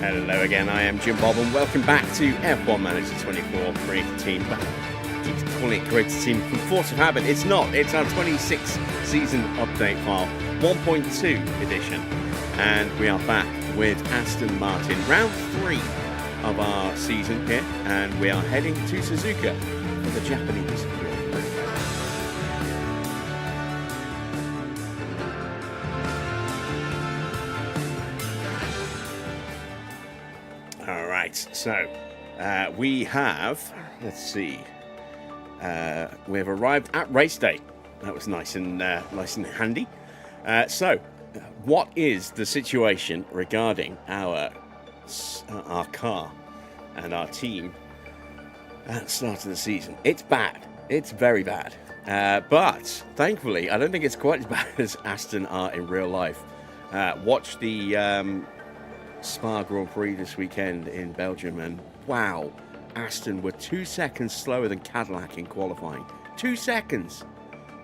Hello again, I am Jim Bob and welcome back to F1 Manager 24 Creator Team. But keeps calling it Creator Team from force of habit. It's not, it's our 26th season update file, 1.2 edition. And we are back with Aston Martin, round 3 of our season here. And we are heading to Suzuka for the Japanese Grand Prix. So, we have, let's see, we have arrived at race day. That was nice and handy. So, what is the situation regarding our car and our team at the start of the season? It's bad. It's very bad. But, thankfully, I don't think it's quite as bad as Aston are in real life. Watch the Spa Grand Prix this weekend in Belgium, and wow, Aston were 2 seconds slower than Cadillac in qualifying. 2 seconds!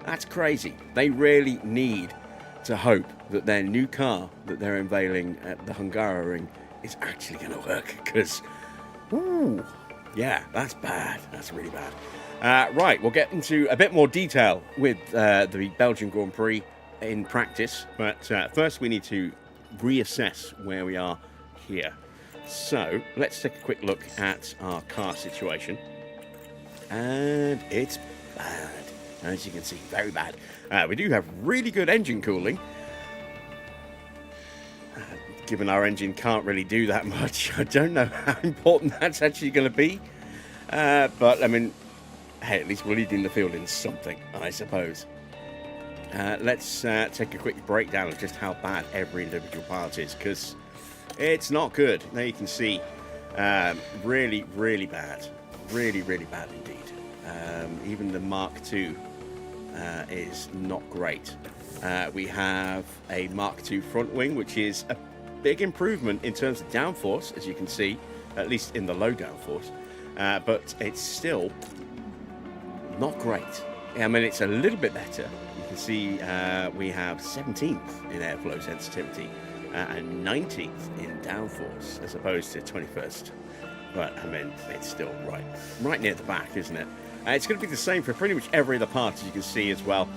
That's crazy. They really need to hope that their new car that they're unveiling at the Hungaroring is actually going to work, because, yeah, that's bad. That's really bad. Right, we'll get into a bit more detail with the Belgian Grand Prix in practice, but first we need to reassess where we are here. So let's take a quick look at our car situation, and it's bad, as you can see, very bad. We do have really good engine cooling, given our engine can't really do that much. I don't know how important that's actually going to be, but I mean, hey, at least we're leading the field in something, I suppose. Let's take a quick breakdown of just how bad every individual part is, because it's not good. There you can see, really, really bad. Really, really bad indeed. Even the Mark II is not great. We have a Mark II front wing, which is a big improvement in terms of downforce, as you can see, at least in the low downforce. But it's still not great. I mean, it's a little bit better. You can see we have 17th in airflow sensitivity and 19th in downforce, as opposed to 21st. But I mean, it's still right near the back, isn't it? It's going to be the same for pretty much every other part, as you can see as well.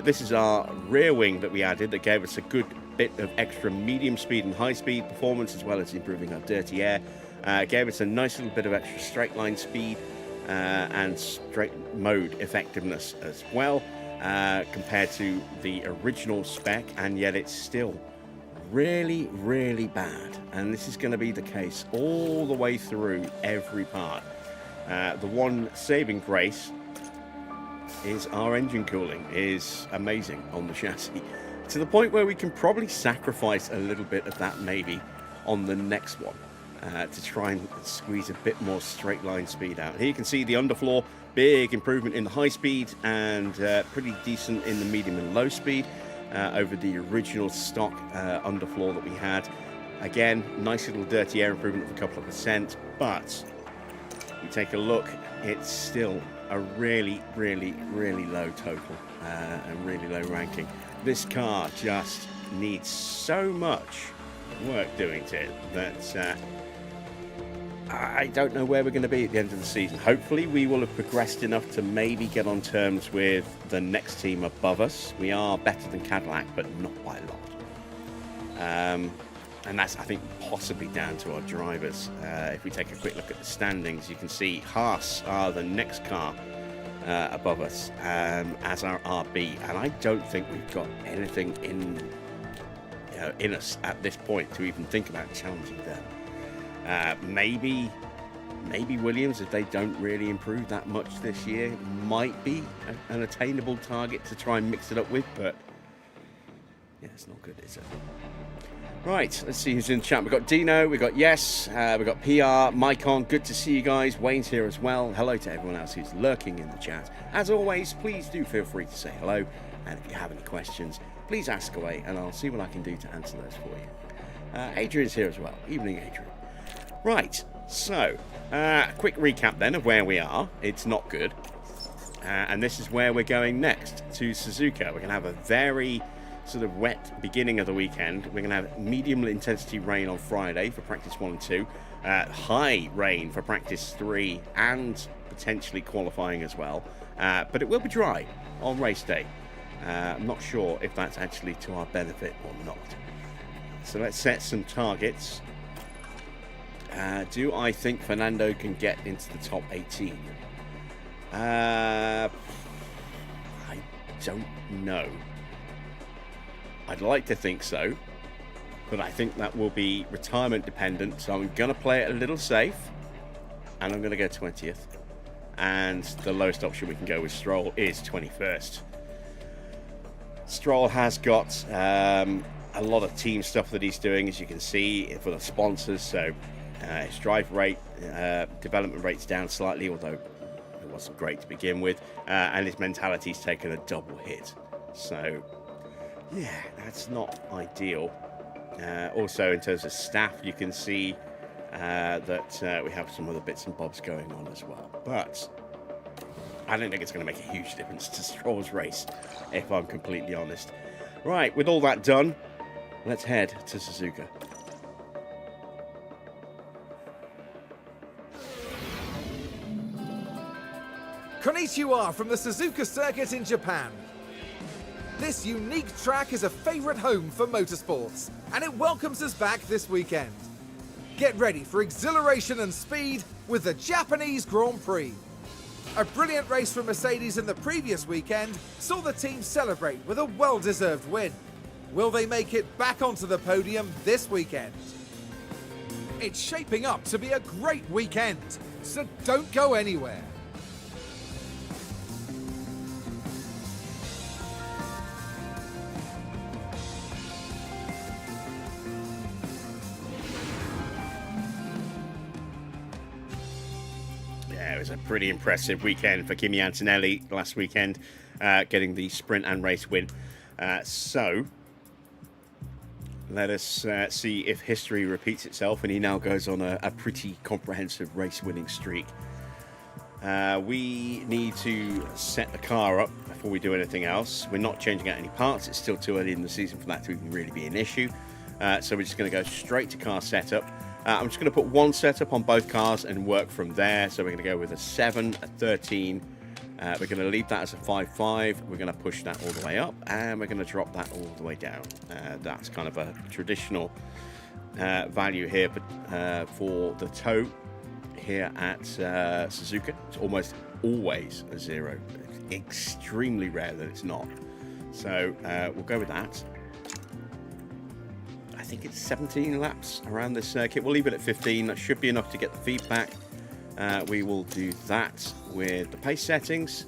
This is our rear wing that we added that gave us a good bit of extra medium speed and high speed performance, as well as improving our dirty air. Gave us a nice little bit of extra straight line speed and straight mode effectiveness as well, compared to the original spec, and yet it's still really, really bad. And this is going to be the case all the way through every part. The one saving grace is our engine cooling is amazing on the chassis, to the point where we can probably sacrifice a little bit of that maybe on the next one, to try and squeeze a bit more straight line speed out. Here you can see the underfloor, big improvement in the high speed, and pretty decent in the medium and low speed over the original stock underfloor that we had. Again, nice little dirty air improvement of a couple of percent, but we take a look, it's still a really, really, really low total and really low ranking. This car just needs so much work doing to it that I don't know where we're going to be at the end of the season. Hopefully we will have progressed enough to maybe get on terms with the next team above us. We are better than Cadillac, but not by a lot. And that's, I think, possibly down to our drivers. If we take a quick look at the standings, you can see Haas are the next car above us, as our RB. And I don't think we've got anything in us at this point to even think about challenging them. Maybe Williams, if they don't really improve that much this year, might be an attainable target to try and mix it up with, but yeah, it's not good, is it? Right, let's see who's in the chat. We've got Dino, we've got Yes, we've got PR, Mycon, good to see you guys. Wayne's here as well. Hello to everyone else who's lurking in the chat. As always, please do feel free to say hello, and if you have any questions, please ask away, and I'll see what I can do to answer those for you. Adrian's here as well. Evening, Adrian. Right, so, quick recap then of where we are. It's not good. And this is where we're going next, to Suzuka. We're going to have a very sort of wet beginning of the weekend. We're going to have medium intensity rain on Friday for practice 1 and 2, high rain for practice 3 and potentially qualifying as well, but it will be dry on race day. I'm not sure if that's actually to our benefit or not. So let's set some targets. Do I think Fernando can get into the top 18? I don't know. I'd like to think so, but I think that will be retirement dependent, so I'm going to play it a little safe, and I'm going to go 20th. And the lowest option we can go with Stroll is 21st. Stroll has got a lot of team stuff that he's doing, as you can see, for the sponsors, so his drive rate, development rate's down slightly, although it wasn't great to begin with, and his mentality's taken a double hit. So, yeah, that's not ideal. Also, in terms of staff, you can see that we have some other bits and bobs going on as well. But I don't think it's going to make a huge difference to Stroll's race, if I'm completely honest. Right, with all that done, let's head to Suzuka. Konnichiwa from the Suzuka circuit in Japan. This unique track is a favourite home for motorsports, and it welcomes us back this weekend. Get ready for exhilaration and speed with the Japanese Grand Prix. A brilliant race from Mercedes in the previous weekend saw the team celebrate with a well-deserved win. Will they make it back onto the podium this weekend? It's shaping up to be a great weekend, so don't go anywhere. It was a pretty impressive weekend for Kimi Antonelli last weekend, getting the sprint and race win. So let us see if history repeats itself, and he now goes on a pretty comprehensive race-winning streak. We need to set the car up before we do anything else. We're not changing out any parts. It's still too early in the season for that to even really be an issue. So we're just going to go straight to car setup. I'm just going to put one setup on both cars and work from there. So we're going to go with a 7, a 13. We're going to leave that as a 5.5. We're going to push that all the way up, and we're going to drop that all the way down. That's kind of a traditional value here for the toe here at Suzuka. It's almost always a 0. It's extremely rare that it's not. So we'll go with that. I think it's 17 laps around this circuit. We'll leave it at 15. That should be enough to get the feedback. We will do that with the pace settings.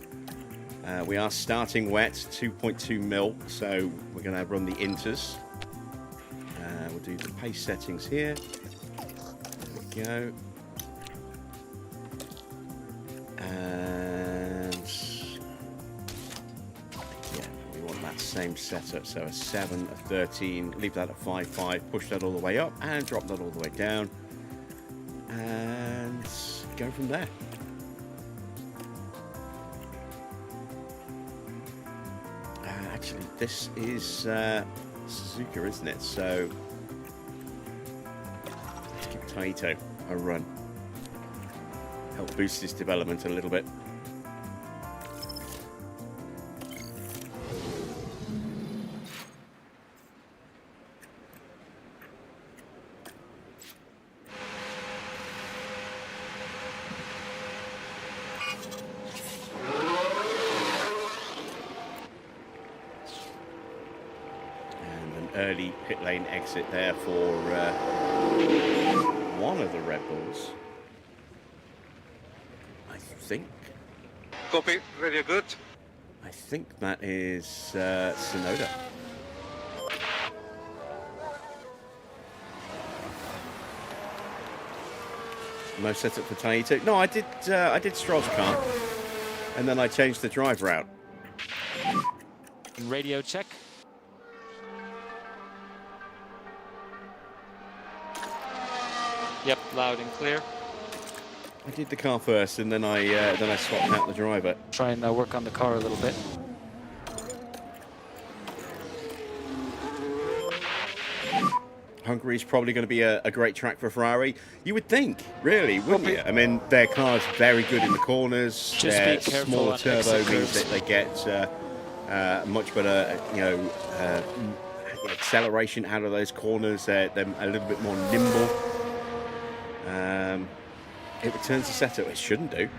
We are starting wet, 2.2 mil, so we're going to run the inters. We'll do the pace settings here. There we go. And yeah, we want that same setup. So a 7, a 13, leave that at 5.5, push that all the way up, and drop that all the way down. And go from there. Actually, this is Suzuka, isn't it? So let's give Taito a run. Help boost his development a little bit. Early pit lane exit there for one of the Red Bulls, I think. Copy, very good. I think that is Sonoda. No setup for Taito. No, I did Stroll's car, and then I changed the drive route. Radio check. Yep, loud and clear. I did the car first, and then I swapped out the driver. Try and work on the car a little bit. Hungary is probably going to be a great track for Ferrari. You would think, really, wouldn't you? I mean, their car's very good in the corners. Just their be careful smaller on turbo exit means curves. that they get much better, acceleration out of those corners. They're a little bit more nimble. It returns the setup. It shouldn't do.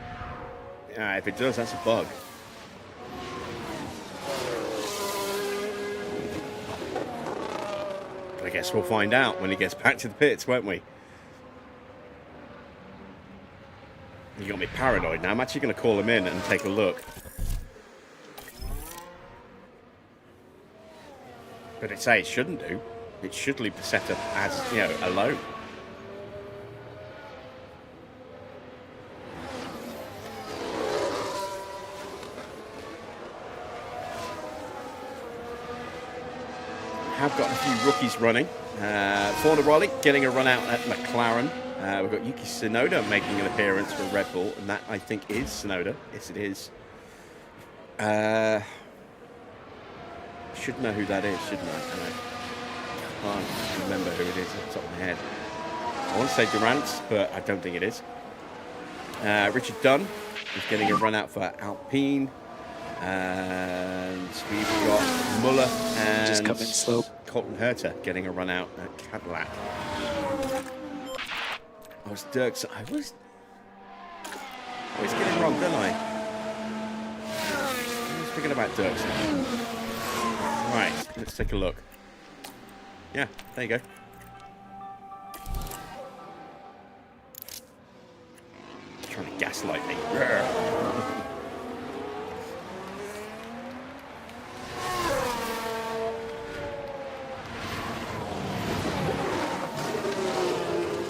If it does, that's a bug. I guess we'll find out when he gets back to the pits, won't we? You got me paranoid now. I'm actually going to call him in and take a look. But it shouldn't do. It should leave the setup as, alone. Have got a few rookies running. Fauna Raleigh getting a run out at McLaren. We've got Yuki Tsunoda making an appearance for Red Bull, and that I think is Tsunoda. Yes, it is. Should know who that is, shouldn't I? I can't remember who it is off the top of my head. I want to say Durant, but I don't think it is. Richard Dunn is getting a run out for Alpine. And we've got Muller and Just come in slow. Colton Herta getting a run out at Cadillac. I was Dirk's. I was getting wrong, don't I? I was thinking about Dirk's. Right, let's take a look. Yeah, there you go. Trying to gaslight me.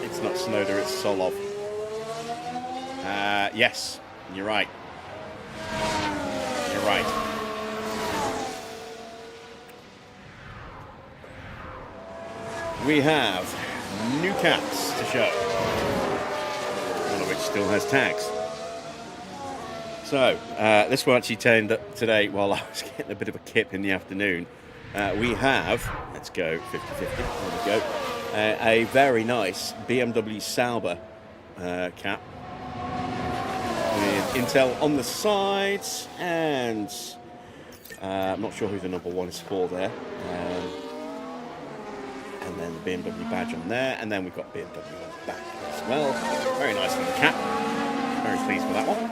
It's not Tsunoda, it's Solov. Yes, you're right. You're right. We have new caps to show, one of which still has tags. So, this one actually turned up today while I was getting a bit of a kip in the afternoon. We have, let's go 50-50, there we go, a very nice BMW Sauber cap with Intel on the sides, and I'm not sure who the number one is for there. And then the BMW badge on there, and then we've got BMW on the back as well. Very nice little cap. Very pleased with that one.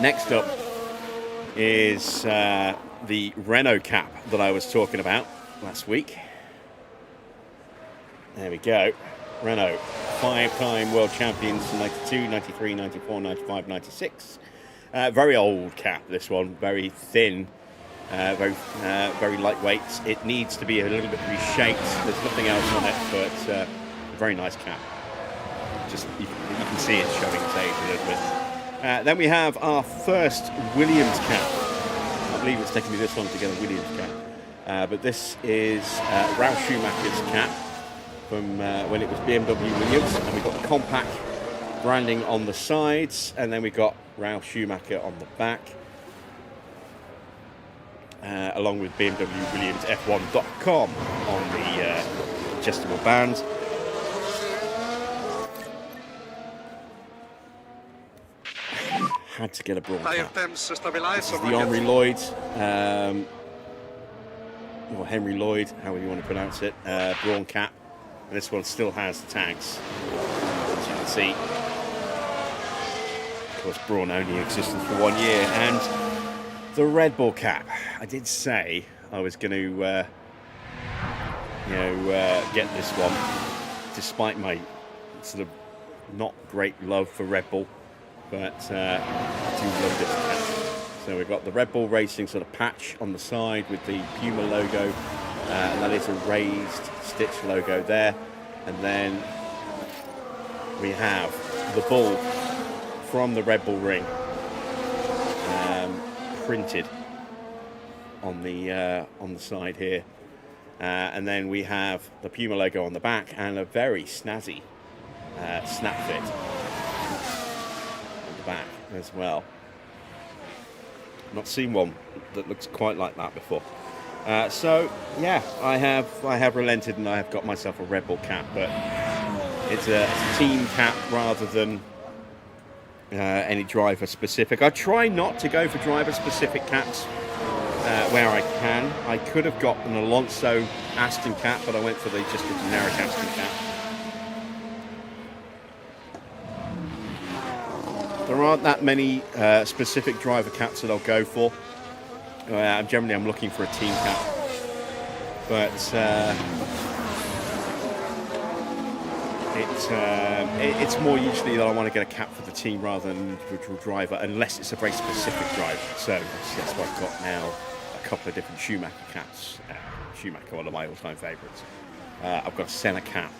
Next up is the Renault cap that I was talking about last week. There we go. Renault, 5-time world champions in 92, 93, 94, 95, 96. Very old cap, this one. Very thin. Very lightweight. It needs to be a little bit reshaped. There's nothing else on it, but a very nice cap. Just you can see it showing its age a little bit. Then we have our first Williams cap. I believe it's taken me this long to get a Williams cap, but this is Ralf Schumacher's cap from when it was BMW Williams, and we've got the compact branding on the sides, and then we've got Ralf Schumacher on the back. Along with BMW Williams F1.com on the adjustable bands. Had to get a brawn Tire cap. temps This stabilized. is the Henry Lloyd, or Henry Lloyd, however you want to pronounce it, brawn cap. And this one still has the tags, as you can see. Of course, brawn only existed for 1 year. And the Red Bull cap. I did say I was going to, get this one, despite my sort of not great love for Red Bull, but I do love this cap. So we've got the Red Bull Racing sort of patch on the side with the Puma logo, and that is a raised stitch logo there. And then we have the bull from the Red Bull ring. Printed on the side here, and then we have the Puma logo on the back and a very snazzy snap fit on the back as well. Not seen one that looks quite like that before. So yeah, I have relented and I have got myself a Red Bull cap, but it's a team cap rather than any driver specific. I try not to go for driver specific caps where I can. I could have got an Alonso Aston cap, but I went for just a generic Aston cap. There aren't that many specific driver caps that I'll go for. Generally, I'm looking for a team cap, but it's more usually that I want to get a cap for the team rather than an individual driver, unless it's a very specific driver. So that's why I've got now a couple of different Schumacher caps. Schumacher, one of my all-time favourites. I've got a Senna cap.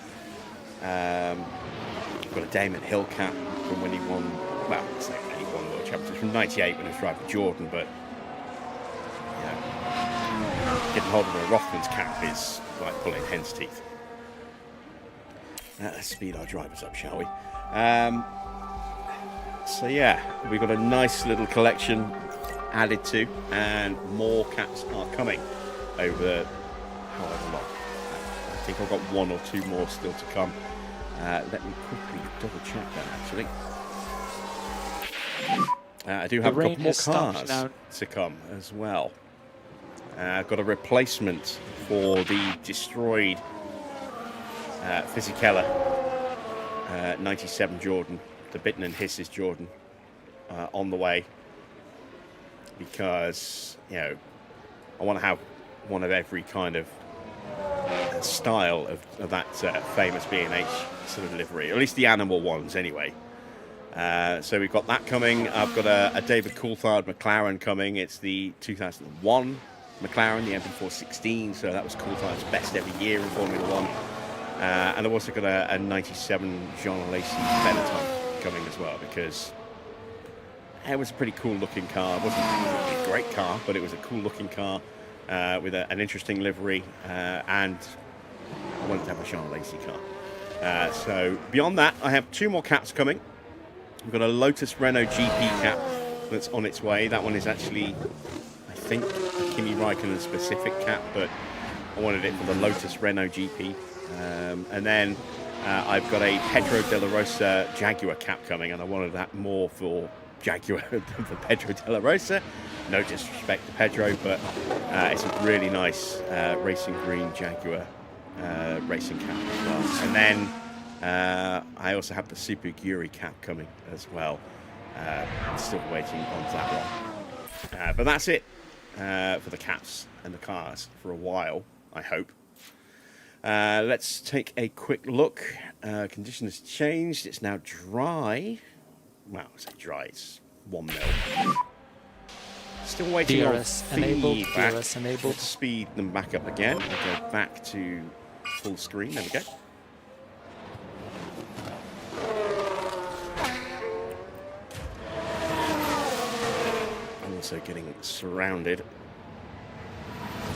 I've got a Damon Hill cap from when he won. Well, it's like when he won the World Championship from '98 when he was driving Jordan, but getting hold of a Rothman's cap is like pulling hen's teeth. Let's speed our drivers up, shall we? So yeah, we've got a nice little collection added to, and more caps are coming over however long. I think I've got one or two more still to come. Let me quickly double check that actually. I do have a couple more cars to come as well. I've got a replacement for the destroyed Fisichella 97 Jordan, the Bitten and Hisses Jordan, on the way, because I want to have one of every kind of style of that famous B&H sort of livery, or at least the animal ones anyway. So we've got that coming. I've got a David Coulthard McLaren coming. It's the 2001 McLaren, the MP416, so that was Coulthard's best ever year in Formula One. And I've also got a 97 Jean Lacy Benetton coming as well, because it was a pretty cool looking car. It wasn't a great car, but it was a cool looking car with an interesting livery, and I wanted to have a Jean Lacy car. So beyond that, I have two more caps coming. I've got a Lotus Renault GP cap that's on its way. That one is actually, I think, a Kimi Raikkonen specific cap, but I wanted it for the Lotus Renault GP. And then I've got a Pedro de la Rosa Jaguar cap coming, and I wanted that more for Jaguar than for Pedro de la Rosa. No disrespect to Pedro, but it's a really nice racing green Jaguar racing cap as well. And then I also have the Super Guri cap coming as well. Still waiting on that one. But that's it for the caps and the cars for a while, I hope. Let's take a quick look. Condition has changed. It's now dry. Well, I say dry. It's 1 mil. Still waiting on feedback. DRS enabled. Let's speed them back up again. We'll go back to full screen. There we go. I'm also getting surrounded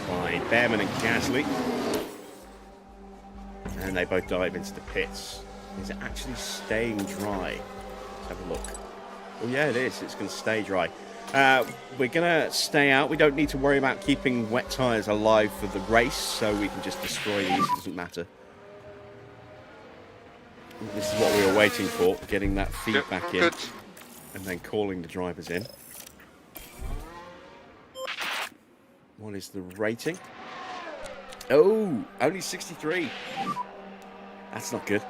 by Behrman and Gasly. And they both dive into the pits. Is it actually staying dry? Let's have a look. Oh yeah, it is. It's going to stay dry. We're going to stay out. We don't need to worry about keeping wet tyres alive for the race, so we can just destroy these. It doesn't matter. This is what we were waiting for, getting that feedback in, and then calling the drivers in. What is the rating? Oh, only 63. That's not good.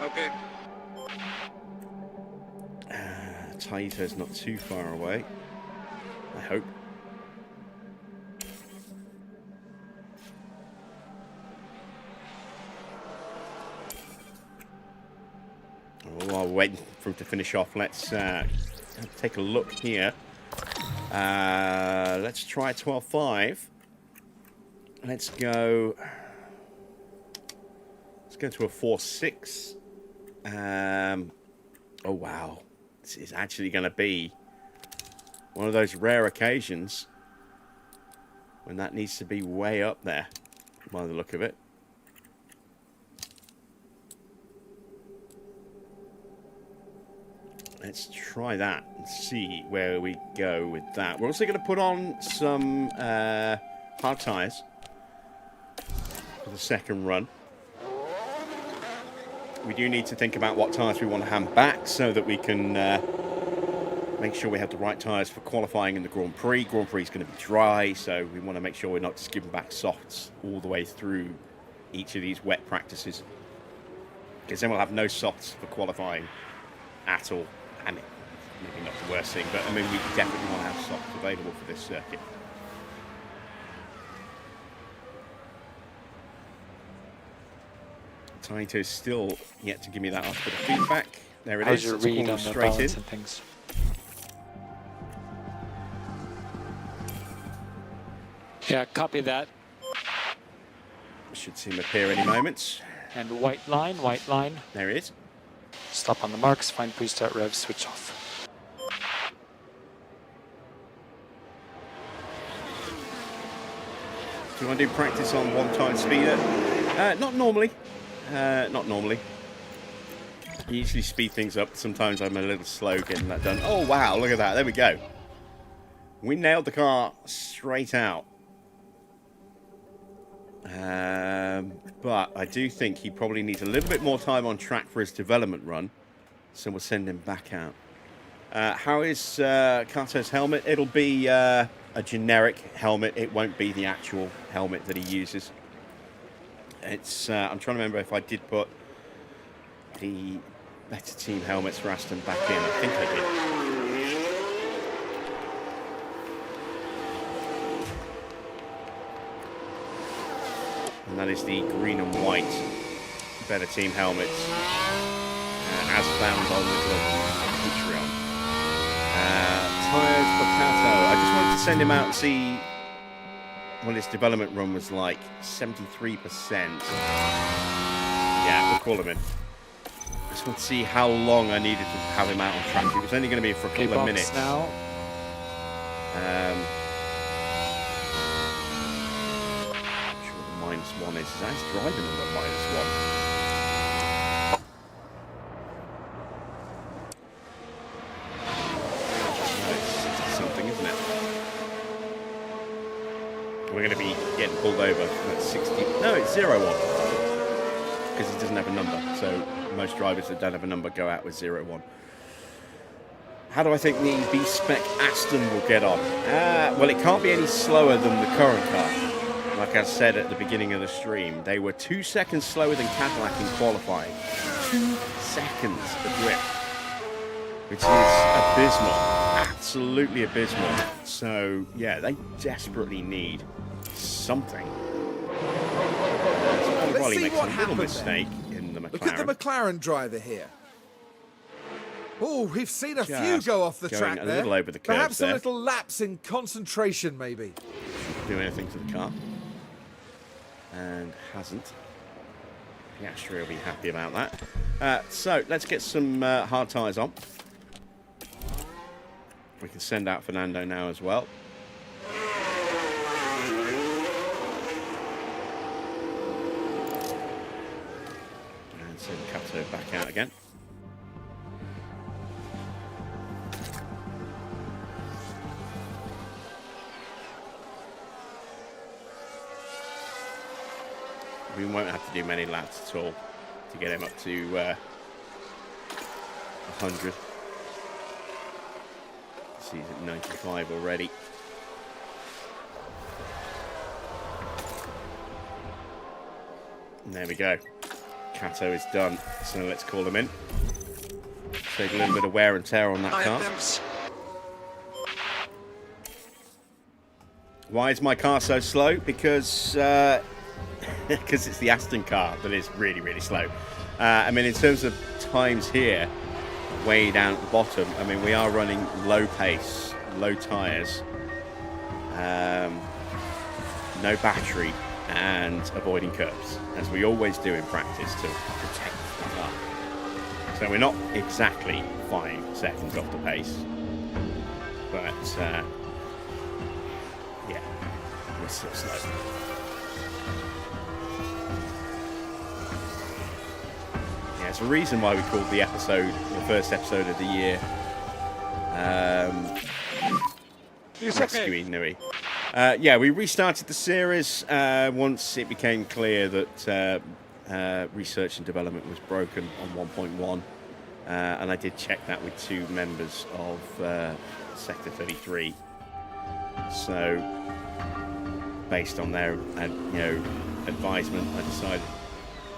Okay. Taito's not too far away, I hope. While we're waiting for him to finish off, let's take a look here. Let's try 12.5. Let's go to a 4.6. Oh wow, this is actually going to be one of those rare occasions when that needs to be way up there by the look of it. let's try that and see where we go with that. We're also going to put on some hard tyres for the second run. We do need to think about what tyres we want to hand back so that we can make sure we have the right tyres for qualifying in the Grand Prix. Grand Prix is going to be dry, so we want to make sure we're not just giving back softs all the way through each of these wet practices, because then we'll have no softs for qualifying at all. And maybe not the worst thing, but I mean, we definitely want to have softs available for this circuit. Taito is still yet to give me that last bit of feedback. There it is. How's your It's read all on the straight balance in. and things? Yeah, copy that. Should see him appear any moments. And white line, white line. There he is. Stop on the marks, find pre-start rev, switch off. Do you want to do practice on one-time speeder? Not normally. Not normally. I usually speed things up. Sometimes I'm a little slow getting that done. Oh, wow, look at that. There we go. We nailed the car straight out. But I do think he probably needs a little bit more time on track for his development run. So we'll send him back out. How is Kato's helmet? It'll be a generic helmet. It won't be the actual helmet that he uses. It's. I'm trying to remember if I did put the better team helmets for Aston back in. I think I did. And that is the green and white better team helmets, as found on the Patreon. Tyres for Kato. I just wanted to send him out and see what his development run was like. 73%. Yeah, we'll call him in. Just want to see how long I needed to have him out on track. It was only going to be for a couple of minutes. Now. -1 is. He's driving under -1. No, it's something, isn't it? We're going to be getting pulled over at 60. No, it's 01. Because he doesn't have a number. So most drivers that don't have a number go out with 01. How do I think the B-Spec Aston will get on? Well, it can't be any slower than the current car. Like I said at the beginning of the stream, they were 2 seconds slower than Cadillac in qualifying. 2 seconds of grip, which is abysmal, absolutely abysmal. So yeah, they desperately need something. Let's see what a little happened mistake in the McLaren. Look at the McLaren driver here. Oh, we've seen a few Just go off the going track a there. little over the curves Perhaps there. a little lapse in concentration, maybe. Do anything to the car. And hasn't. Piastri will be happy about that. So let's get some hard tyres on. We can send out Fernando now as well. And send Kato back out again. We won't have to do many laps at all to get him up to 100. He's at 95 already. And there we go. Kato is done. So let's call him in. Save a little bit of wear and tear on that car. Why is my car so slow? Because because it's the Aston car that is really, really slow. I mean, in terms of times here, way down at the bottom, I mean, we are running low pace, low tyres, no battery, and avoiding curves, as we always do in practice to protect the car. So we're not exactly 5 seconds off the pace, but yeah, we're still slow. There's a reason why we called the episode the first episode of the year. Rescuing Nui. Yeah, we restarted the series once it became clear that research and development was broken on 1.1. And I did check that with 2 members of Sector 33. So, based on their advisement, I decided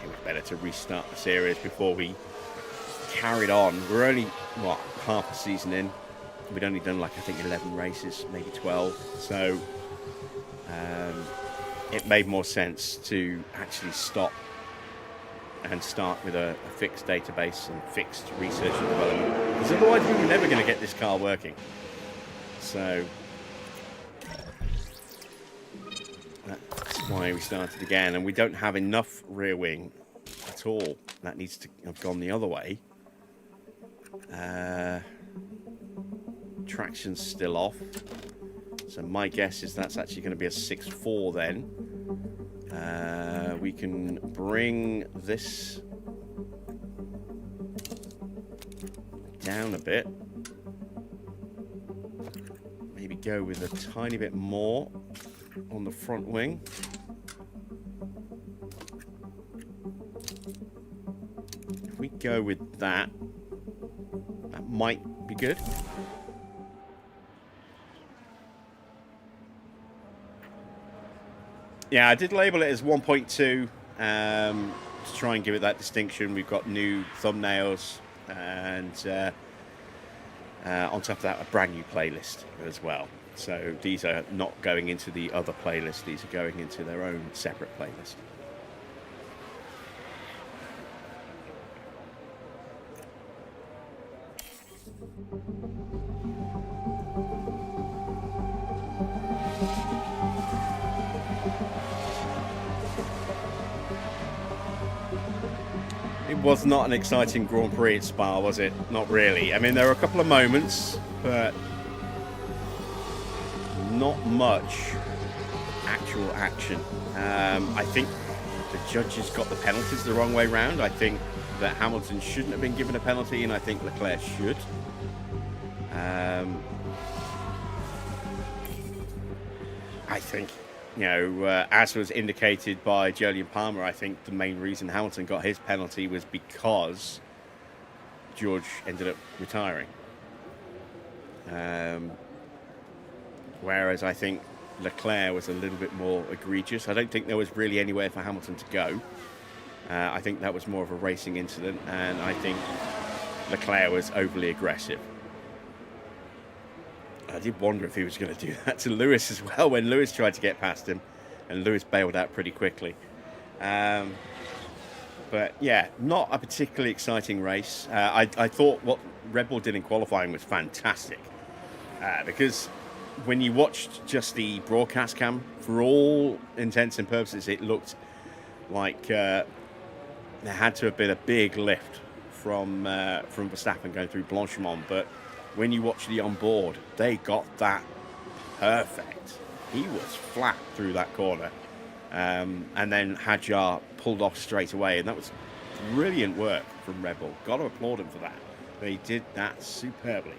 it was better to restart the series before we carried on. We're only, half the season in. We'd only done I think 11 races, maybe 12. So it made more sense to actually stop and start with a fixed database and fixed research and development. Because otherwise we were never going to get this car working. So that's why we started again. And we don't have enough rear wing at all. That needs to have gone the other way. Traction's still off, so my guess is that's actually going to be a 6.4 then. We can bring this down a bit, maybe go with a tiny bit more on the front wing. If we go with that, that might be good. Yeah, I did label it as 1.2 to try and give it that distinction. We've got new thumbnails and on top of that, a brand new playlist as well. So these are not going into the other playlist. These are going into their own separate playlist. It was not an exciting Grand Prix at Spa, was it? Not really. I mean, there were a couple of moments, but not much actual action. I think the judges got the penalties the wrong way round. I think that Hamilton shouldn't have been given a penalty, and I think Leclerc should. I think, as was indicated by Jolyon Palmer, I think the main reason Hamilton got his penalty was because George ended up retiring. Whereas I think Leclerc was a little bit more egregious. I don't think there was really anywhere for Hamilton to go. I think that was more of a racing incident, and I think Leclerc was overly aggressive. I did wonder if he was going to do that to Lewis as well when Lewis tried to get past him, and Lewis bailed out pretty quickly. But yeah, not a particularly exciting race. I thought what Red Bull did in qualifying was fantastic, because when you watched just the broadcast cam, for all intents and purposes, it looked like there had to have been a big lift from Verstappen going through Blanchimont, but when you watch the onboard, they got that perfect. He was flat through that corner, and then Hadjar pulled off straight away, and that was brilliant work from Red Bull. Got to applaud them for that. They did that superbly.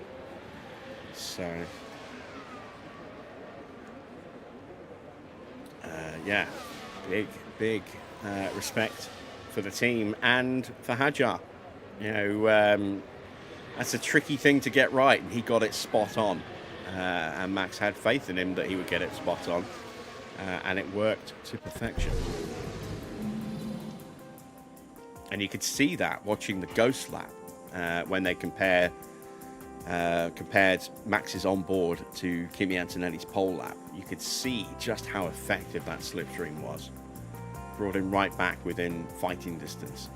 So yeah, big respect for the team and for Hadjar. That's a tricky thing to get right, and he got it spot on. And Max had faith in him that he would get it spot on, and it worked to perfection. And you could see that watching the Ghost lap when they compared Max's onboard to Kimi Antonelli's pole lap. You could see just how effective that slipstream was. Brought him right back within fighting distance.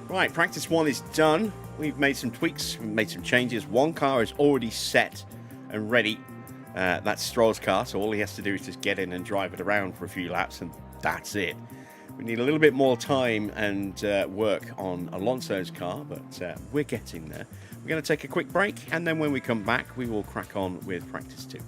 Right, practice 1 is done. We've made some tweaks, we've made some changes. One car is already set and ready. That's Stroll's car, so all he has to do is just get in and drive it around for a few laps, and that's it. We need a little bit more time and work on Alonso's car, but we're getting there. We're going to take a quick break, and then when we come back, we will crack on with practice 2.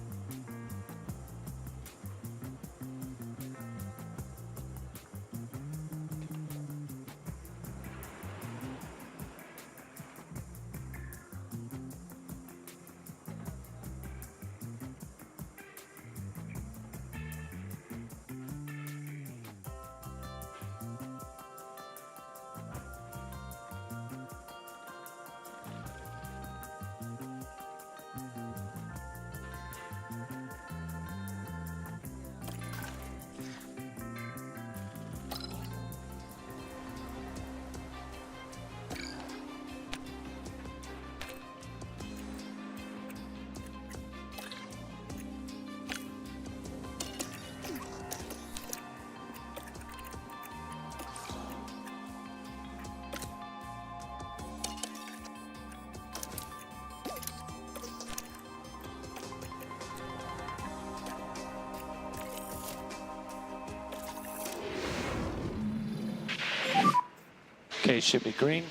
Okay, should be green.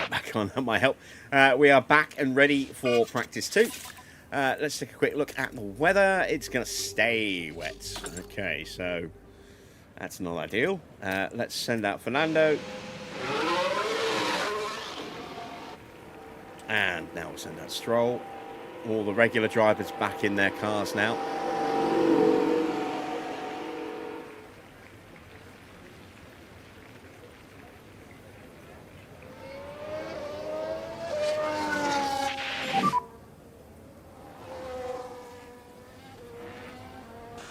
Back on, that might help. We are back and ready for practice 2. Let's take a quick look at the weather. It's going to stay wet. Okay, so that's not ideal. Let's send out Fernando. And now we'll send out Stroll. All the regular drivers back in their cars now.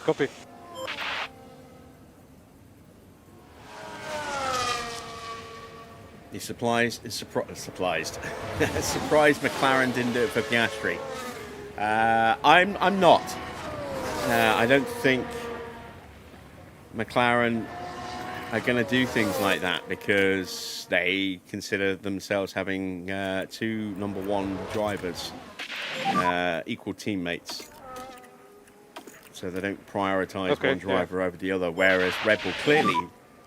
Copy. He surprised McLaren didn't do it for Piastri. I'm not. I don't think McLaren are going to do things like that because they consider themselves having 2 number 1 drivers, equal teammates. So they don't prioritise one driver over the other, whereas Red Bull clearly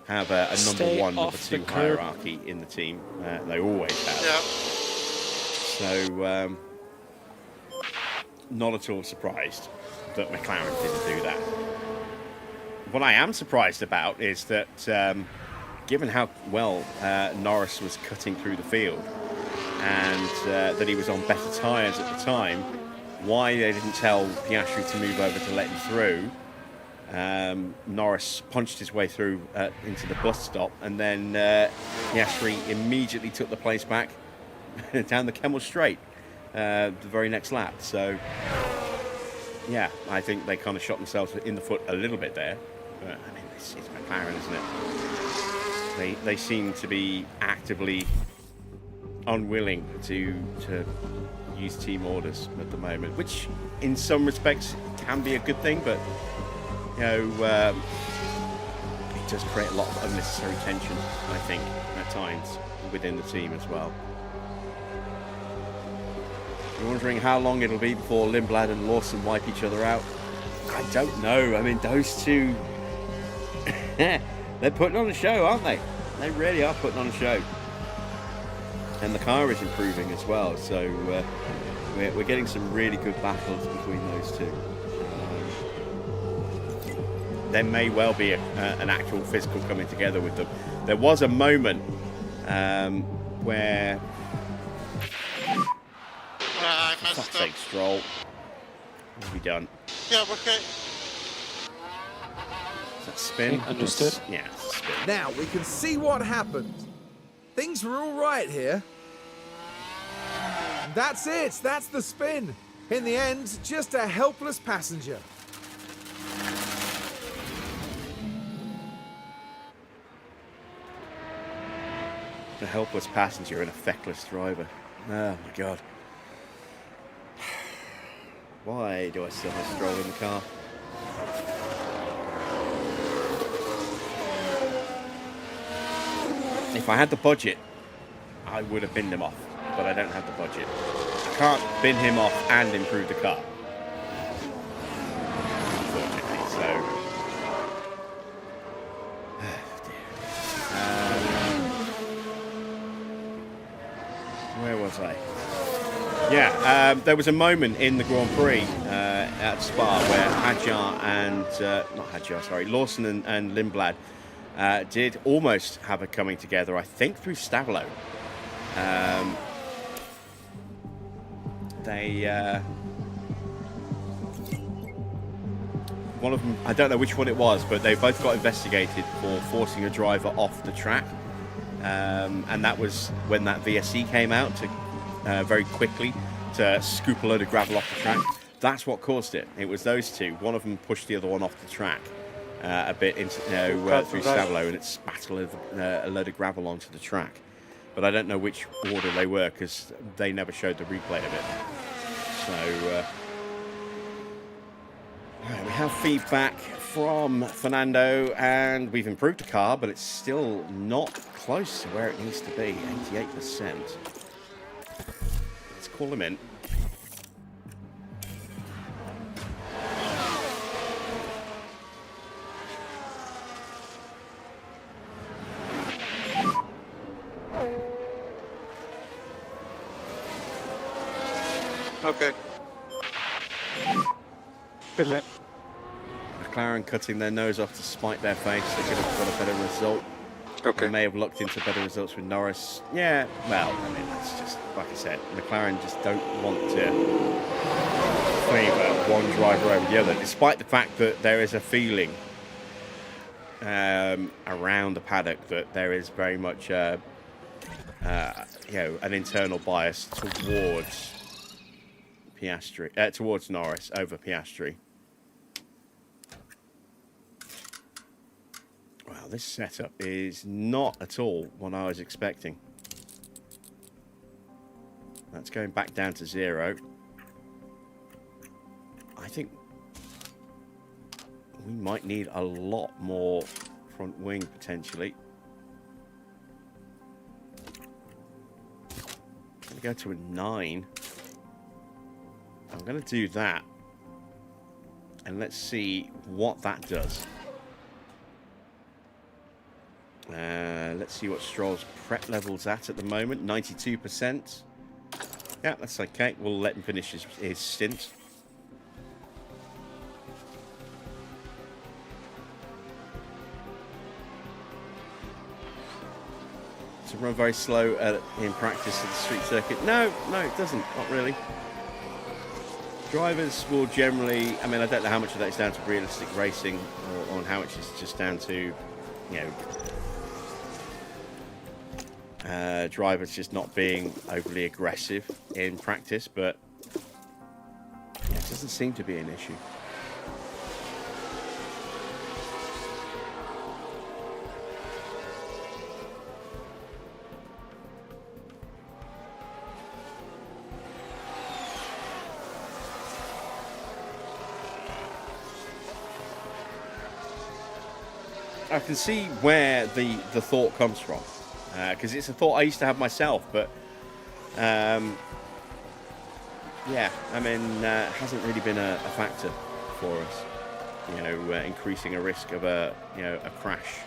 have a number 1, number 2 hierarchy in the team. They always have. Yeah. So, not at all surprised that McLaren didn't do that. What I am surprised about is that, given how well Norris was cutting through the field and that he was on better tyres at the time, why they didn't tell Piastri to move over to let him through. Norris punched his way through into the bus stop, and then Piastri immediately took the place back down the Kemmel Straight the very next lap. So, yeah, I think they kind of shot themselves in the foot a little bit there. But, I mean, it's McLaren, isn't it? They seem to be actively unwilling to use team orders at the moment, which in some respects can be a good thing, but you know, it does create a lot of unnecessary tension, I think, at times within the team as well. You're wondering how long it'll be before Lindblad and Lawson wipe each other out? I don't know. I mean, those two, they're putting on a show, aren't they? They really are putting on a show. And the car is improving as well, so we're getting some really good battles between those two. There may well be an actual physical coming together with them. There was a moment where... I messed Fuck's up. sake, Stroll. What have we done? Yeah, okay. Is that spin? Understood. Yeah, it's a spin. Now we can see what happened. Things were all right here. And that's it. That's the spin. In the end, just a helpless passenger. A helpless passenger and a feckless driver. Oh my god. Why do I still have Stroll in the car? If I had the budget, I would have binned him off, but I don't have the budget. I can't bin him off and improve the car, unfortunately, so... Where was I? Yeah, there was a moment in the Grand Prix at Spa where Lawson and Lindblad did almost have a coming together, I think through Stavlo. One of them, I don't know which one it was, but they both got investigated for forcing a driver off the track. And that was when that VSC came out to very quickly to scoop a load of gravel off the track. That's what caused it. It was those two. One of them pushed the other one off the track a bit into, through Stavlo, and it spat a load of gravel onto the track. But I don't know which order they were because they never showed the replay of it. So right, we have feedback from Fernando, and we've improved the car, but it's still not close to where it needs to be. 88%. Let's call him in. Okay. Brilliant. McLaren cutting their nose off to spite their face. They could have got a better result. They Okay. may have looked into better results with Norris. Yeah, well, I mean, that's just, like I said, McLaren just don't want to favour one driver over the other, despite the fact that there is a feeling around the paddock that there is very much, you know, an internal bias towards Piastri, towards Norris over Piastri. Wow, this setup is not at all what I was expecting. That's going back down to 0. I think we might need a lot more front wing potentially. I'm going to go to a 9. I'm going to do that. And let's see what that does. Let's see what Stroll's prep level's at the moment. 92%. Yeah, that's okay. We'll let him finish his stint. Does it run very slow in practice at the street circuit? No, it doesn't. Not really. Drivers will generally... I mean, I don't know how much of that is down to realistic racing or how much is just down to, you know... drivers just not being overly aggressive in practice, but yeah, it doesn't seem to be an issue. I can see where the thought comes from. Because it's a thought I used to have myself, but yeah, I mean, it hasn't really been a factor for us, you know, increasing a risk of a crash.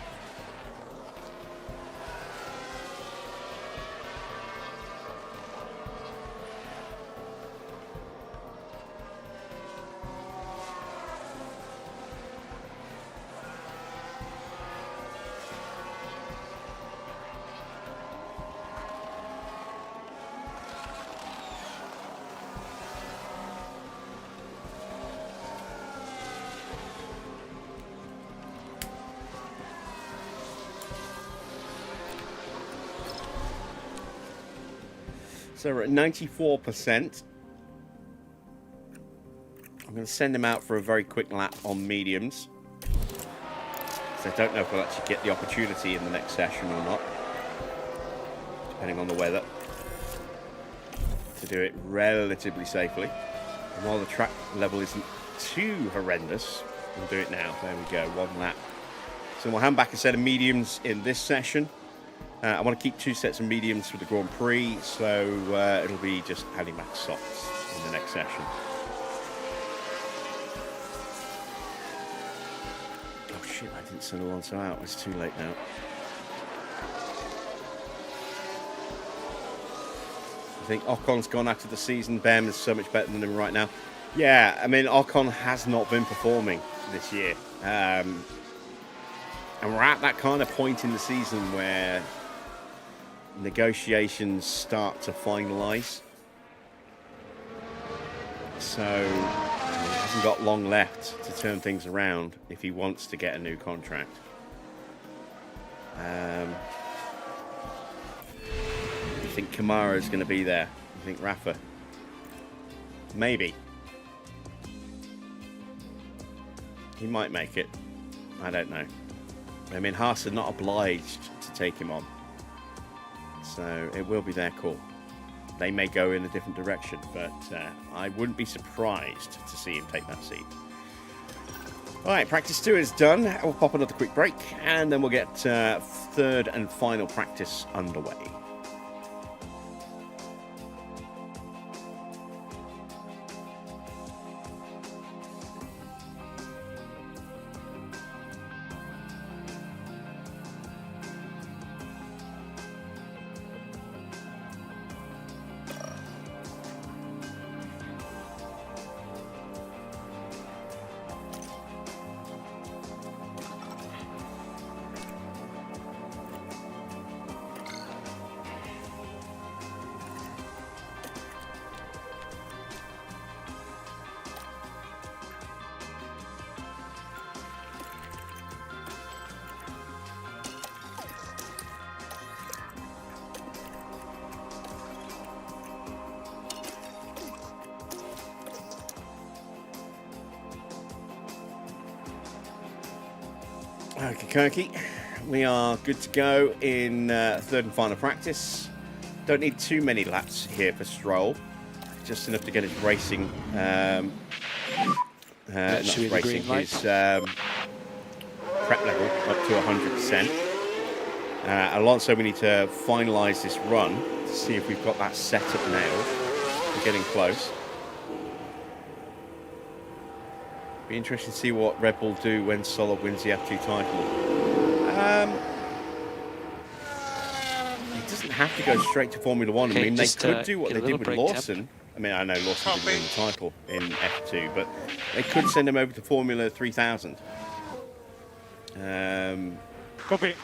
So we're at 94%. I'm going to send him out for a very quick lap on mediums. So I don't know if we'll actually get the opportunity in the next session or not, depending on the weather, to do it relatively safely. And while the track level isn't too horrendous, we'll do it now. There we go, 1 lap. So we'll hand back a set of mediums in this session. I want to keep 2 sets of mediums for the Grand Prix, so it'll be just handing back softs in the next session. Oh shit, I didn't send Alonso out. It's too late now. I think Ocon's gone after the season. Bem is so much better than him right now. Yeah, I mean, Ocon has not been performing this year. And we're at that kind of point in the season where negotiations start to finalise. So he hasn't got long left to turn things around if he wants to get a new contract. You think Kamara's going to be there? You think Rafa? Maybe. He might make it. I don't know. I mean, Haas are not obliged to take him on. So it will be their call. They may go in a different direction, but I wouldn't be surprised to see him take that seat. All right, practice 2 is done. We'll pop another quick break, and then we'll get 3rd and final practice underway. Okay, Kirky. We are good to go in third and final practice. Don't need too many laps here for Stroll. Just enough to get his racing. Not should be the racing, green light. his prep level up to 100%. Alonso, we need to finalise this run to see if we've got that setup nailed. We're getting close. Be interesting to see what Red Bull do when Solid wins the F2 title. It doesn't have to go straight to Formula One. Okay, I mean, they just, could do what get a they did little with break Lawson. temp. I mean, I know Lawson didn't win the title in F2, but they could send him over to Formula 3000. Copy.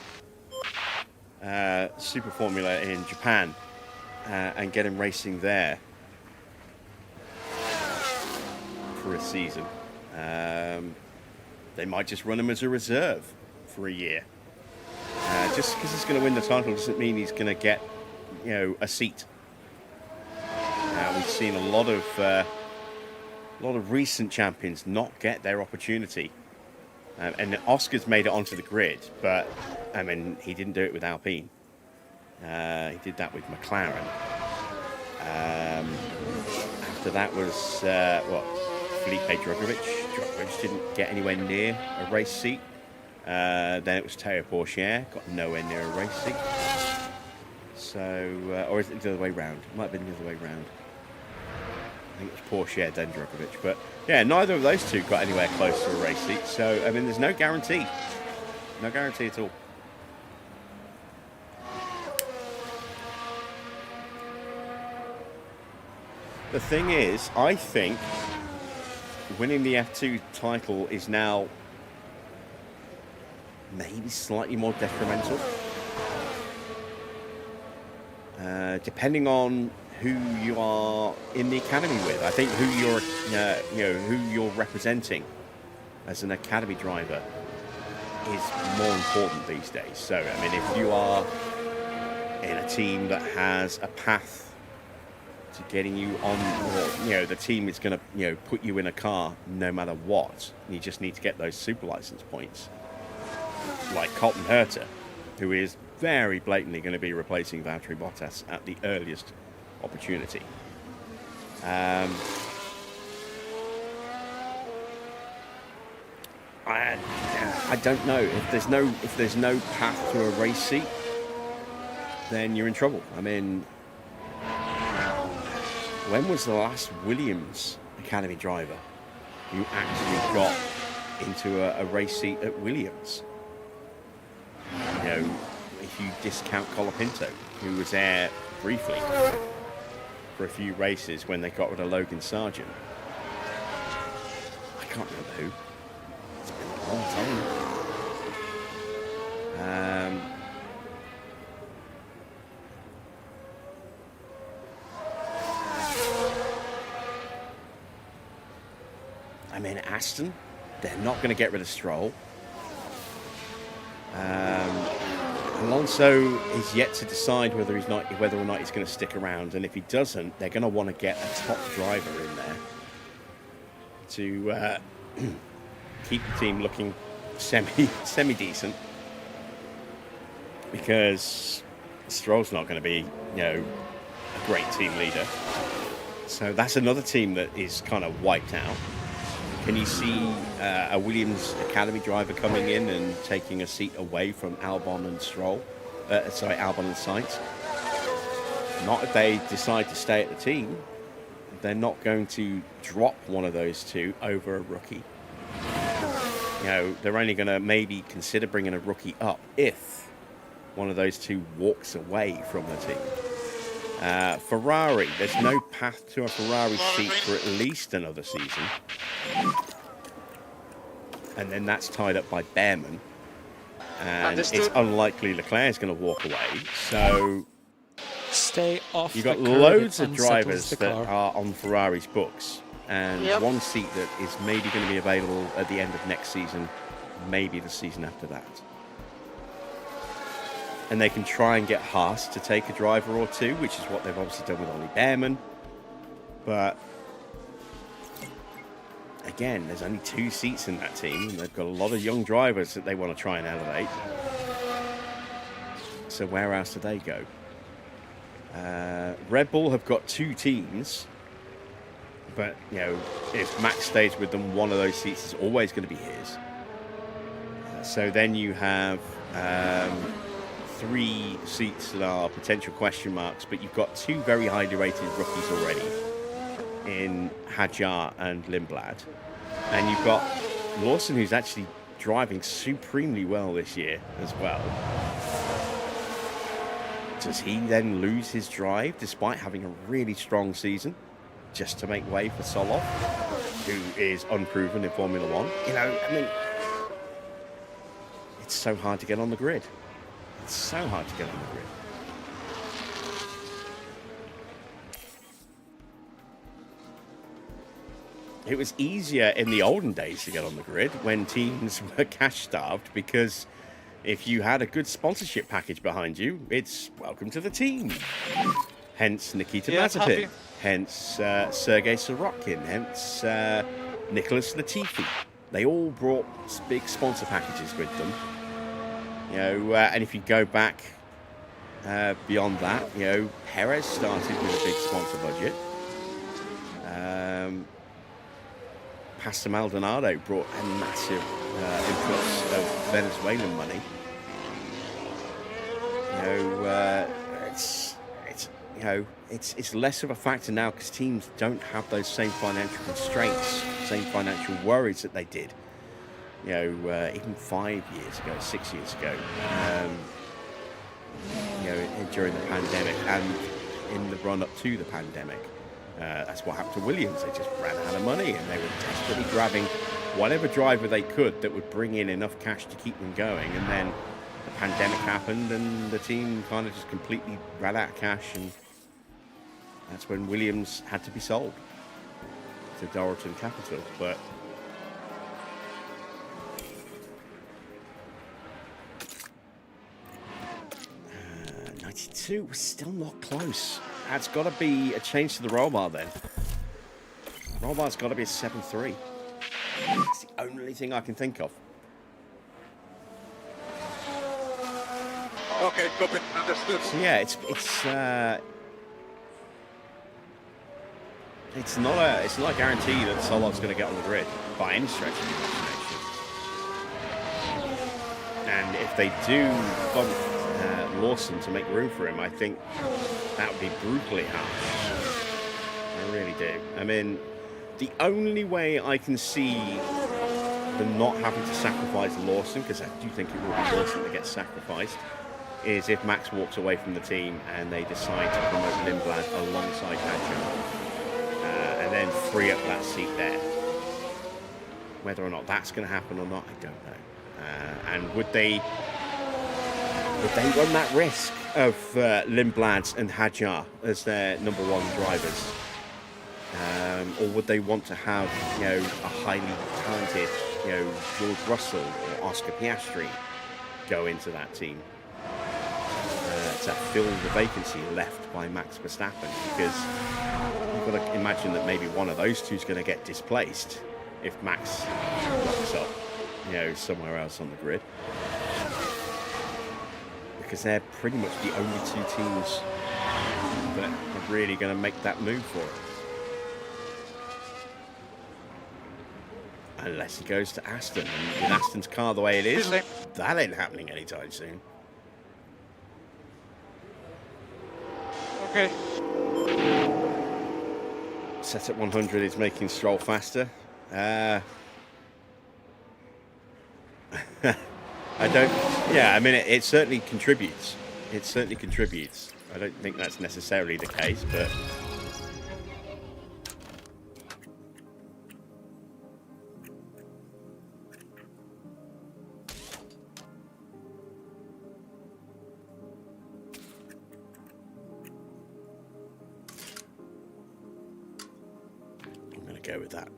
Super Formula in Japan and get him racing there for a season. They might just run him as a reserve for a year. Just because he's going to win the title doesn't mean he's going to get, a seat. We've seen a lot of recent champions not get their opportunity. And Oscar's made it onto the grid, but I mean, he didn't do it with Alpine. He did that with McLaren. After that was Felipe Drugovich. Drugovich didn't get anywhere near a race seat. Then it was Théo Pourchaire, got nowhere near a race seat. So, or is it the other way round? It might have been the other way round. I think it was Pourchaire, then Drugovich. But yeah, neither of those two got anywhere close to a race seat. So, I mean, there's no guarantee. No guarantee at all. The thing is, I think winning the F2 title is now maybe slightly more detrimental. Depending on who you are in the academy with. I think who you're representing as an academy driver is more important these days. So, I mean, if you are in a team that has a path to getting you on, or, the team is going to, put you in a car no matter what, you just need to get those super license points. Like Colton Herta, who is very blatantly going to be replacing Valtteri Bottas at the earliest opportunity. I don't know if there's no path to a race seat, then you're in trouble. I mean, when was the last Williams Academy driver who actually got into a race seat at Williams? If you discount Colapinto, who was there briefly for a few races when they got rid of Logan Sargent. I can't remember who. It's been a long time. I mean, Aston, they're not going to get rid of Stroll. Alonso is yet to decide whether or not he's going to stick around, and if he doesn't, they're going to want to get a top driver in there to keep the team looking semi decent. Because Stroll's not going to be, a great team leader. So that's another team that is kind of wiped out. Can you see a Williams Academy driver coming in and taking a seat away from Albon and Stroll? Albon and Sainz. Not if they decide to stay at the team. They're not going to drop one of those two over a rookie. They're only going to maybe consider bringing a rookie up if one of those two walks away from the team. Ferrari, there's no path to a Ferrari seat for at least another season. And then that's tied up by Behrman. And it's unlikely Leclerc's going to walk away. So Stay off. you've got the curb, loads it of unsettles drivers the that car. are on Ferrari's books. And one seat that is maybe going to be available at the end of next season, maybe the season after that. And they can try and get Haas to take a driver or two, which is what they've obviously done with Ollie Behrman. But again, there's only 2 seats in that team, and they've got a lot of young drivers that they want to try and elevate. So where else do they go? Red Bull have got 2 teams, but you know, if Max stays with them, one of those seats is always going to be his. So then you have 3 seats that are potential question marks, but you've got 2 very highly rated rookies already in Hadjar and Lindblad, and you've got Lawson, who's actually driving supremely well this year as well. Does he then lose his drive despite having a really strong season just to make way for Solov, who is unproven in Formula One? You know, I mean, it's so hard to get on the grid. It's so hard to get on the grid. It was easier in the olden days to get on the grid when teams were cash-starved, because if you had a good sponsorship package behind you, it's welcome to the team. Hence Nikita Mazepin, hence Sergei Sorokin, hence Nicholas Latifi. They all brought big sponsor packages with them. You know, and if you go back beyond that, you know, Perez started with a big sponsor budget. Pastor Maldonado brought a massive influx of Venezuelan money. You know, it's less of a factor now because teams don't have those same financial constraints, same financial worries that they did. You know, even 5 years ago, 6 years ago. You know, during the pandemic and in the run-up to the pandemic. That's what happened to Williams. They just ran out of money, and they were desperately grabbing whatever driver they could that would bring in enough cash to keep them going. And then the pandemic happened, and the team kind of just completely ran out of cash, and that's when Williams had to be sold to Doralton Capital. But 92 was still not close. That's got to be a change to the roll bar then. Roll bar's got to be a 7.3. It's the only thing I can think of. Okay, copy. Understood. So yeah, it's not a guarantee that Solov's going to get on the grid by any stretch of the imagination. And if they do bump Lawson to make room for him, I think that would be brutally harsh. I really do. I mean, the only way I can see them not having to sacrifice Lawson, because I do think it will be Lawson that gets sacrificed, is if Max walks away from the team and they decide to promote Lindblad alongside Hadjar, and then free up that seat there. Whether or not that's going to happen or not, I don't know. And would they run that risk of Lindblad and Hadjar as their number 1 drivers? Or would they want to have, you know, a highly talented, you know, George Russell or Oscar Piastri go into that team to fill the vacancy left by Max Verstappen? Because you've got to imagine that maybe one of those two is going to get displaced if Max rocks up, you know, somewhere else on the grid. Because they're pretty much the only 2 teams that are really going to make that move for it. Unless he goes to Aston. And with Aston's car the way it is, that ain't happening anytime soon. Okay. Set at 100 is making Stroll faster. I don't... Yeah, I mean, it certainly contributes. It certainly contributes. I don't think that's necessarily the case, but... I'm going to go with that.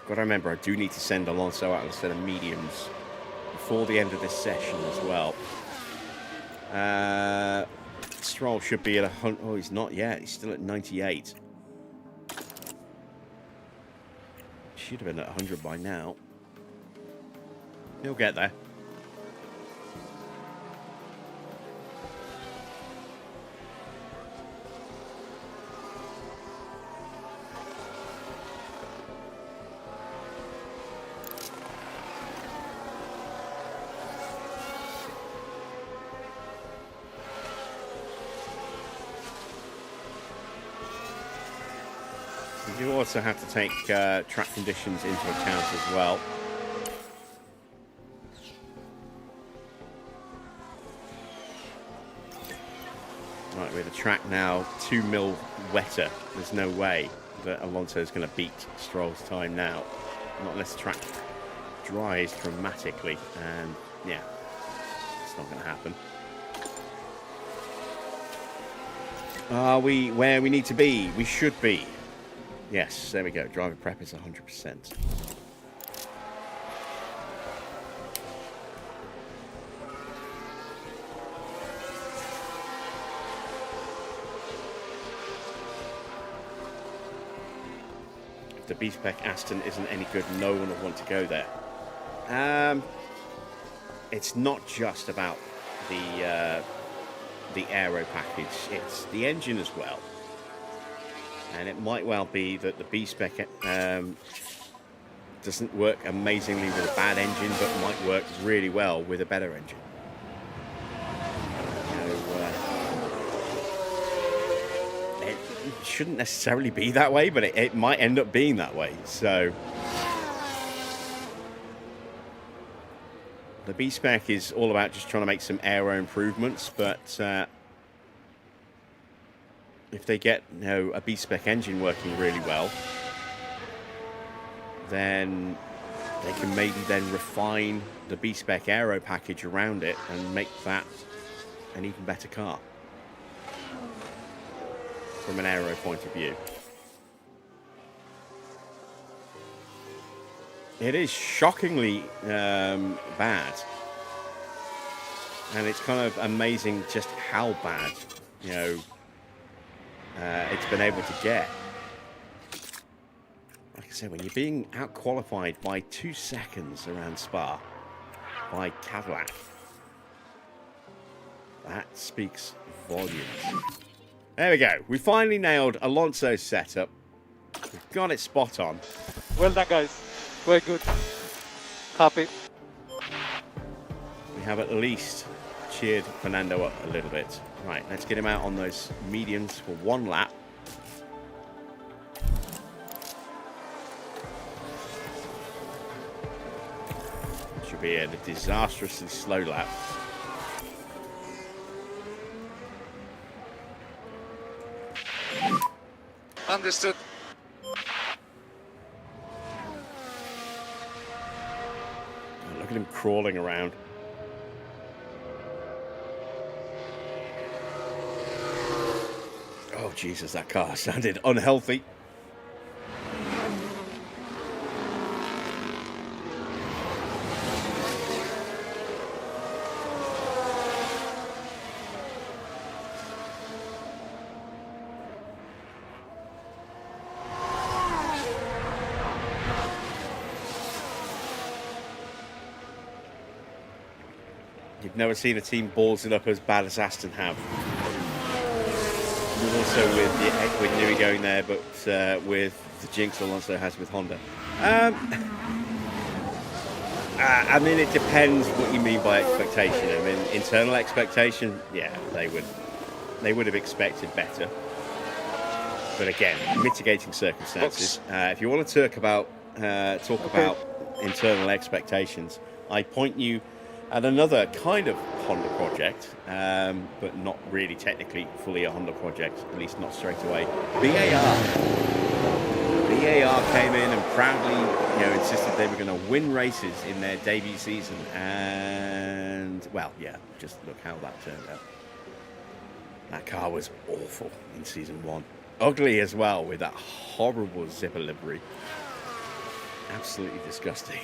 Got to remember, I do need to send Alonso out instead of mediums before the end of this session as well. Let's Stroll should be at 100. Oh, he's not yet. He's still at 98. Should have been at 100 by now. He'll get there. You also have to take track conditions into account as well. Right, with the track now 2 mil wetter, there's no way that Alonso is going to beat Stroll's time now. Not unless the track dries dramatically, and yeah, it's not going to happen. Are we where we need to be? We should be. Yes, there we go. Driver prep is 100%. If the Facepack Aston isn't any good, no one will want to go there. It's not just about the aero package; it's the engine as well. And it might well be that the B-Spec doesn't work amazingly with a bad engine, but might work really well with a better engine. It shouldn't necessarily be that way, but it might end up being that way. So the B-Spec is all about just trying to make some aero improvements, but if they get a B-Spec engine working really well, then they can maybe then refine the B-Spec aero package around it and make that an even better car from an aero point of view. It is shockingly bad, and it's kind of amazing just how bad, it's been able to get. Like I said, when you're being out-qualified by 2 seconds around Spa by Cadillac, that speaks volumes. There we go. We finally nailed Alonso's setup. We've got it spot on. Well done, guys. Very good. Happy. We have at least cheered Fernando up a little bit. Right, let's get him out on those mediums for 1 lap. Should be a disastrously slow lap. Understood. Oh, look at him crawling around. Oh, Jesus, that car sounded unhealthy. You've never seen a team balls it up as bad as Aston have. Also with Newey going there, but with the jinx Alonso has with Honda. I mean, it depends what you mean by expectation. I mean, internal expectation, yeah, they would have expected better. But again, mitigating circumstances. If you want to talk about internal expectations, I point you at another kind of Honda project, but not really technically fully a Honda project, at least not straight away. BAR came in and proudly, insisted they were going to win races in their debut season, and well, yeah, just look how that turned out. That car was awful in season 1, ugly as well with that horrible zipper livery, absolutely disgusting.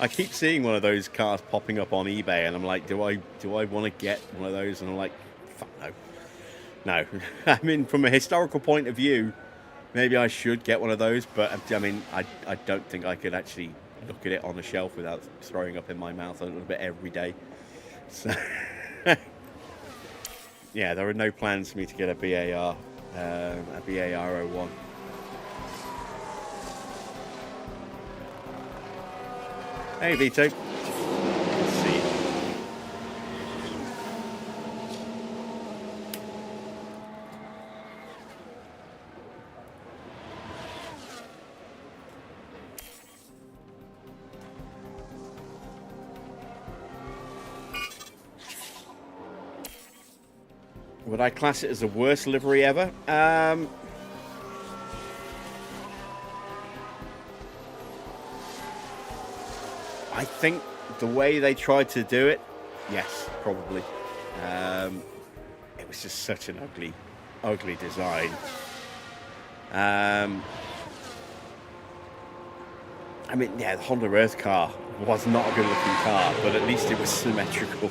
I keep seeing one of those cars popping up on eBay, and I'm like, do I want to get one of those? And I'm like, fuck no. No. I mean, from a historical point of view, maybe I should get one of those, but I mean, I don't think I could actually look at it on a shelf without throwing up in my mouth a little bit every day. So, yeah, there are no plans for me to get a BAR 01. Hey, Vito. Let's see. Would I class it as the worst livery ever? I think the way they tried to do it, yes, probably. It was just such an ugly design. I mean, yeah, the Honda Earth car was not a good-looking car, but at least it was symmetrical.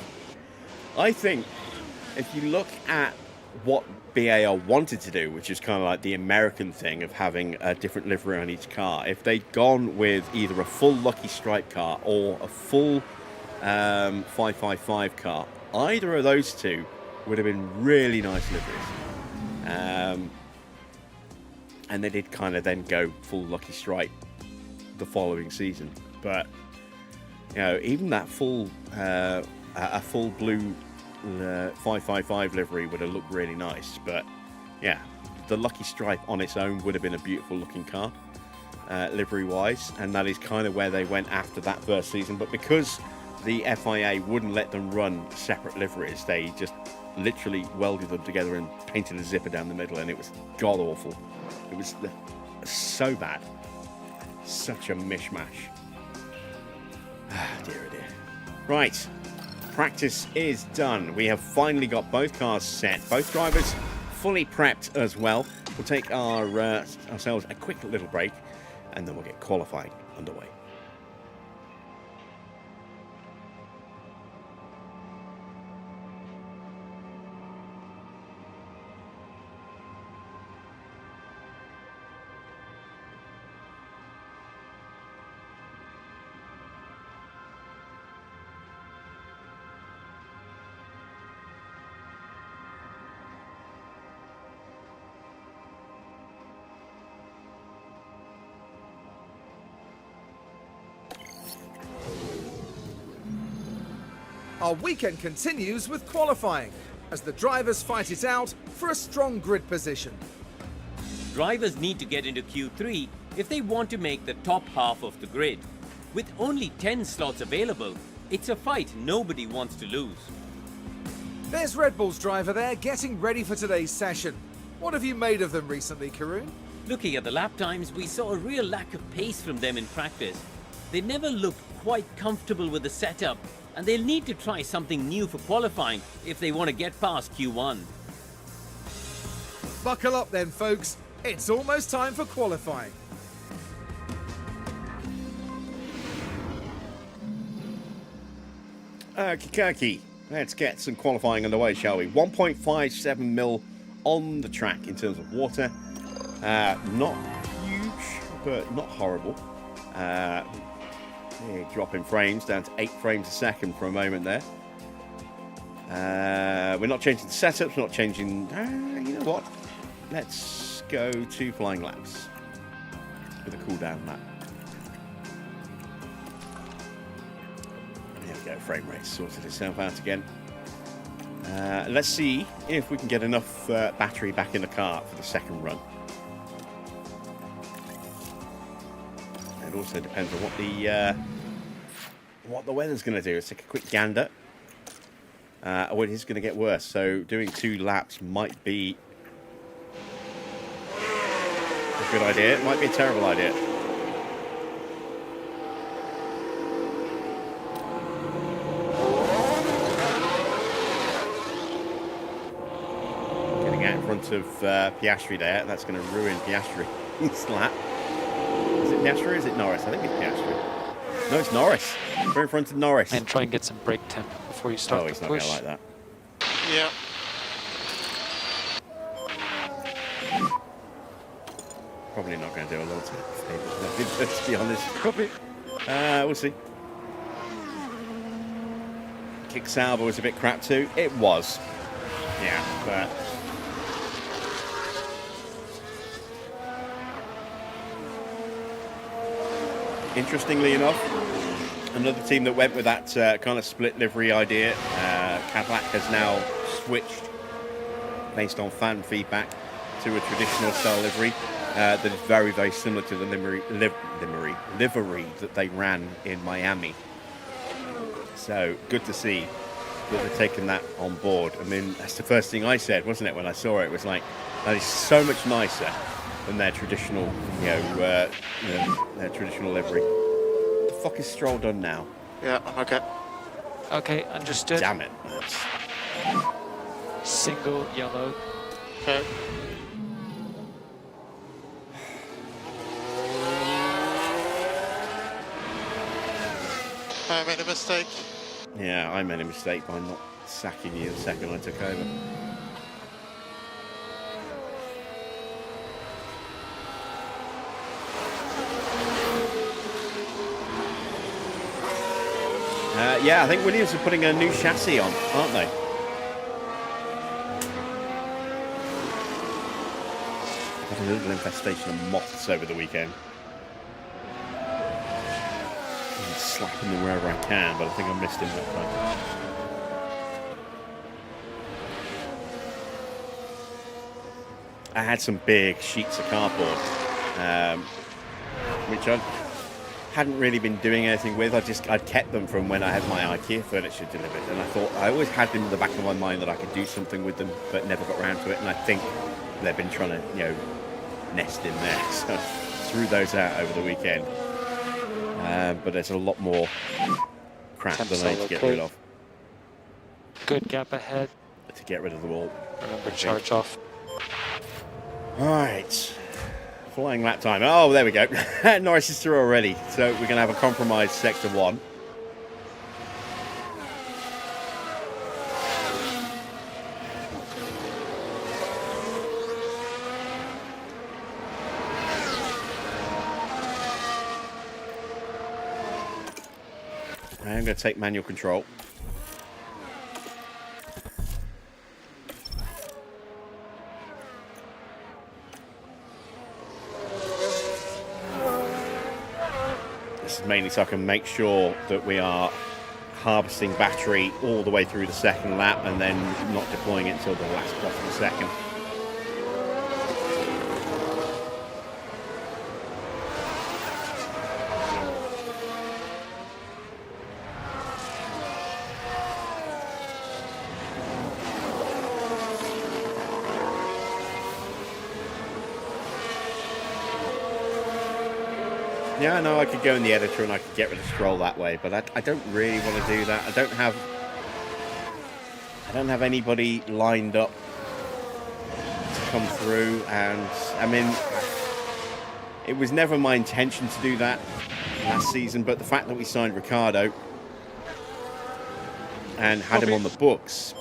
I think if you look at what BAR wanted to do, which is kind of like the American thing of having a different livery on each car, if they'd gone with either a full Lucky Stripe car or a full 555 car, either of those two would have been really nice liveries. And they did kind of then go full Lucky Stripe the following season. But, you know, even that full, a full blue 555 livery would have looked really nice. But yeah, the Lucky Stripe on its own would have been a beautiful looking car, livery wise, and that is kind of where they went after that first season. But because the FIA wouldn't let them run separate liveries, they just literally welded them together and painted a zipper down the middle, and it was god awful. It was so bad, such a mishmash. Dear oh dear. Right, practice is done. We have finally got both cars set, both drivers fully prepped as well. We'll take ourselves a quick little break, and then we'll get qualifying underway. Our weekend continues with qualifying, as the drivers fight it out for a strong grid position. Drivers need to get into Q3 if they want to make the top half of the grid. With only 10 slots available, it's a fight nobody wants to lose. There's Red Bull's driver there getting ready for today's session. What have you made of them recently, Karun? Looking at the lap times, we saw a real lack of pace from them in practice. They never looked quite comfortable with the setup, and they'll need to try something new for qualifying if they want to get past Q1. Buckle up then, folks. It's almost time for qualifying. Okie, let's get some qualifying underway, shall we? 1.57 mil on the track in terms of water. Not huge, but not horrible. Drop in frames down to 8 frames a second for a moment there. We're not changing the setups, we're not changing... you know what? Let's go to flying laps with a cool down lap. There we go, frame rate sorted itself out again. Let's see if we can get enough battery back in the car for the second run. It also depends on what the weather's going to do. Let's take a quick gander. Oh, it is going to get worse. So doing 2 laps might be a good idea. It might be a terrible idea. Getting out in front of Piastri there. That's going to ruin Piastri's lap. Is it Piastri or is it Norris? I think it's Piastri. No, it's Norris. We're in front of Norris. And try and get some brake temp before you start the he's not push. going to like that. Yeah. Probably not going to do a lot of favours, let's be honest. Copy. We'll see. Kick salvo was a bit crap too. It was. Yeah, but... Interestingly enough, another team that went with that kind of split livery idea, Cadillac has now switched, based on fan feedback, to a traditional style livery that is very, very similar to the livery that they ran in Miami. So good to see that they're taking that on board. I mean, that's the first thing I said, wasn't it, when I saw it? It was like, that is so much nicer than their traditional, their traditional livery. What the fuck is Stroll done now? Yeah, okay. Okay, understood. Damn it. Single yellow. Okay. I made a mistake. Yeah, I made a mistake by not sacking you the second I took over. Yeah, I think Williams are putting a new chassis on, aren't they? Got a little infestation of moths over the weekend. I'm slapping them wherever I can, but I think I missed him that time. I had some big sheets of cardboard, which I hadn't really been doing anything with. I'd kept them from when I had my IKEA furniture delivered, and I thought I always had them in the back of my mind that I could do something with them, but never got around to it. And I think they've been trying to, nest in there, so threw those out over the weekend. But there's a lot more crap than I need to get rid of. Good gap ahead. To get rid of them all. Remember, charge off. All right. Flying lap time. Oh, there we go. Norris is through already. So we're going to have a compromised sector 1. I'm going to take manual control. This is mainly so I can make sure that we are harvesting battery all the way through the second lap and then not deploying it until the last possible second. Yeah, I know I could go in the editor and I could get rid of Stroll that way, but I don't really want to do that. I don't have anybody lined up to come through, and I mean, it was never my intention to do that last season, but the fact that we signed Ricciardo and had him on the books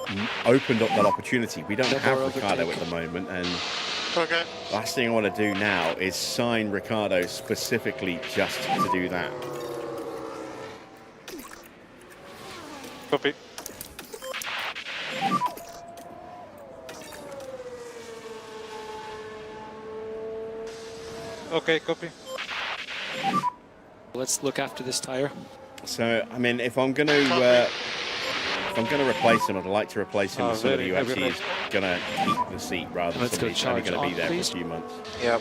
opened up that opportunity. We don't have Ricciardo at the moment, and Okay. last thing I want to do now is sign Ricciardo specifically just to do that. Copy. Okay, copy. Let's look after this tire. So, I mean, if I'm going to replace him, I'd like to replace him with somebody who actually is going to keep the seat rather than somebody who's only going to be there for a few months. Yep.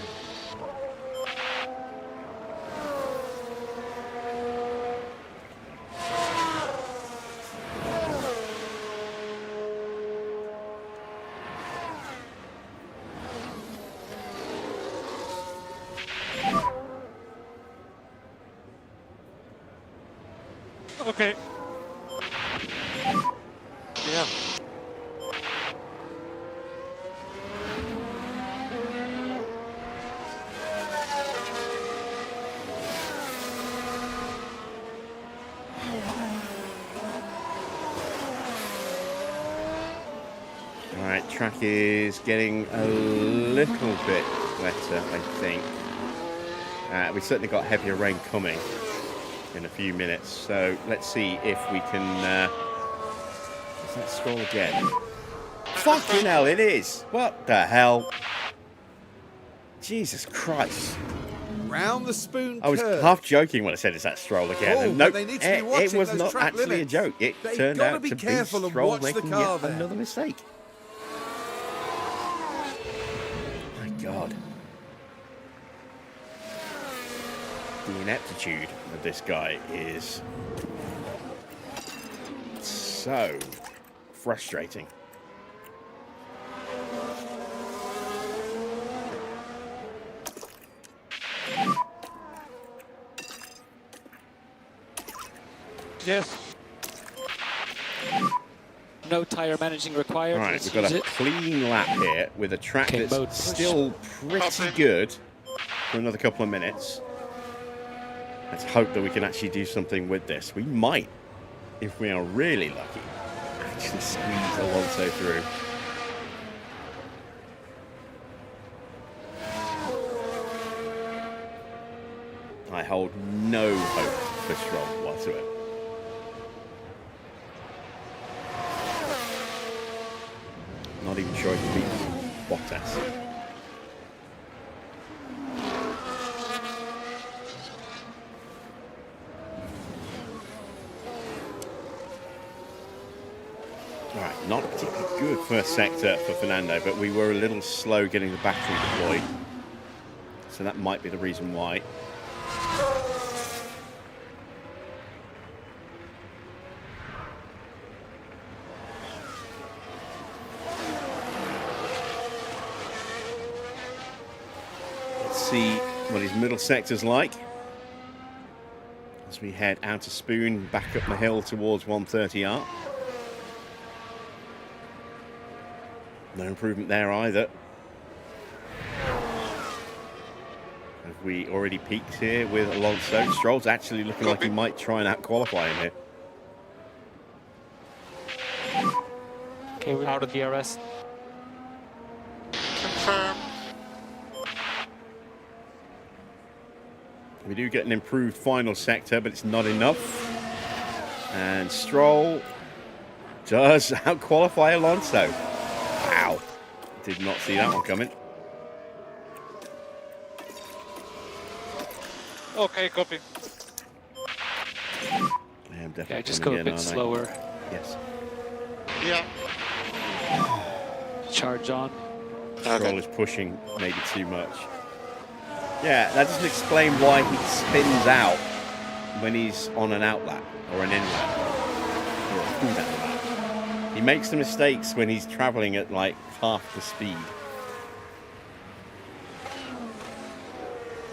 Okay. Yeah. All right, track is getting a little bit better, I think. We've certainly got heavier rain coming in a few minutes, so let's see if we can... is that Stroll again? Fucking hell, it is! What the hell? Jesus Christ. Round the spoon I was curve. half joking when I said it's that Stroll again. Oh, and but nope, they need to be watching it was those not track actually limits. a joke. It They've turned gotta out be to careful be and Stroll watch the making car yet there. another mistake. My God. The ineptitude of this guy is so frustrating. Yes. No tire managing required. All right, Let's we've got use a clean lap here with a track Okay, mode that's push. still pretty good for another couple of minutes. Let's hope that we can actually do something with this. We might, if we are really lucky, actually squeeze Alonso through. I hold no hope for Stroll whatsoever. Not even sure he can beat Bottas. Alright, not a particularly good first sector for Fernando, but we were a little slow getting the battery deployed. So that might be the reason why. Let's see what his middle sector's like as we head out of Spoon, back up the hill towards 130R. No improvement there either. Have we already peaked here with Alonso? Stroll's actually looking like he might try and out-qualify him here. Okay, we're out of DRS. Confirm. We do get an improved final sector, but it's not enough. And Stroll does out-qualify Alonso. Wow. Did not see that one coming. Okay, copy. I am definitely Yeah, just coming go a in, bit aren't I? slower. Yes. Yeah. Charge on. Stroll is pushing maybe too much. Yeah, that doesn't explain why he spins out when he's on an outlap or an inlap or a cool down lap. He makes the mistakes when he's traveling at like half the speed.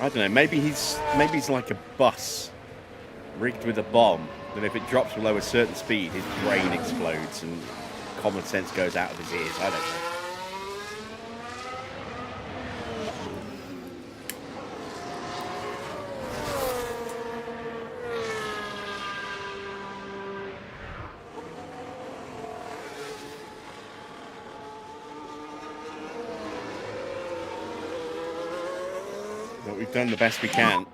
I don't know, maybe he's like a bus rigged with a bomb, that if it drops below a certain speed, his brain explodes and common sense goes out of his ears. I don't know. But we've done the best we can.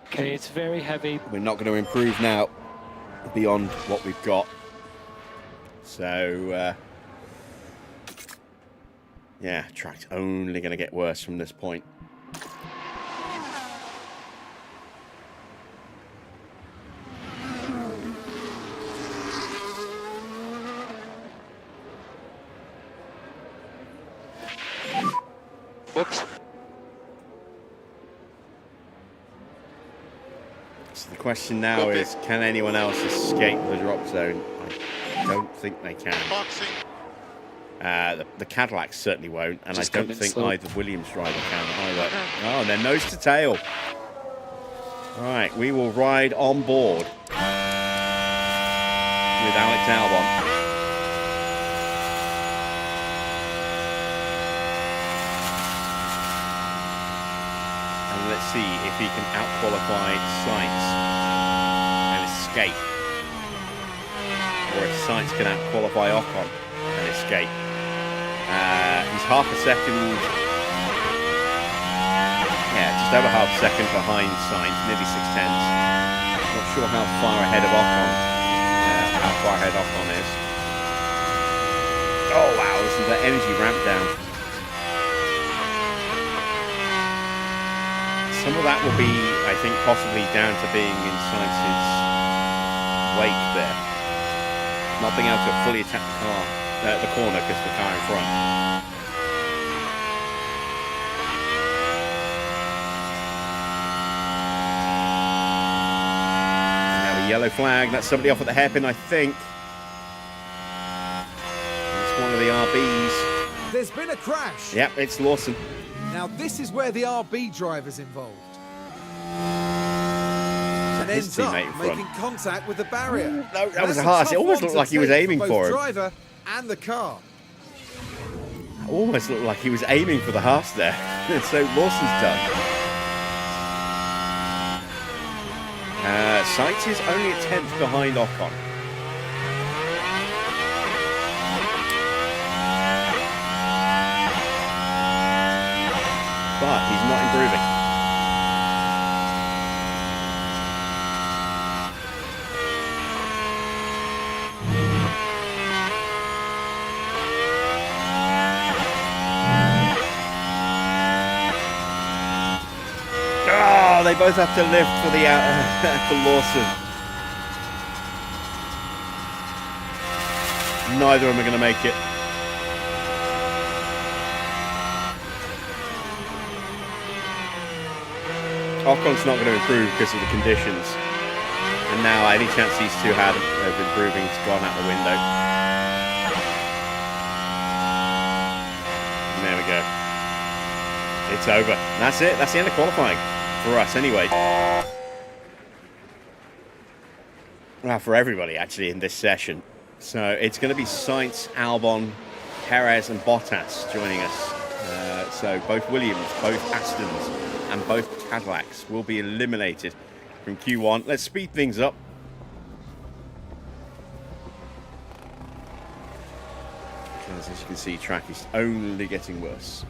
Okay, it's very heavy. We're not going to improve now beyond what we've got. So, yeah, track's only going to get worse from this point. Whoops. So the question now is, can anyone else escape the drop zone? I don't think they can. Boxing. The Cadillacs certainly won't, and Just I don't come in think slow. either Williams driver can either. Oh, and they're nose to tail. All right, we will ride on board with Alex Albon. And let's see if he can out-qualify Sainz and escape. Or if Sainz can out-qualify Ocon and escape. He's half a second, yeah, just over half a second behind Sainz, nearly 6 tenths. Not sure how far ahead of Ocon. How far ahead Ocon is. Oh wow, this is the energy ramp down. Some of that will be, I think, possibly down to being in Sainz's wake there. Not being able to fully attack the car, the corner because of the car in front. Now a yellow flag, that's somebody off at the hairpin, I think. It's one of the RBs. There's been a crash. Yep, it's Lawson. Now this is where the RB driver's involved. And his ends up teammate in front. making contact with the barrier. No, that was That's a harsh. tough It almost one looked to like he was take aiming both for him. driver and the car. Almost looked like he was aiming for the Haas there. So Lawson's done. Sainz is only a tenth behind Ocon. But he's not improving. Oh, they both have to lift for the for Lawson. Neither of them are going to make it. Ocon's not going to improve because of the conditions. And now any chance these two had of improving has gone out the window. And there we go. It's over. And that's it. That's the end of qualifying. For us, anyway. Well, for everybody, actually, in this session. So it's going to be Sainz, Albon, Perez and Bottas joining us. So both Williams, both Astons and both Cadillacs will be eliminated from Q1. Let's speed things up. Because as you can see, track is only getting worse.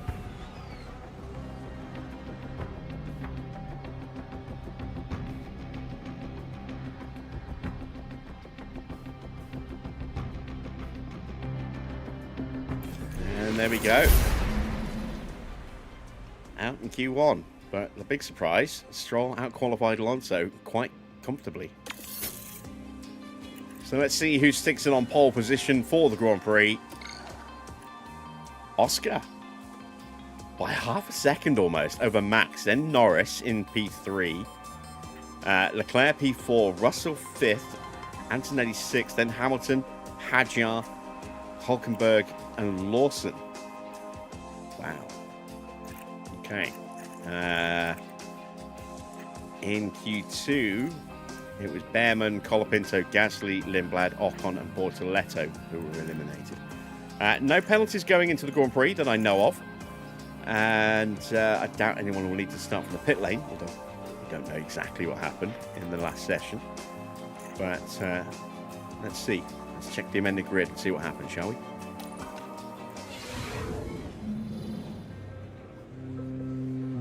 And there we go. Out in Q1. But the big surprise, Stroll out-qualified Alonso quite comfortably. So let's see who sticks it on pole position for the Grand Prix. Oscar. By half a second almost over Max. Then Norris in P3. Leclerc P4. Russell 5th. Antonelli 6th. Then Hamilton, Hadjar, Hulkenberg and Lawson. Wow. Okay. In Q2, it was Behrman, Colapinto, Gasly, Lindblad, Ocon, and Bortoletto who were eliminated. No penalties going into the Grand Prix that I know of, and I doubt anyone will need to start from the pit lane, although we don't know exactly what happened in the last session. But let's see. Let's check the amended grid and see what happens, shall we?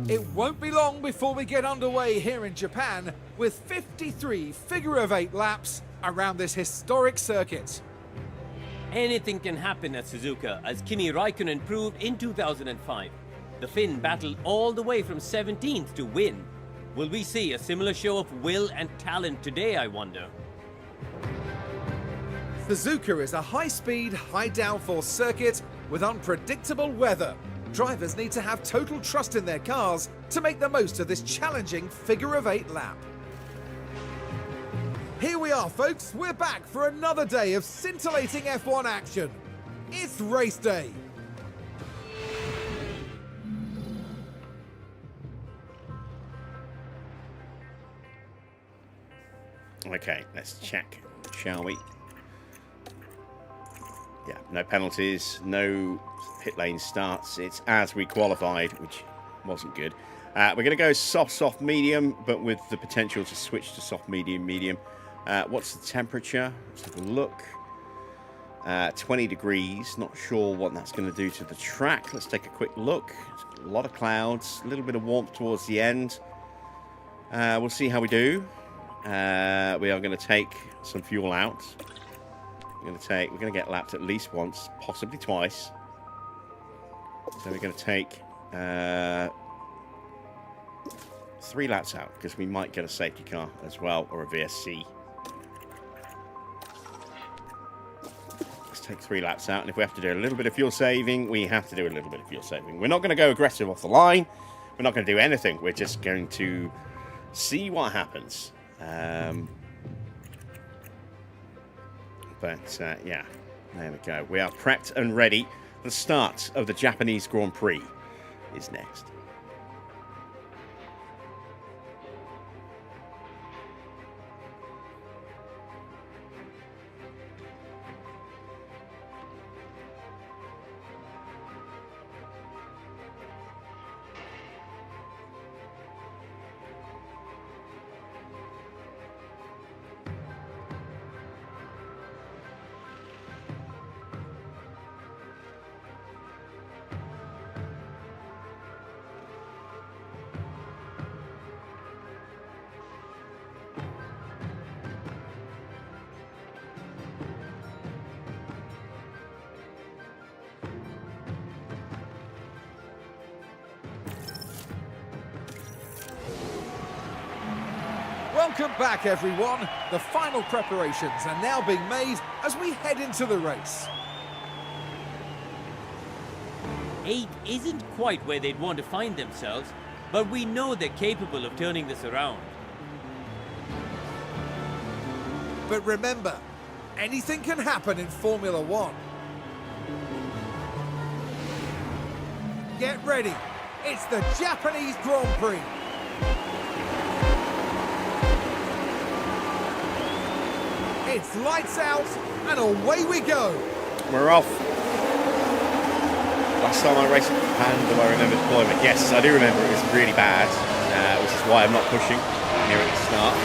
It won't be long before we get underway here in Japan with 53 figure-of-8 laps around this historic circuit. Anything can happen at Suzuka, as Kimi Raikkonen proved in 2005. The Finn battled all the way from 17th to win. Will we see a similar show of will and talent today, I wonder? Suzuka is a high-speed, high-downforce circuit with unpredictable weather. Drivers need to have total trust in their cars to make the most of this challenging figure-of-8 lap. Here we are, folks. We're back for another day of scintillating F1 action. It's race day. Okay, let's check, shall we? Yeah, no penalties, no pit lane starts. It's as we qualified, which wasn't good. We're going to go soft, medium, but with the potential to switch to soft, medium. What's the temperature? Let's have a look. 20 degrees. Not sure what that's going to do to the track. Let's take a quick look. A lot of clouds, a little bit of warmth towards the end. We'll see how we do. We are going to take some fuel out. We're going to get lapped at least once, possibly twice. So we're going to take 3 laps out because we might get a safety car as well, or a VSC. Let's take 3 laps out, and if we have to do a little bit of fuel saving, we have to do a little bit of fuel saving. We're not going to go aggressive off the line. We're not going to do anything. We're just going to see what happens. Yeah, there we go. We are prepped and ready. The start of the Japanese Grand Prix is next. Welcome back, everyone. The final preparations are now being made as we head into the race. 8 isn't quite where they'd want to find themselves, but we know they're capable of turning this around. But remember, anything can happen in Formula One. Get ready. It's the Japanese Grand Prix. It's lights out and away we go. We're off. Last time I raced at Japan, do I remember deployment? Yes, I do remember it was really bad, which is why I'm not pushing near at the start.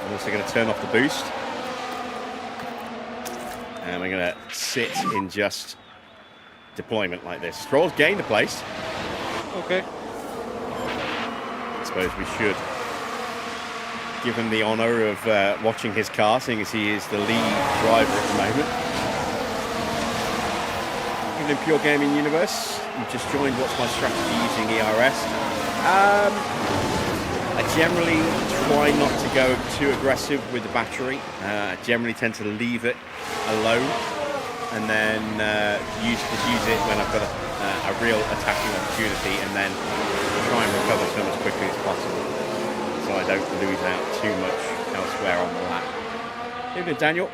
I'm also going to turn off the boost. And we're going to sit in just deployment like this. Stroll's gained a place. Okay. I suppose we should give him the honour of watching his car, seeing as he is the lead driver at the moment. Even in Pure Gaming Universe, you've just joined What's My Strategy using ERS. I generally try not to go too aggressive with the battery. I generally tend to leave it alone and then use it when I've got a real attacking opportunity, and then try and recover so as quickly as possible, so I don't lose out too much elsewhere on the lap. Evening, Daniel.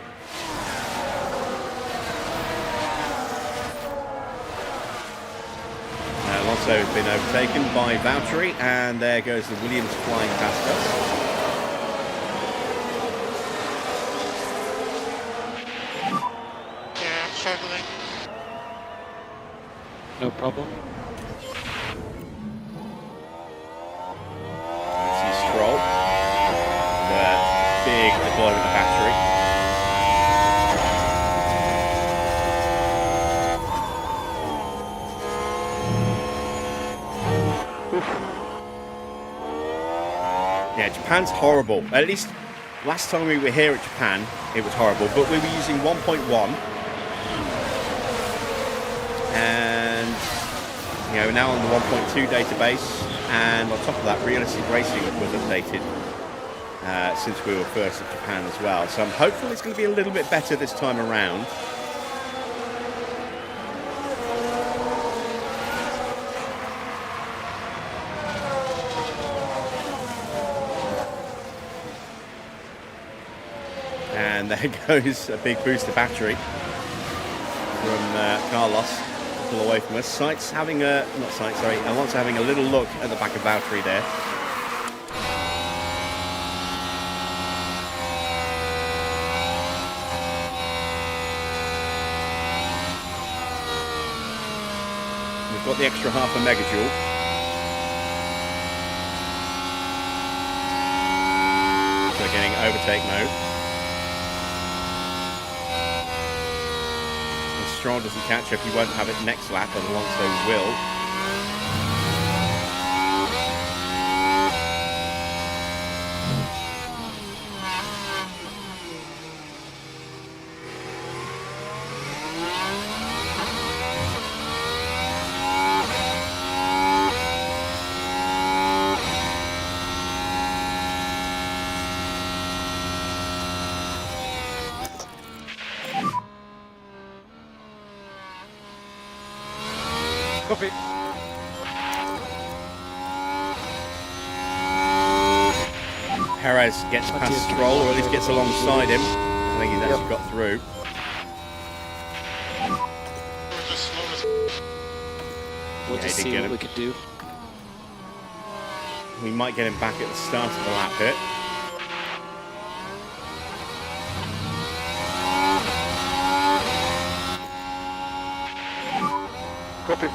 Alonso has been overtaken by Valtteri, and there goes the Williams flying past us. Yeah, I'm struggling. No problem. See Stroll. The big deployment of battery. Yeah, Japan's horrible. At least last time we were here at Japan, it was horrible. But we were using 1.1. And, you know, now on the 1.2 database. And on top of that, Realistic Racing was updated since we were first at Japan as well. So I'm hopeful it's going to be a little bit better this time around. And there goes a big boost of battery from Carlos, a little away from us. Alonso having a little look at the back of Valtteri there. We've got the extra half a megajoule. So we're getting overtake mode. Stroll doesn't catch up, he won't have it next lap, and Alonso will. Copy. Perez gets past Stroll, or at least gets alongside him. I think he's actually got through. We're just slow as We'll Yeah, just he did see get what him. we can do. We might get him back at the start of the lap here. Copy.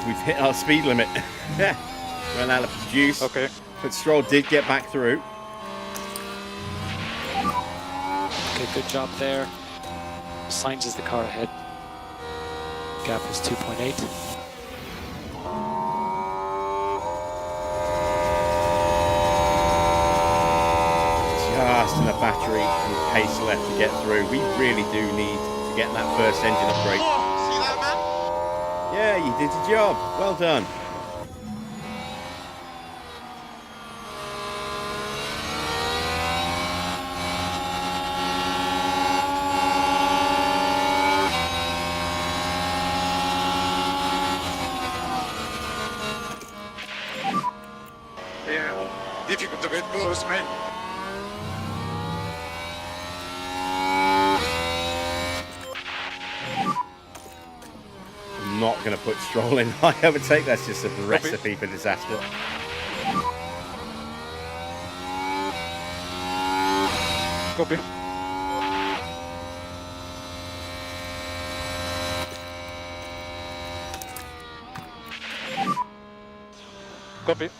We've hit our speed limit. Ran out of juice. Okay. But Stroll did get back through. Okay, good job there. Sainz is the car ahead. Gap is 2.8. Just enough battery and pace left to get through. We really do need to get that first engine upgrade. Oh, see that, man? Yeah, you did your job. Well done. Yeah, difficult to get close, man. I'm not going to put Stroll in high overtake. That's just a recipe for disaster. Copy. Copy.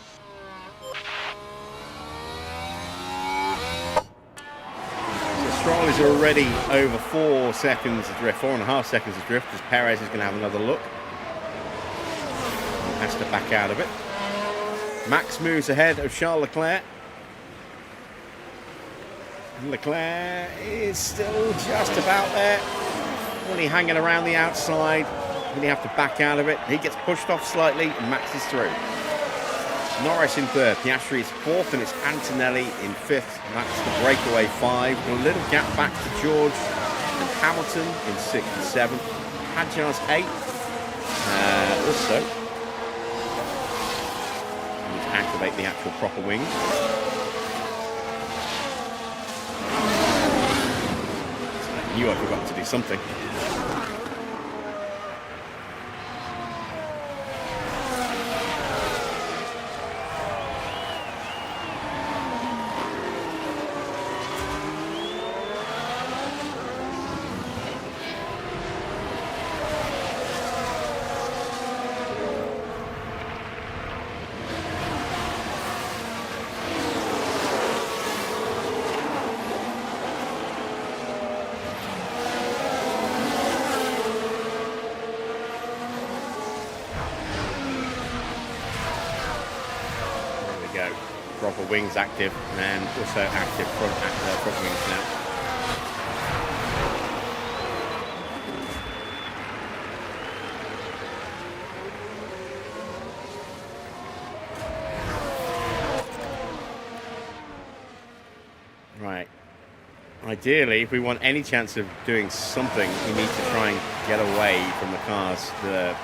So Stroll is already over 4 seconds adrift, 4.5 seconds adrift, as Perez is going to have another look. Has to back out of it. Max moves ahead of Charles Leclerc. Leclerc is still just about there. Only hanging around the outside. Really have to back out of it. He gets pushed off slightly and Max is through. Norris in third, Piastri is fourth, and it's Antonelli in fifth. That's the breakaway 5. A little gap back to George and Hamilton in sixth and seventh. Hadjar's eighth. Also, we need to activate the actual proper wings. I knew I forgot to do something. Proper wings active, and also active front wings now. Right. Ideally, if we want any chance of doing something, we need to try and get away from the cars that are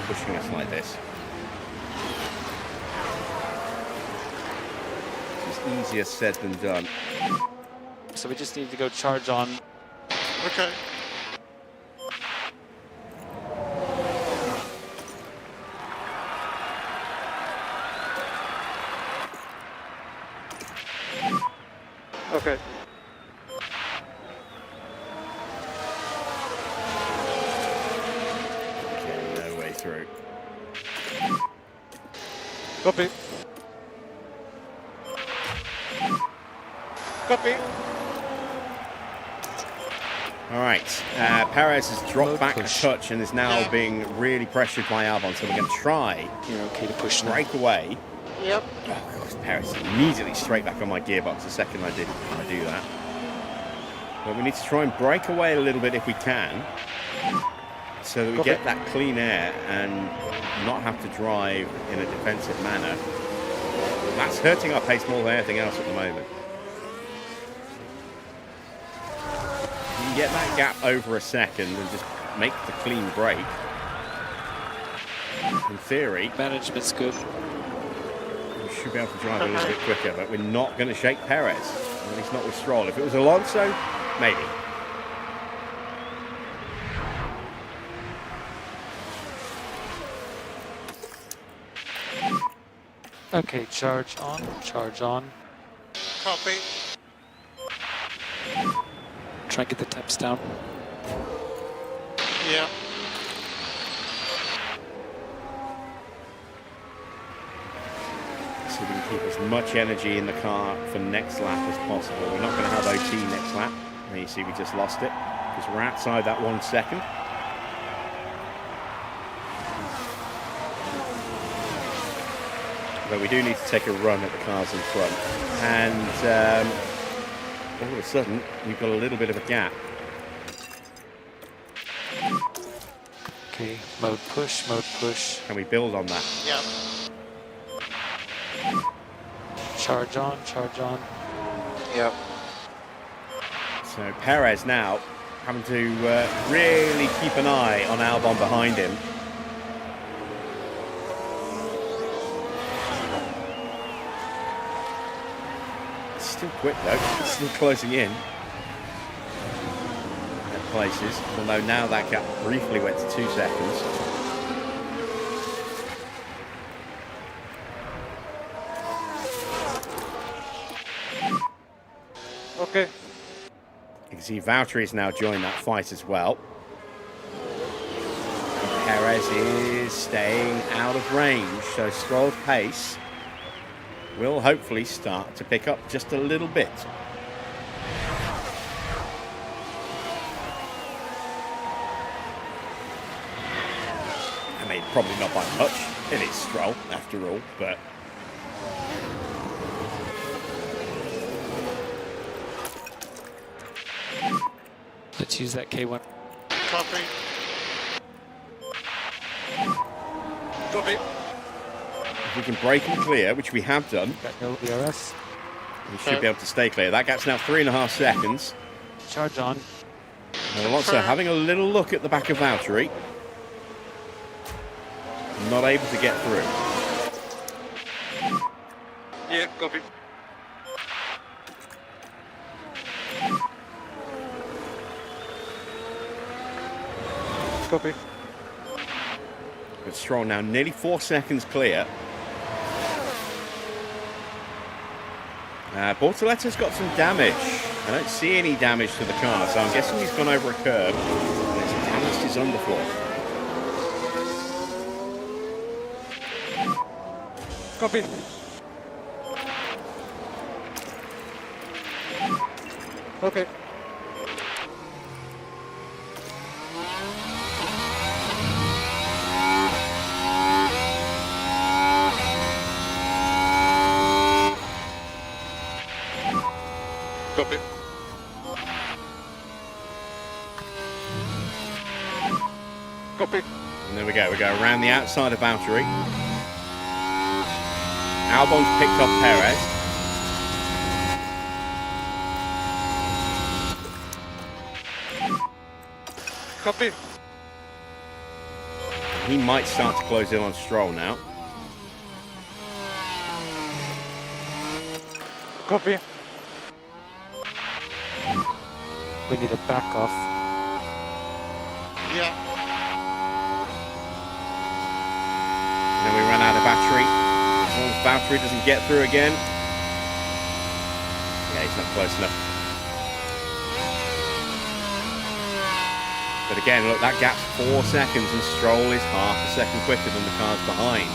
pushing us like this. Easier said than done. So we just need to go charge on. Okay. Okay. Okay, no way through. Copy. Copy. All right, Perez has dropped Road back push. a touch and is now being really pressured by Albon, so we're going to try You're okay to push now. break away. Yep. Oh, God, Perez immediately straight back on my gearbox the second I do that. But we need to try and break away a little bit if we can, so that we get that clean air and not have to drive in a defensive manner. That's hurting our pace more than anything else at the moment. You can get that gap over a second and just make the clean break. In theory, Management's good. we should be able to drive a little bit quicker, but we're not going to shake Perez, at least not with Stroll. If it was Alonso, maybe. Okay, charge on, charge on. Copy. Try and get the temps down. Yeah. So we can keep as much energy in the car for next lap as possible. We're not going to have OT next lap. And you see we just lost it because we're outside that 1 second. But we do need to take a run at the cars in front. And all of a sudden, we've got a little bit of a gap. Okay, mode push, mode push. Can we build on that? Yep. Charge on, charge on. Yep. So Perez now having to really keep an eye on Albon behind him. It's still quick though, it's still closing in at places, although now that gap briefly went to 2 seconds. Okay. You can see Valtteri's now joined that fight as well. And Perez is staying out of range, so Stroll's pace will hopefully start to pick up just a little bit. I mean, probably not by much. It is Stroll, after all, but... Let's use that K1. Copy. Copy. If we can break and clear, which we have done, Got no DRS. we should be able to stay clear. That gap's now 3.5 seconds. Charge on. And Alonso having a little look at the back of Valtteri. Not able to get through. Yeah, copy. Copy. But Stroll now nearly 4 seconds clear. Bortoletta's got some damage. I don't see any damage to the car, so I'm guessing he's gone over a curb and it's damaged his underfloor. Copy. Okay. Copy. Copy. And there we go. We go around the outside of Valtteri. Albon's picked up Perez. Copy. He might start to close in on Stroll now. Copy. We need a back off. Yeah. And then we run out of battery. As long as Valtteri doesn't get through again. Yeah, he's not close enough. But again, look, that gap's 4 seconds and Stroll is half a second quicker than the cars behind.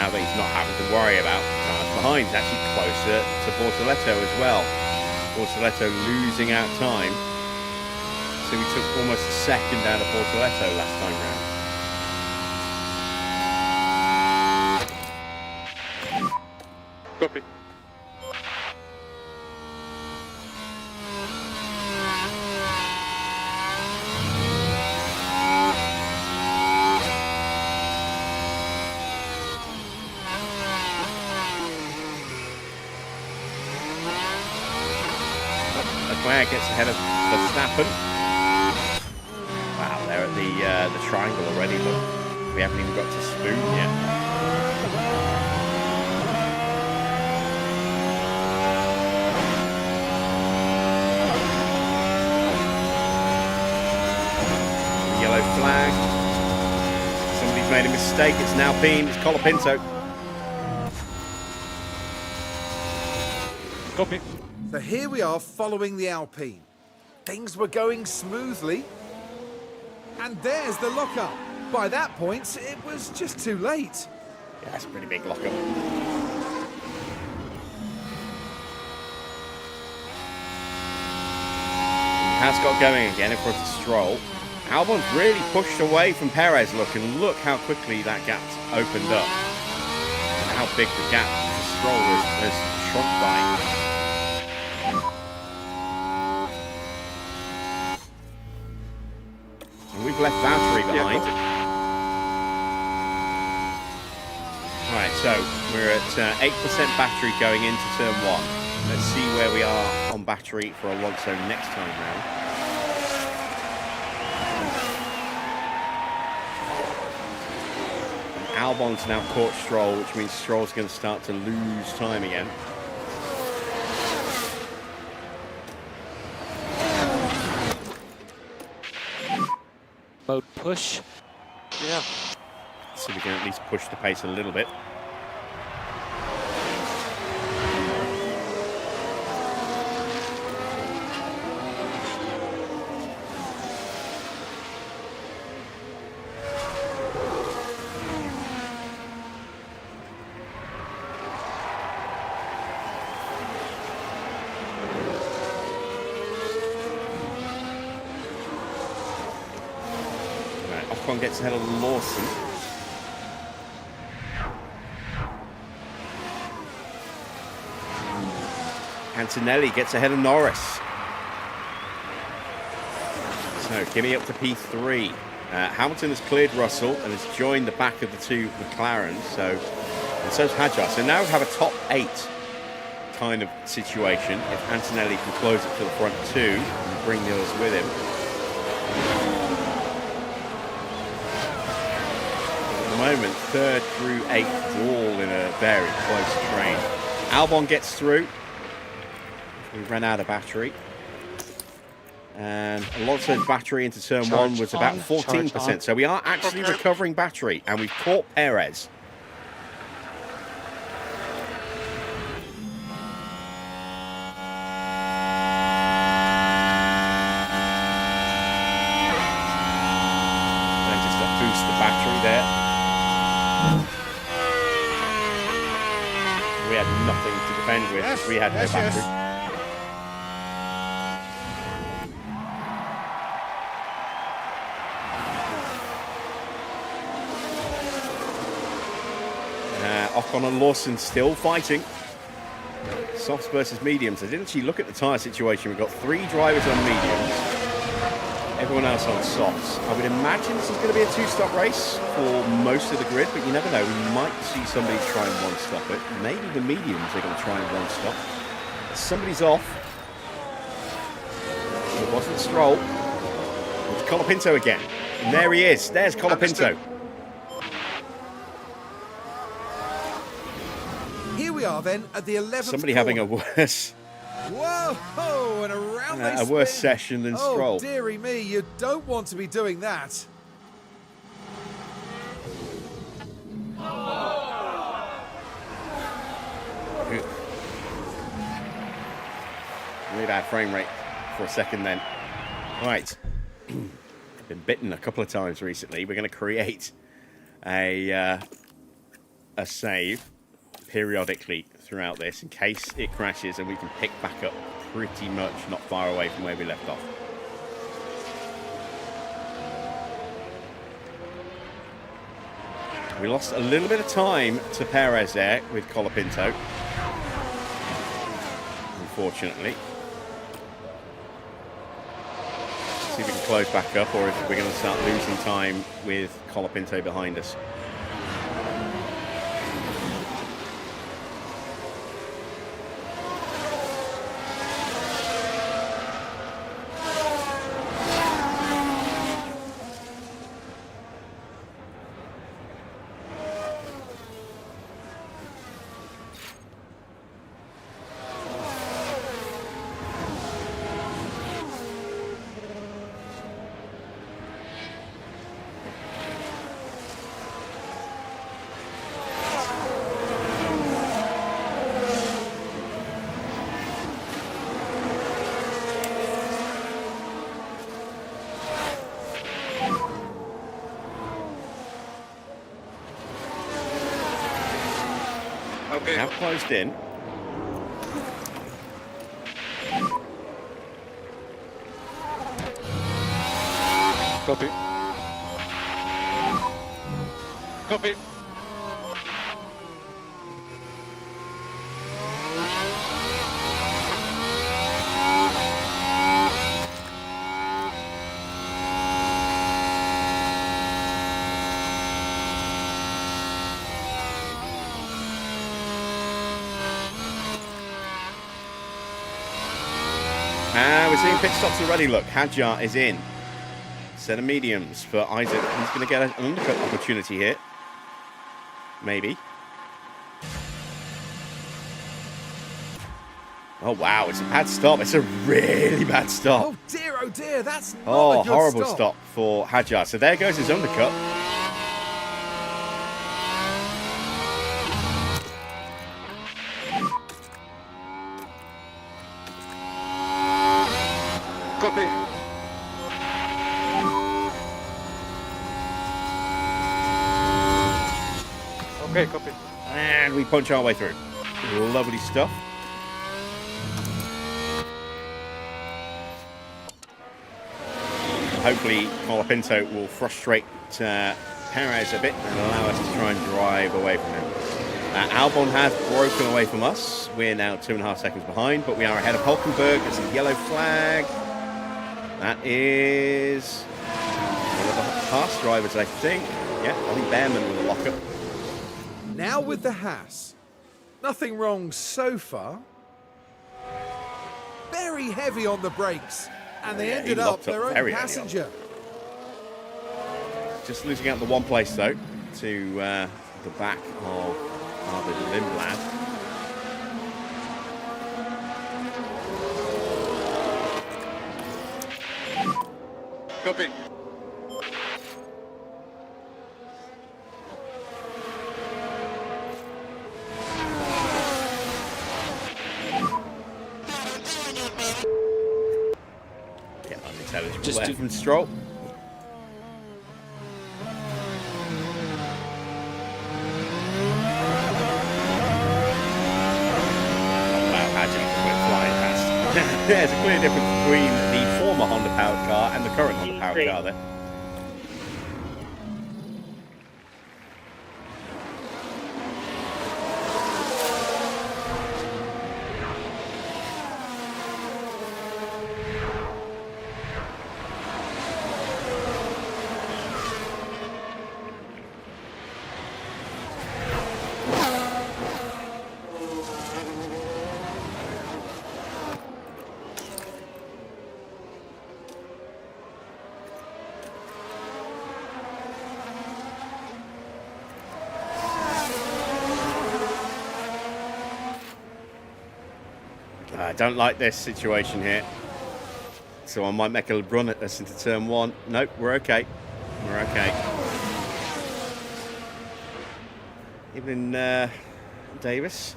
Now that he's not having to worry about cars behind, he's actually closer to Bortoletto as well. Portoletto losing out time. So we took almost a second out of Portoletto last time round. Copy. Leclerc gets ahead of Verstappen. Wow, they're at the triangle already, but we haven't even got to Spoon yet. Yellow flag. Somebody's made a mistake. It's now been. It's Colapinto. Copy. So here we are following the Alpine. Things were going smoothly. And there's the lockup. By that point, it was just too late. Yeah, that's a pretty big lockup. Has got going again in front of Stroll. Albon's really pushed away from Perez, and look how quickly that gap's opened up. And how big the gap to Stroll has shrunk by. And we've left Valtteri behind. Right, so we're at 8% battery going into turn 1. Let's see where we are on battery for Alonso next time round. And Albon's now caught Stroll, which means Stroll's going to start to lose time again. Mode push. Yeah. So we can at least push the pace a little bit. Right, Ocon gets ahead of Lawson. Antonelli gets ahead of Norris. So, Kimi up to P3. Hamilton has cleared Russell and has joined the back of the two McLarens. And so's Hadjar. So now we have a top 8 kind of situation. If Antonelli can close it to the front 2 and bring the others with him. At the moment, 3rd through 8th all in a very close train. Albon gets through. We ran out of battery. And Alonso's battery into turn 1 was about 14%. So we are actually recovering battery. And we've caught Perez. Then just to boost the battery there. We had nothing to defend with because we had no battery. Ocon and Lawson still fighting. Softs versus mediums. I didn't actually look at the tyre situation. We've got 3 drivers on mediums. Everyone else on softs. I would imagine this is going to be a 2-stop race for most of the grid, but you never know. We might see somebody try and 1-stop it. Maybe the mediums are going to try and 1-stop. Somebody's off. It wasn't Stroll. It's Colapinto again. And there he is. There's Colapinto. Here we are then at the 11th Somebody corner. having a worse Whoa! And around they a worse spin. session than Stroll. Oh, dearie me, you don't want to be doing that. Really bad frame rate for a second then. Right. Been bitten a couple of times recently. We're going to create a save periodically throughout this in case it crashes, and we can pick back up pretty much not far away from where we left off. We lost a little bit of time to Perez there with Colapinto, unfortunately. See if we can close back up, or if we're going to start losing time with Colapinto behind us. Okay. Now closed in. Copy. Copy. We're seeing pit stops already. Look, Hadjar is in. Set of mediums for Isaac. He's going to get an undercut opportunity here. Maybe. Oh, wow. It's a bad stop. It's a really bad stop. Oh dear, that's not a Oh, good horrible stop for Hadjar. So there goes his undercut. Copy. Okay, copy. And we punch our way through. Lovely stuff. Hopefully, Colapinto will frustrate Perez a bit and allow us to try and drive away from him. Albon has broken away from us. We're now 2.5 seconds behind, but we are ahead of Hulkenberg. There's a yellow flag. That is one of the Haas drivers, I think. Yeah, I think Behrman with a lockup. Now with the Haas. Nothing wrong so far. Very heavy on the brakes. And they Yeah, ended he up locked up their own very early on. passenger. Just losing out the one place, though, to the back of Arvid Lindblad. Copy. Yeah, unintelligible Just there do- from Stroll. There's a clear difference between the former Honda powered car and the current Honda powered car there. I don't like this situation here. So I might make a run at us into turn one. Nope, we're okay. We're okay. Even Davis.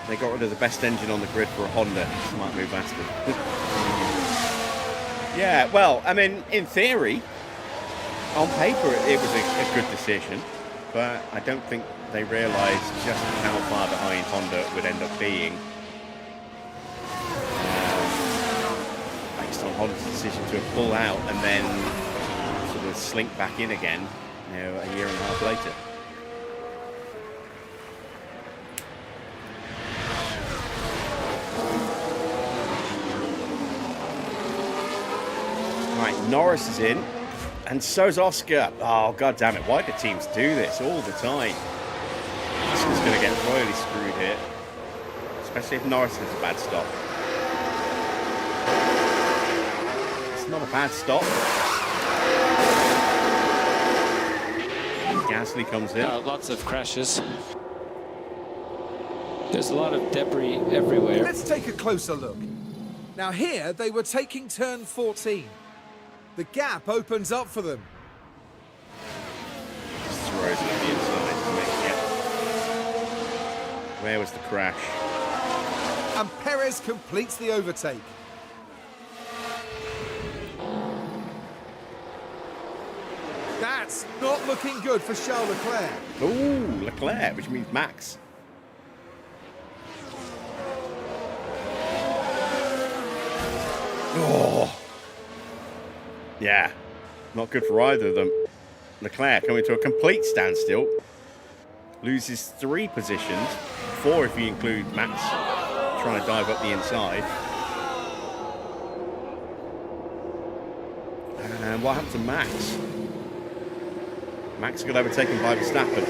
They got rid of the best engine on the grid for a Honda. Smart move, Aston. Yeah, well, I mean, in theory, on paper, it was a good decision. but I don't think they realised just how far behind Honda would end up being. Based on Honda's decision to pull out and then sort of slink back in again, a year and a half later. Right, Norris is in, and so's Oscar. Oh, god damn it, why do teams do this all the time? Oscar's going to get royally screwed here, especially if Norris has a bad stop. It's not a bad stop. Gasly comes in. Lots of crashes. There's a lot of debris everywhere. Let's take a closer look. Now here, they were taking turn 14. The gap opens up for them. Just throws it on the inside to make it. Where was the crash? And Perez completes the overtake. That's not looking good for Charles Leclerc. Ooh, Leclerc, which means Max. Oh. Yeah, not good for either of them. Leclerc coming to a complete standstill. Loses 3 positions, 4 if you include Max trying to dive up the inside. And what happened to Max? Max got overtaken by Verstappen.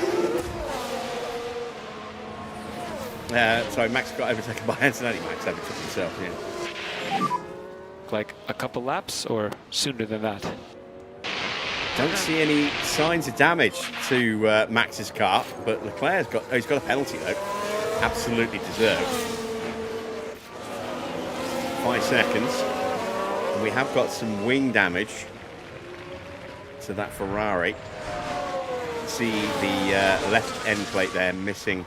Sorry, Max got overtaken by Antonelli. Max overtook himself, yeah. Like a couple laps or sooner than that? Don't see any signs of damage to Max's car, but Leclerc's he's got a penalty though. Absolutely deserved. 5 seconds. And we have got some wing damage to that Ferrari. See the left end plate there missing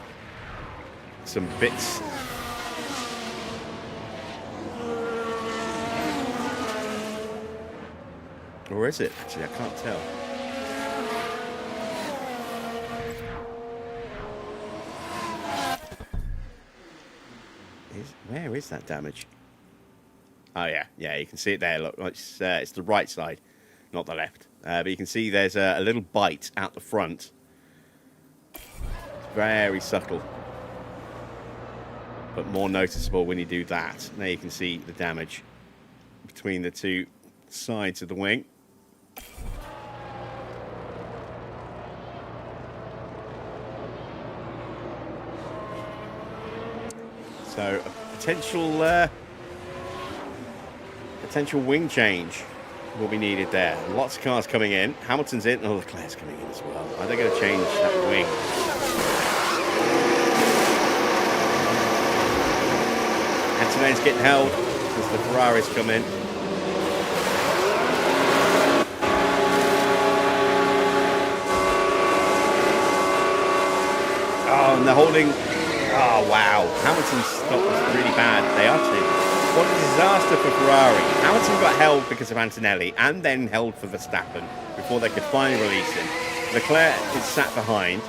some bits. Or is it? Actually, I can't tell. Where is that damage? Oh, yeah. Yeah, you can see it there. Look, it's the right side, not the left. But you can see there's a little bite out the front. It's very subtle. But more noticeable when you do that. There you can see the damage between the 2 sides of the wing. So a potential wing change will be needed there. Lots of cars coming in. Hamilton's in. Oh, Leclerc's coming in as well. Are they going to change that wing? Antonelli's getting held as the Ferraris come in. Oh, and they're holding. Oh, wow. Hamilton's stop was really bad. They are too. What a disaster for Ferrari. Hamilton got held because of Antonelli and then held for Verstappen before they could finally release him. Leclerc is sat behind,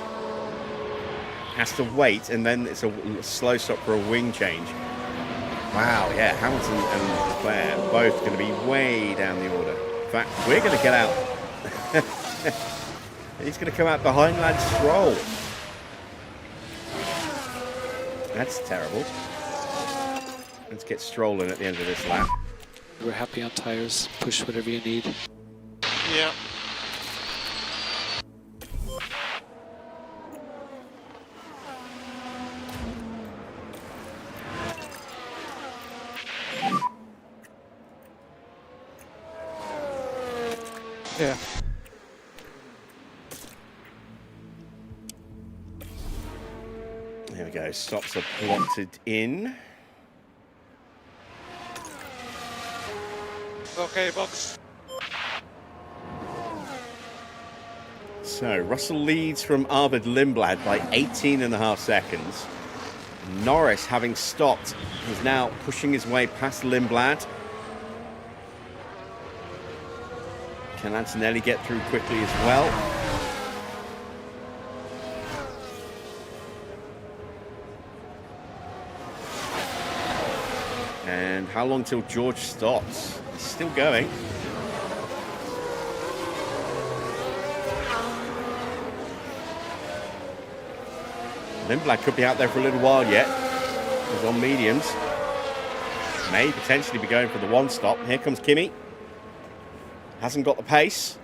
has to wait, and then it's a slow stop for a wing change. Wow, yeah, Hamilton and Leclerc are both going to be way down the order. In fact, we're going to get out. He's going to come out behind Lance Stroll. That's terrible. Let's get Stroll in at the end of this lap. We're happy on tires. Push whatever you need. Yeah. Yeah. There we go. Stops are plotted in. Okay, box. So Russell leads from Arvid Lindblad by 18.5 seconds. Norris, having stopped, is now pushing his way past Lindblad. Can Antonelli get through quickly as well? And how long till George stops? He's still going. Lindblad could be out there for a little while yet. He's on mediums. May potentially be going for the one stop. Here comes Kimi. Hasn't got the pace.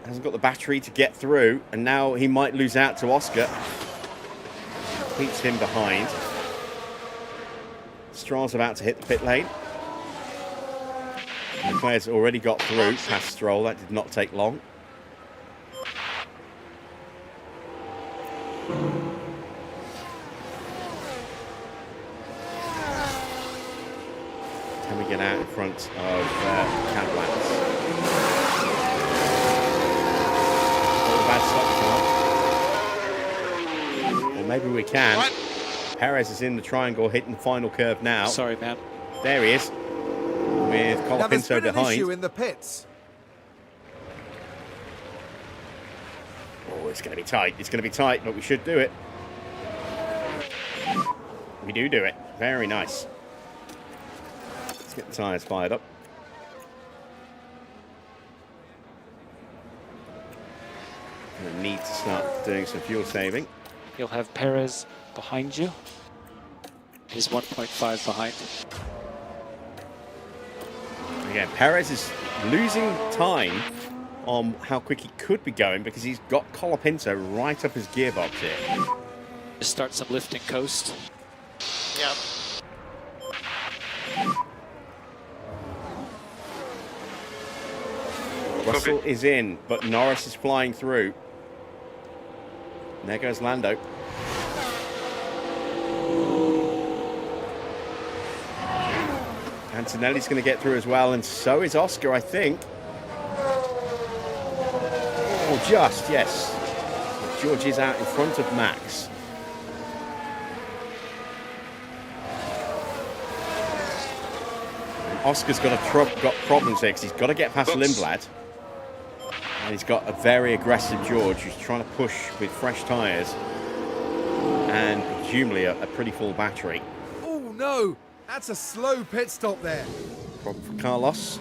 Hasn't got the battery to get through. And now he might lose out to Oscar. Keeps him behind. Stroll's about to hit the pit lane. Leclerc's already got through past Stroll. That did not take long. Can we get out in front of Cadillacs? Bad stop, or maybe we can. What? Perez is in the triangle, hitting the final curve now. Sorry, man. There he is, with Now there's Colapinto been an issue behind. in the pits. Oh, it's going to be tight. It's going to be tight, but we should do it. We do it. Very nice. Let's get the tyres fired up. Gonna need to start doing some fuel saving. You'll have Perez behind you. He's 1.5 behind. Again, Perez is losing time on how quick he could be going because he's got Colapinto right up his gearbox here. Just start some lifting coast. Yeah. Russell is in, but Norris is flying through. And there goes Lando. Antonelli's going to get through as well, and so is Oscar, I think. Oh, just, yes. George is out in front of Max. And Oscar's got problems there because he's got to get past Lindblad. And he's got a very aggressive George who's trying to push with fresh tyres and presumably a pretty full battery. Oh no, that's a slow pit stop there. Problem for Carlos.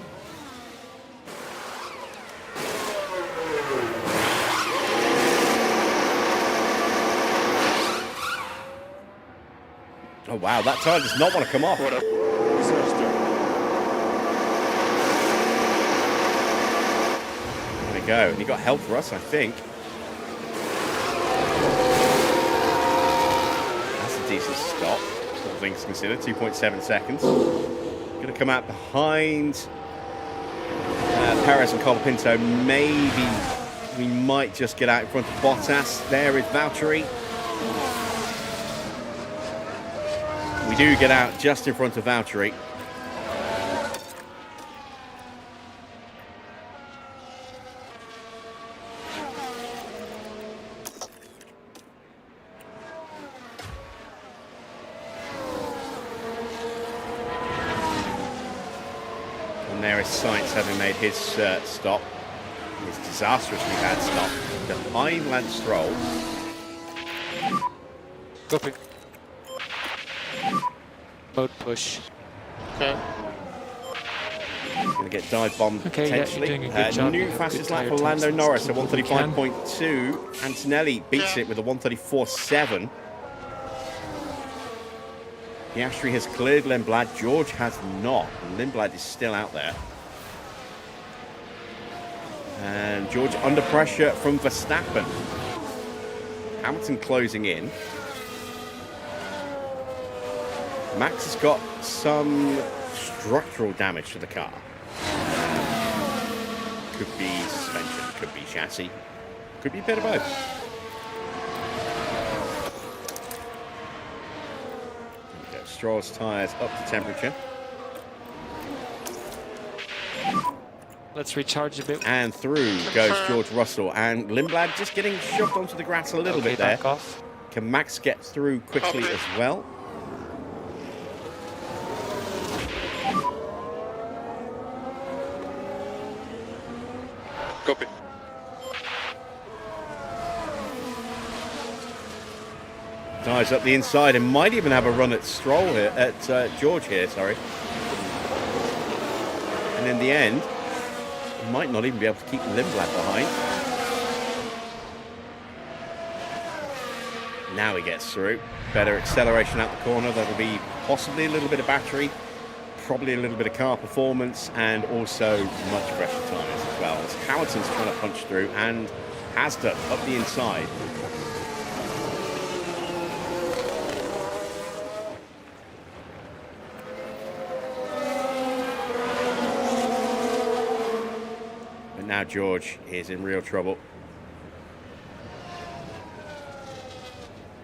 Oh wow, that tyre does not want to come off. What a There we go. And he got help for us, I think. That's a decent stop, all things considered. 2.7 seconds. Going to come out behind Perez and Colapinto. Maybe we might just get out in front of Bottas. There is Valtteri. We do get out just in front of Valtteri. And there is Sainz having made his stop. His disastrously bad stop. Behind Lance Stroll. Copy. Mode push. okay. Going to get dive bombed Okay, yeah, potentially. you're doing a good job. You New have fastest good lap tyre for Lando times. Norris at Keep what you can. 135.2. Antonelli beats it with a 134.7. Piastri has cleared Lindblad. George has not. Lindblad is still out there. And George under pressure from Verstappen. Hamilton closing in. Max has got some structural damage to the car. Could be suspension, could be chassis, could be a bit of both. There we go. Stroll's tyres up to temperature. Let's recharge a bit. And through goes George Russell. And Lindblad just getting shoved onto the grass a little Okay, bit there. back off. Can Max get through quickly as well? Copy. Dives up the inside and might even have a run at Stroll here, at George here, sorry. And in the end, he might not even be able to keep Lindblad behind. Now he gets through. Better acceleration out the corner. That'll be possibly a little bit of battery, probably a little bit of car performance, and also much fresher tyres as well. As Hamilton's trying to punch through, and has done, up the inside. But now George is in real trouble.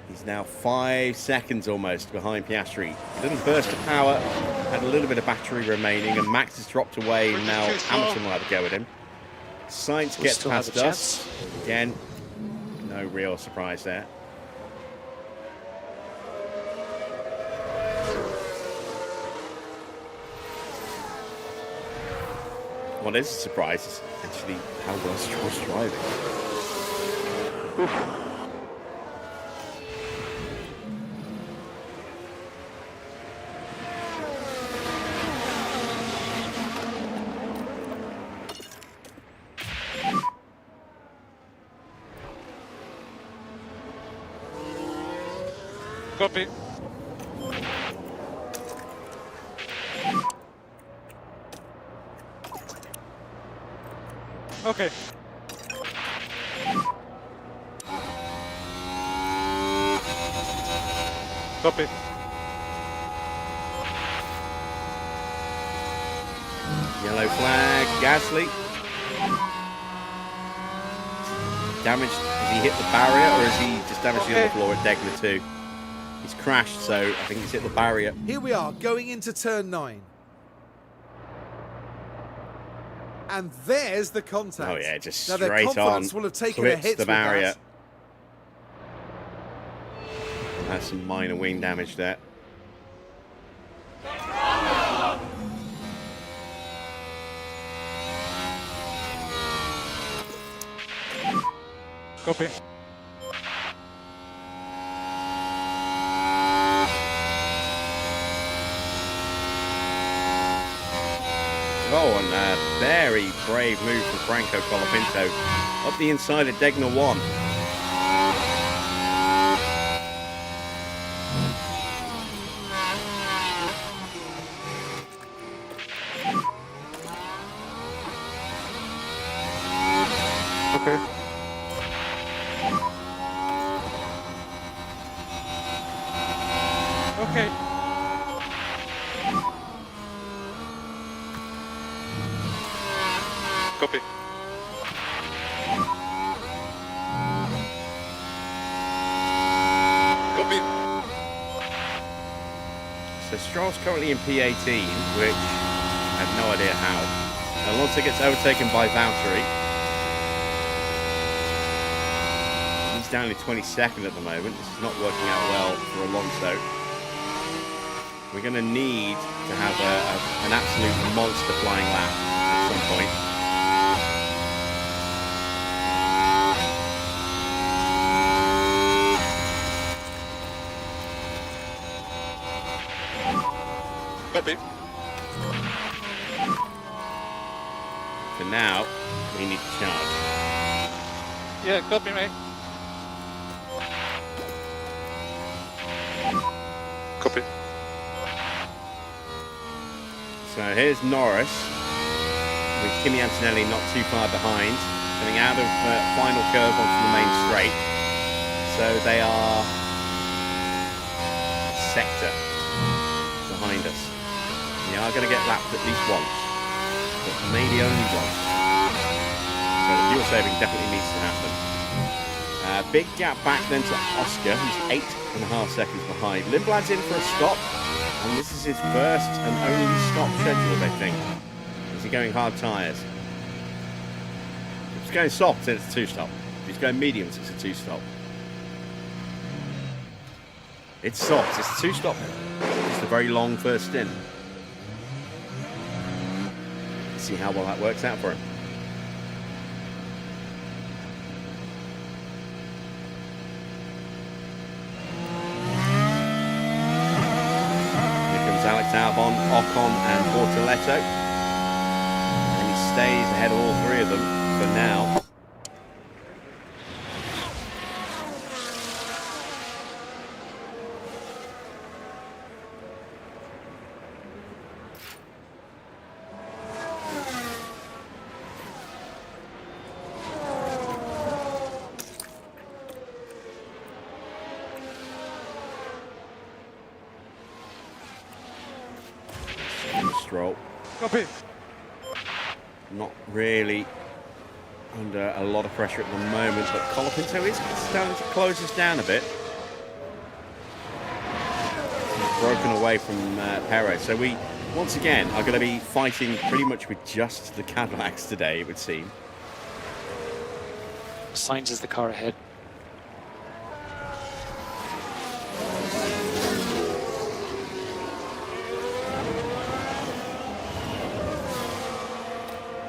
He's now 5 seconds almost behind Piastri. A little burst of power, had a little bit of battery remaining, and Max has dropped away, and now Hamilton will have a go at him. Sainz gets still have past a us. Again, no real surprise there. What is a surprise is actually how well Stroll's driving. Oof. Copy. Okay. Copy. Yellow flag, Gasly. Damaged, has he hit the barrier or has he just damaged the other floor at Degler too? He's crashed, so I think he's hit the barrier. Here we are, going into turn 9. And there's the contact. Oh yeah, just now, their straight on. confidence will have taken a Clips hit the with barrier. that. Has some minor wing damage there. Copy. Oh, and a very brave move from Franco Colapinto. Up the inside of Degner 1. Okay. Okay. Copy. Copy. So Stroll's currently in P18, which I have no idea how. Alonso gets overtaken by Valtteri. He's down in 22nd at the moment. This is not working out well for Alonso. We're going to need to have an absolute monster flying lap at some point. Copy. For now, we need to charge. Yeah, copy, mate. Copy. So here's Norris with Kimi Antonelli not too far behind, coming out of final curve onto the main straight. So they are a sector behind us. They are going to get lapped at least once, but maybe only once. So the fuel saving definitely needs to happen. Big gap back then to Oscar, who's 8.5 seconds behind. Lindblad's in for a stop, and this is his first and only stop scheduled, I think. Is he going hard tyres? If he's going soft, then it's a 2-stop. If he's going mediums, it's a 2-stop. It's soft, it's a 2-stop. It's a very long first stint. Let's see how well that works out for him. Here comes Alex Albon, Ocon and Bortoletto. stays ahead of all three of them for now. Stroll. Copy. Not really under a lot of pressure at the moment, but Colapinto is starting to close us down a bit. He's broken away from Perez. So we, once again, are going to be fighting pretty much with just the Cadillacs today, it would seem. Sainz is the car ahead.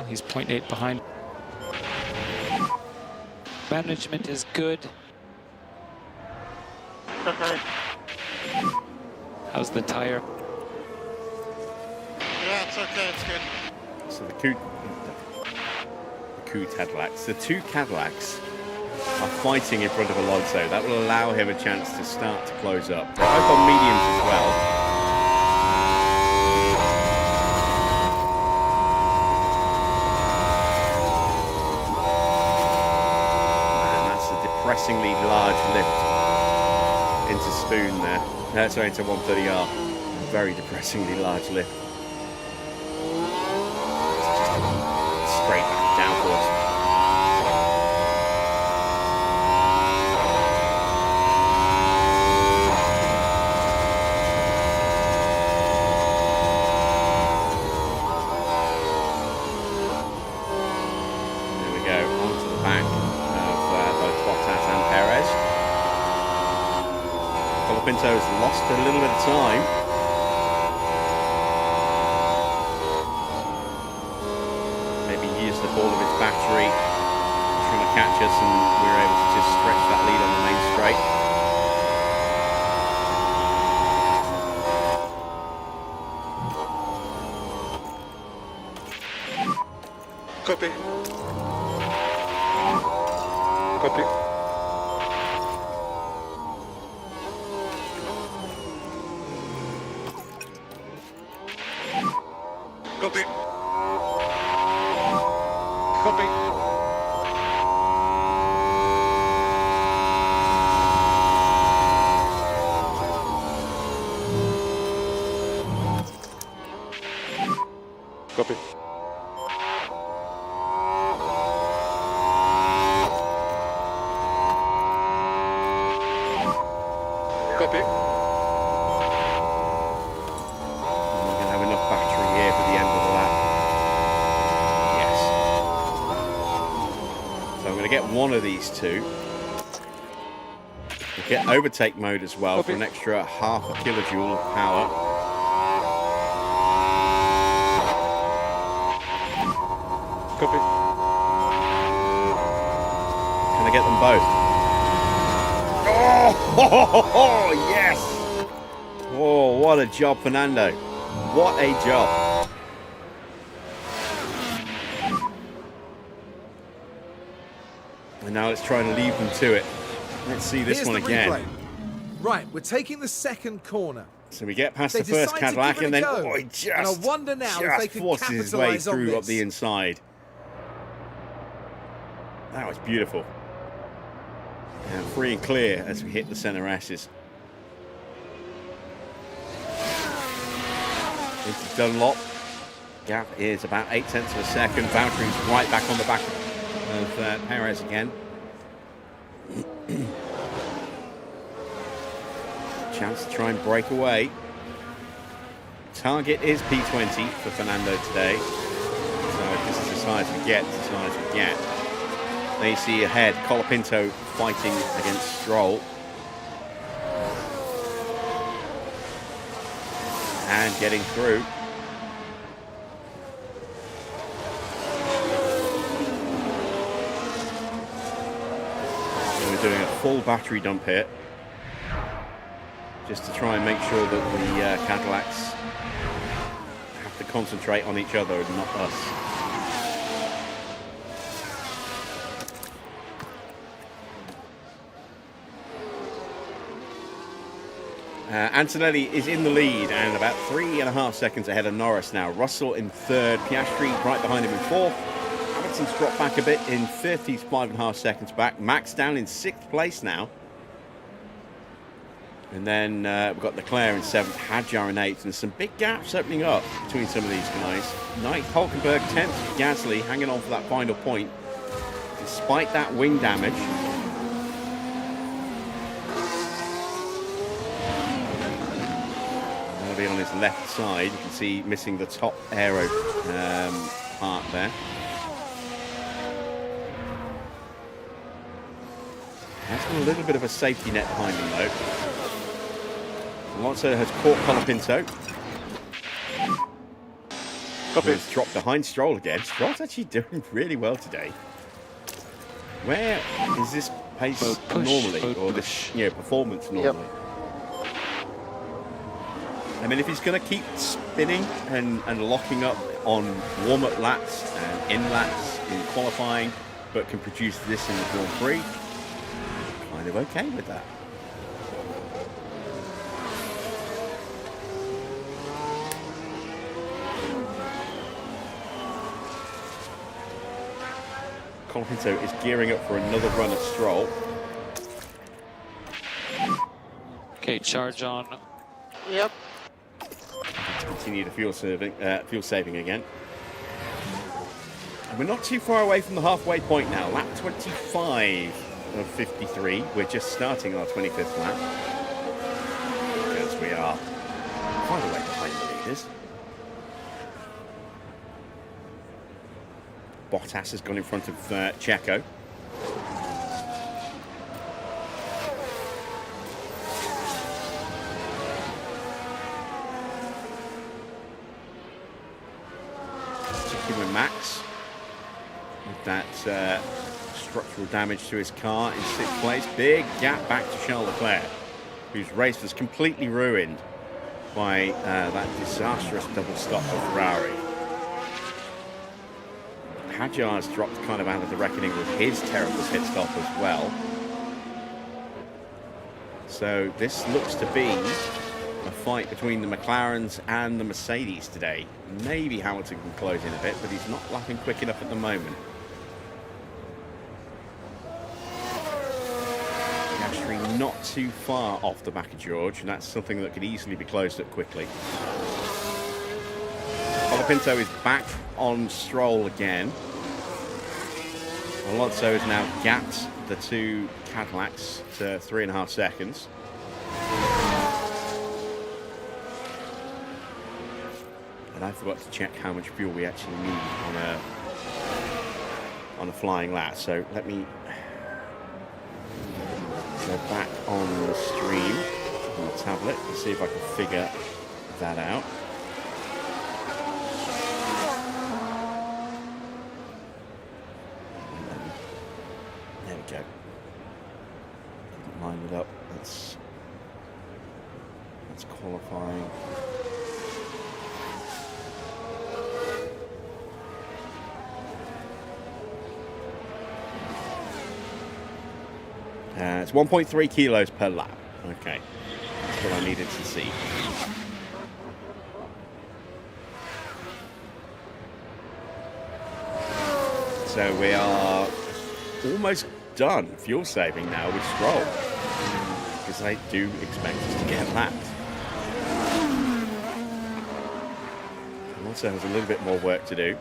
He's 0.8 behind. Management is good. Okay. How's the tire? Yeah, it's okay. It's good. So the Cadillacs, the two Cadillacs are fighting in front of Alonso. That will allow him a chance to start to close up. They're both on mediums as well. Depressingly large lift into Spoon there. Sorry, into 130R. Very depressingly large lift. It's just straight back downforce. There we go, onto the back. Colapinto's lost a little bit of time. Maybe used the ball of his battery trying to catch us, and we were able to just stretch that lead on the main straight. Copy. Copy. Copy. Copy. Copy. Copy. We're going to have enough battery here for the end of the lap. Yes. So I'm going to get one of these two. We'll get overtake mode as well for an extra half a kilojoule of power. Copy. Can I get them both? Oh, yes! Oh, what a job, Fernando. What a job. And now let's try and leave them to it. Let's see this Here's one the again. replay. Right, we're taking the second corner. So we get past They the first decide to Cadillac, give it and a then go. he just, And I wonder now if they just can forces his way capitalise on through up this. the inside. That was beautiful. And free and clear as we hit the centre ashes. Into Dunlop. Gap is about 0.8 of a second. Valtteri's right back on the back of Perez again. Chance to try and break away. Target is P20 for Fernando today. So if this is as high as we get, it's as high as we get. They see ahead, Colapinto fighting against Stroll. And getting through. So we're doing a full battery dump here, just to try and make sure that the Cadillacs have to concentrate on each other and not us. Antonelli is in the lead and about 3.5 seconds ahead of Norris now. Russell in third, Piastri right behind him in fourth. Hamilton's dropped back a bit in fifth, he's 5.5 seconds back. Max down in sixth place now. And then we've got Leclerc in seventh, Hadjar in eighth, and some big gaps opening up between some of these guys. Ninth, Hulkenberg, 10th, Gasly hanging on for that final point, despite that wing damage. That'll be on his left side. You can see missing the top aero part there. That's got a little bit of a safety net behind him though. Alonso has caught Colapinto. Who's dropped behind Stroll again. Stroll's actually doing really well today. Where is this pace normally, or this performance normally? Yep. I mean, if he's going to keep spinning and locking up on warm-up laps and in laps in qualifying, but can produce this in the Grand Prix, kind of okay with that. Colapinto is gearing up for another run at Stroll. Okay, charge on. Yep. To continue the fuel saving again. And we're not too far away from the halfway point now. Lap 25 of 53. We're just starting our 25th lap. Because we are quite a way behind the leaders. Bottas has gone in front of Checo. Checking with Max. With that structural damage to his car in sixth place. Big gap back to Charles Leclerc, whose race was completely ruined by that disastrous double stop for Ferrari. Hadjar's dropped kind of out of the reckoning with his terrible pit stop as well. So this looks to be a fight between the McLarens and the Mercedes today. Maybe Hamilton can close in a bit, but he's not lapping quick enough at the moment. Piastri not too far off the back of George, and that's something that could easily be closed up quickly. Colapinto is back on Stroll again. Alonso has now gapped the two Cadillacs to 3.5 seconds. And I forgot to check how much fuel we actually need on a flying lap. So let me go back on the stream on the tablet and see if I can figure that out. There we go. Line it up. That's qualifying. It's 1.3 kilos per lap. Okay, that's what I needed to see. So we are almost done fuel saving now with Stroll, because I do expect us to get lapped. And also has a little bit more work to do.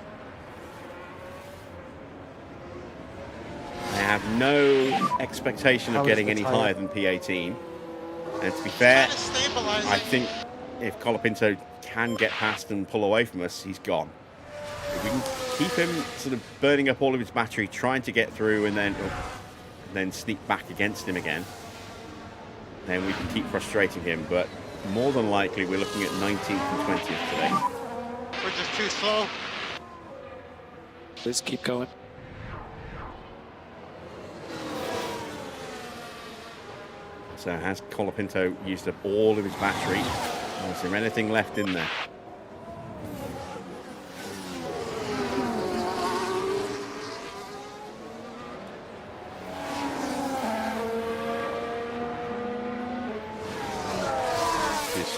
I have no expectation of getting any higher than P18. And to be fair, I think if Colapinto can get past and pull away from us, he's gone. If we can keep him sort of burning up all of his battery, trying to get through and then sneak back against him again, then we can keep frustrating him. But more than likely, we're looking at 19th and 20th today. We're just too slow. Please keep going. So has Colapinto used up all of his battery? Is there anything left in there?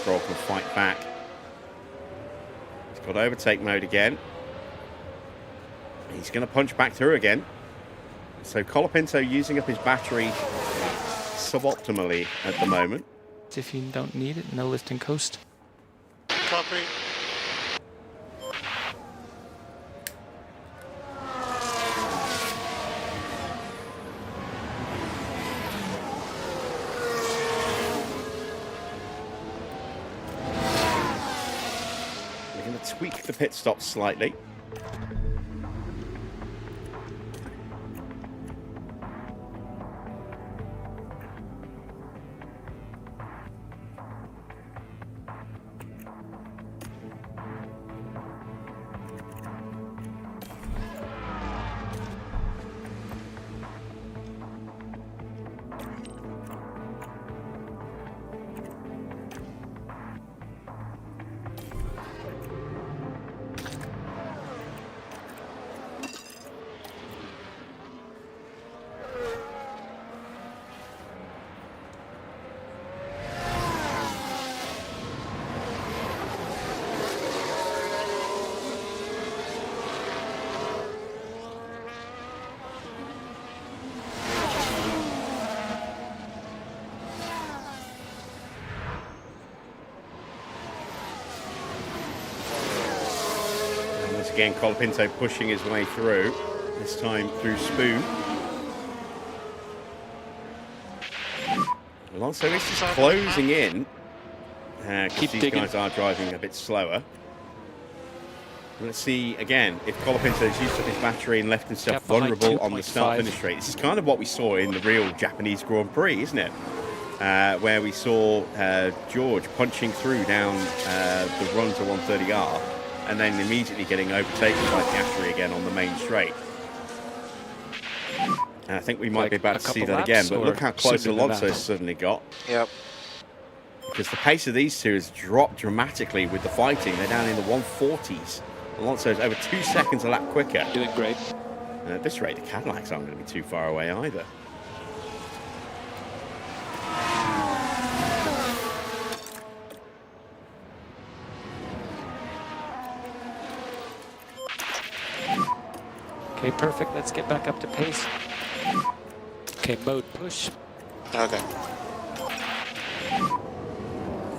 Stroll can fight back. He's got overtake mode again. He's going to punch back through again. So Colapinto using up his battery suboptimally at the moment. If you don't need it, no lift and coast. Copy. We're going to tweak the pit stop slightly. Again, Colapinto pushing his way through, this time through Spoon. Alonso is just closing in. Keep these digging. guys are driving a bit slower. Let's see, again, if Colapinto's used up his battery and left himself Gap behind vulnerable on the 2.5. start-finish straight. This is kind of what we saw in the real Japanese Grand Prix, isn't it? Where we saw George punching through down the run to 130R. And then immediately getting overtaken by Piastri again on the main straight. And I think we might Like be about a to see couple that again, laps but or look how close sooner than Alonso's that? suddenly got. Yep. Because the pace of these two has dropped dramatically with the fighting. They're down in the 140s. Alonso's over 2 seconds a lap quicker. Doing great. And at this rate, the Cadillacs aren't going to be too far away either. Okay, perfect. Let's get back up to pace. Okay, mode push. Okay.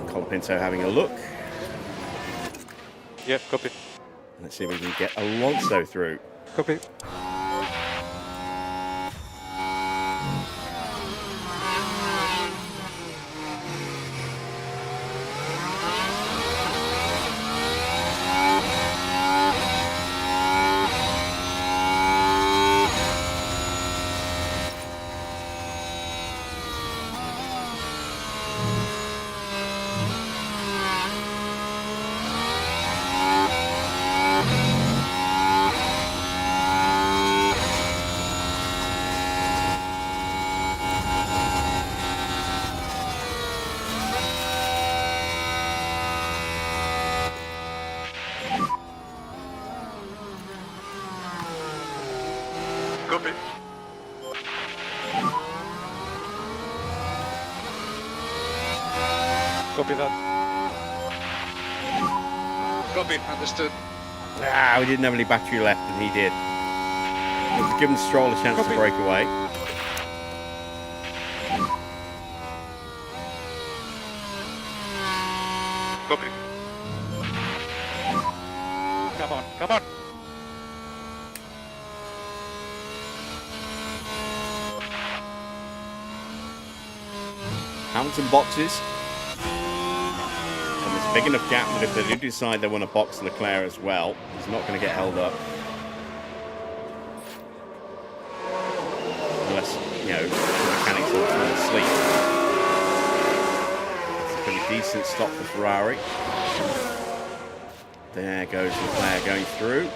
Colapinto having a look. Yeah, copy. Let's see if we can get Alonso through. Copy. Copy. Copy that. Copy, understood. Ah, we didn't have any battery left, and he did. We've given Stroll a chance Copy. to break away. Copy. Come on, come on. Hamilton boxes. And there's a big enough gap that if they do decide they want to box Leclerc as well, he's not going to get held up. Unless, you know, the mechanics will fall asleep. It's a pretty decent stop for Ferrari. There goes Leclerc going through.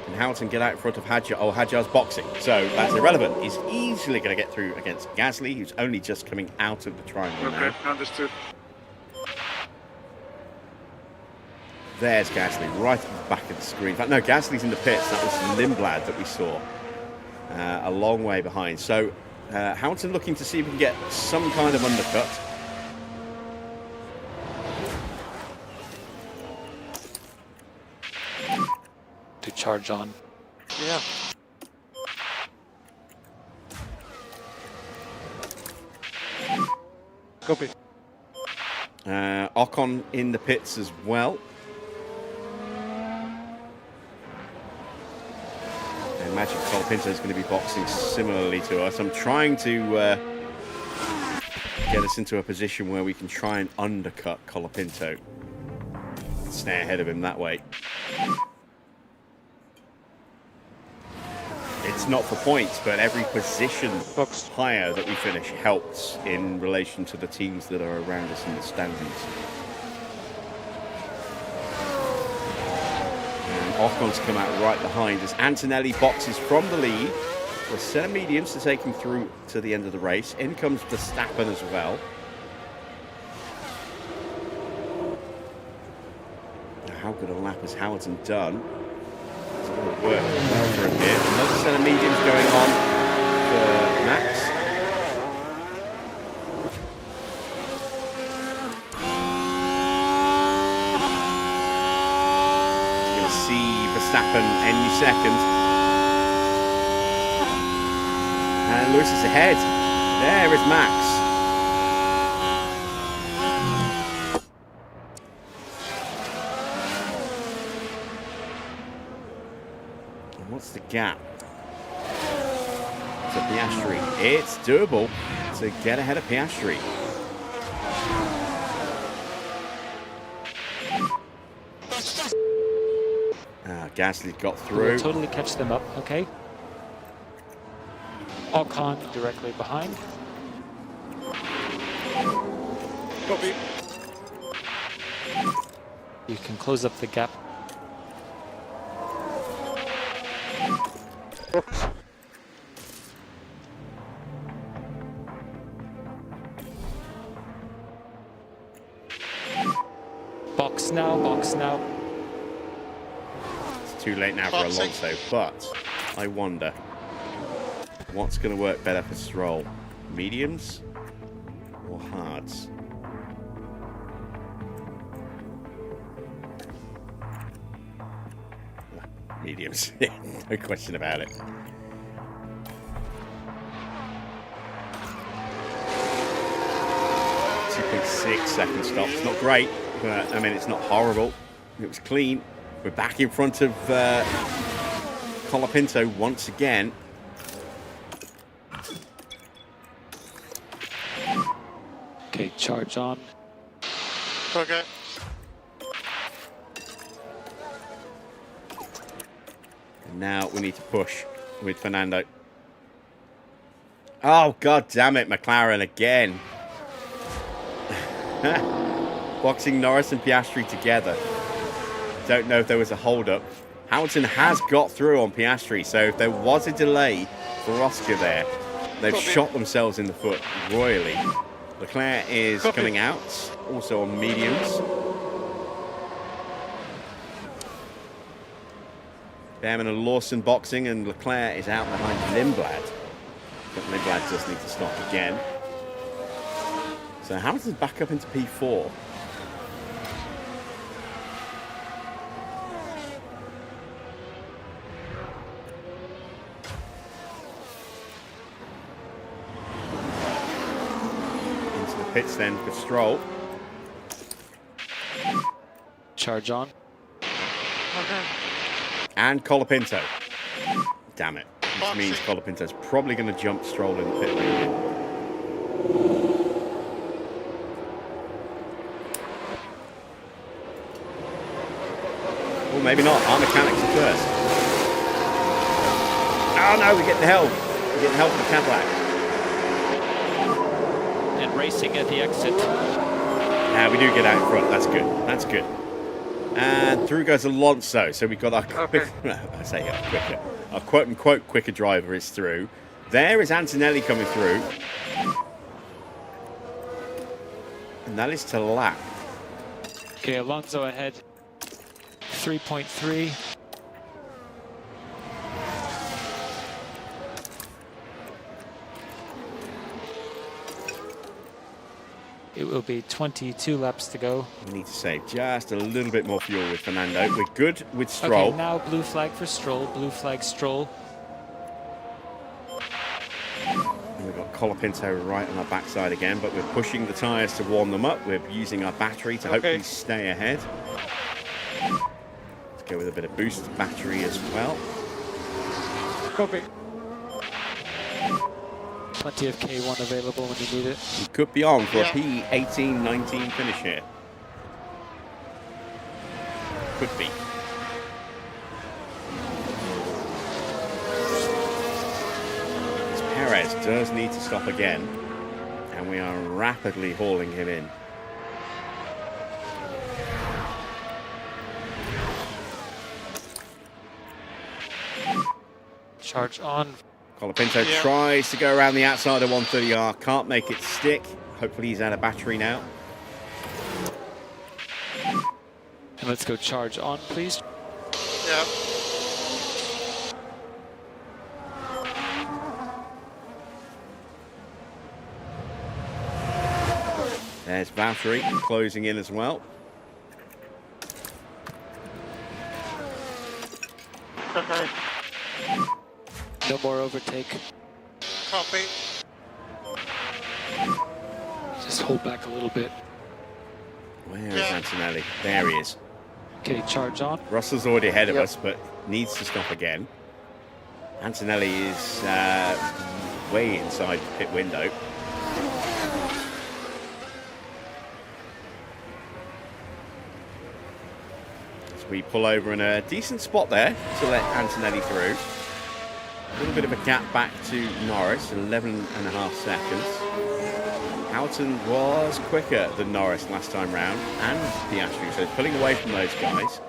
Can Hamilton get out in front of Hadjar? Oh, Hadjar's boxing, so that's irrelevant. He's easily going to get through against Gasly, who's only just coming out of the triangle now. Okay, understood. There's Gasly, right at the back of the screen. In fact, no, Gasly's in the pits. That was Lindblad that we saw a long way behind. So Hamilton looking to see if we can get some kind of undercut. to charge on. Yeah. Copy. Ocon in the pits as well. I imagine Colapinto is going to be boxing similarly to us. I'm trying to get us into a position where we can try and undercut Colapinto. Stay ahead of him that way. It's not for points, but every position Box. higher that we finish helps in relation to the teams that are around us in the standings. And Ocon's come out right behind as Antonelli boxes from the lead. A set of mediums to take him through to the end of the race. In comes Verstappen as well. Now, how good a lap has Hamilton done? It's going to work well for him here. Another set of mediums going on for Max. Going to see Verstappen any second. And Lewis is ahead. There is Max. And what's the gap? To Piastri. It's doable to get ahead of Piastri. Gasly got through. We'll totally catch them up, okay? Ocon directly behind. Copy. You can close up the gap. Box. Box now, box now. It's too late now for Boxing. Alonso, but I wonder what's going to work better for Stroll, mediums or hards? Mediums, no question about it. 2.6 second stop. It's not great, but I mean, it's not horrible. It was clean. We're back in front of Colapinto once again. Okay, charge on. Okay. And now we need to push with Fernando. Oh, god damn it, McLaren again. Boxing Norris and Piastri together. Don't know if there was a hold-up. Hamilton has got through on Piastri, so if there was a delay for Oscar there, they've shot themselves in the foot royally. Leclerc is coming out, also on mediums. Behrman and Lawson boxing, and Leclerc is out behind Lindblad. But Lindblad does need to stop again. So Hamilton's back up into P4. Into the pits then for Stroll. Charge on. Okay. And Colapinto. Damn it. Which Boxing. means Colapinto's probably going to jump Stroll in the pit lane. Well, maybe not. Our mechanics are first. Oh no, we're getting help. We're getting help from the Cadillac. And racing at the exit. Now we do get out in front. That's good. That's good. And through goes Alonso. So we've got our quick, I say quicker. Our quote unquote quicker driver is through. There is Antonelli coming through. And that is to lap. Okay, Alonso ahead. 3.3. It will be 22 laps to go. We need to save just a little bit more fuel with Fernando. We're good with Stroll. Okay, now blue flag for Stroll. Blue flag Stroll. And we've got Colapinto right on our backside again, but we're pushing the tyres to warm them up. We're using our battery to hopefully stay ahead. Let's go with a bit of boost battery as well. Copy. Plenty of K1 available when you need it. We could be on for a P18-19 finish here. Could be. Perez does need to stop again, and we are rapidly hauling him in. Charge on. Colapinto tries to go around the outside of 130R, can't make it stick. Hopefully he's out of battery now. And let's go charge on, please. Yeah. There's Valtteri closing in as well. Okay. No more overtake. Copy. Just hold back a little bit. Where is Antonelli? There he is. Okay, charge on. Russell's already ahead of us, but needs to stop again. Antonelli is way inside the pit window. So we pull over in a decent spot there to let Antonelli through. A little bit of a gap back to Norris, 11.5 seconds. Houghton was quicker than Norris last time round, and Piastri, so pulling away from those guys.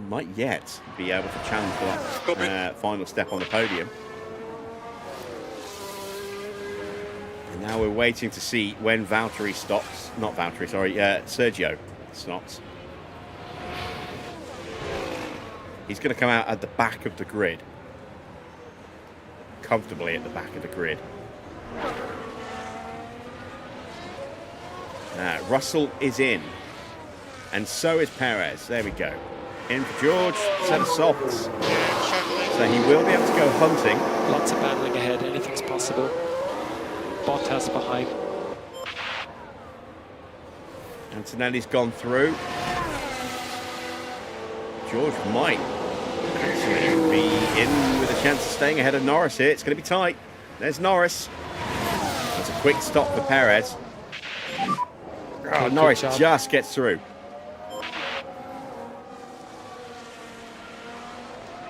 Might yet be able to challenge for that final step on the podium. And now we're waiting to see when Valtteri stops. Not Valtteri, sorry, Sergio stops. He's going to come out at the back of the grid. Comfortably at the back of the grid. Russell is in. And so is Perez. There we go. In for George, set of softs. So he will be able to go hunting. Lots of battling ahead, anything's possible. Bottas behind. Antonelli's gone through. George might actually be in with a chance of staying ahead of Norris here. It's going to be tight. There's Norris. That's a quick stop for Perez. Oh, Norris just gets through.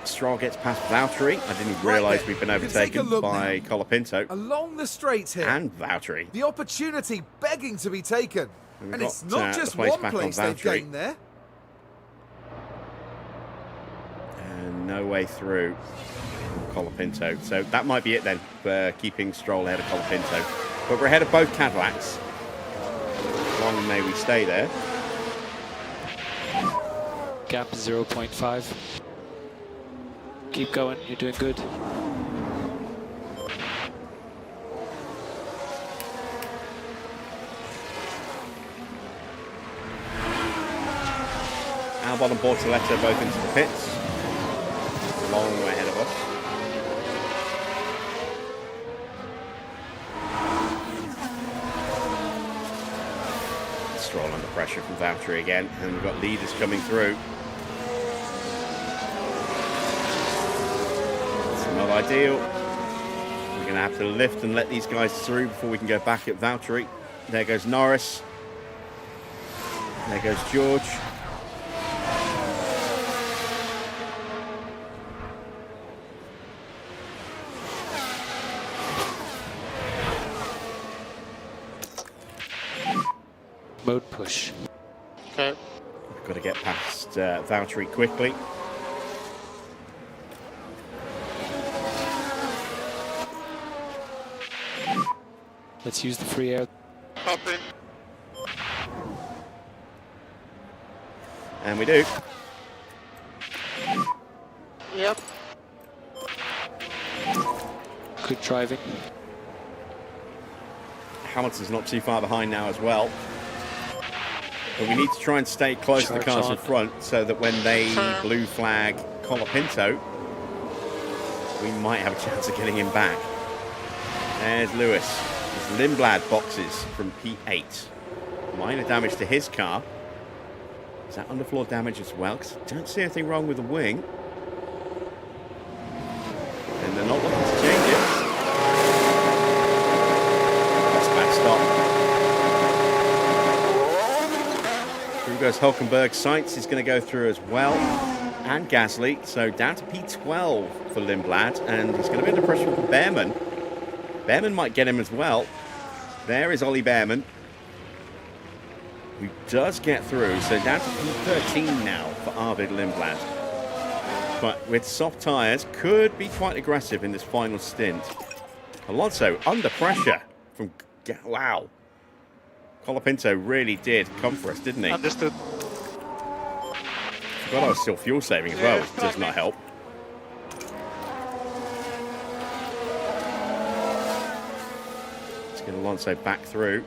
Stroll gets past Valtteri. I didn't even realise we've been overtaken by Colapinto. Along the straights here. And Valtteri. The opportunity begging to be taken. And And it's not just one place they've gained there. And no way through Colapinto. So that might be it then for keeping Stroll ahead of Colapinto. But we're ahead of both Cadillacs. Long may we stay there. Gap 0.5. Keep going, you're doing good. Albon and Bortoleto both into the pits. Long way ahead of us. Stroll under pressure from Valtteri again, and we've got leaders coming through. It's not ideal. We're going to have to lift and let these guys through before we can go back at Valtteri. There goes Norris. There goes George. Mode push. Okay. We've got to get past Valtteri quickly. Let's use the free air. Copy. And we do. Yep. Good driving. Hamilton's not too far behind now as well. But we need to try and stay close to the cars in front so that when they blue flag Colapinto, we might have a chance of getting him back. There's Lewis. There's Lindblad boxes from P8. Minor damage to his car. Is that underfloor damage as well? Because I don't see anything wrong with the wing. And they're not looking to change it. That's a bad stop. Through goes Hulkenberg. Sainz is going to go through as well. And Gasly. So down to P12 for Lindblad. And he's going to be under pressure from Behrman. Behrman might get him as well. There is Ollie Behrman, who does get through. So down to P13 now for Arvid Lindblad. But with soft tyres, could be quite aggressive in this final stint. Alonso under pressure from... Wow. Colapinto really did come for us, didn't he? Understood. Forgot I was still fuel saving as well, which does not help. Let's get Alonso back through.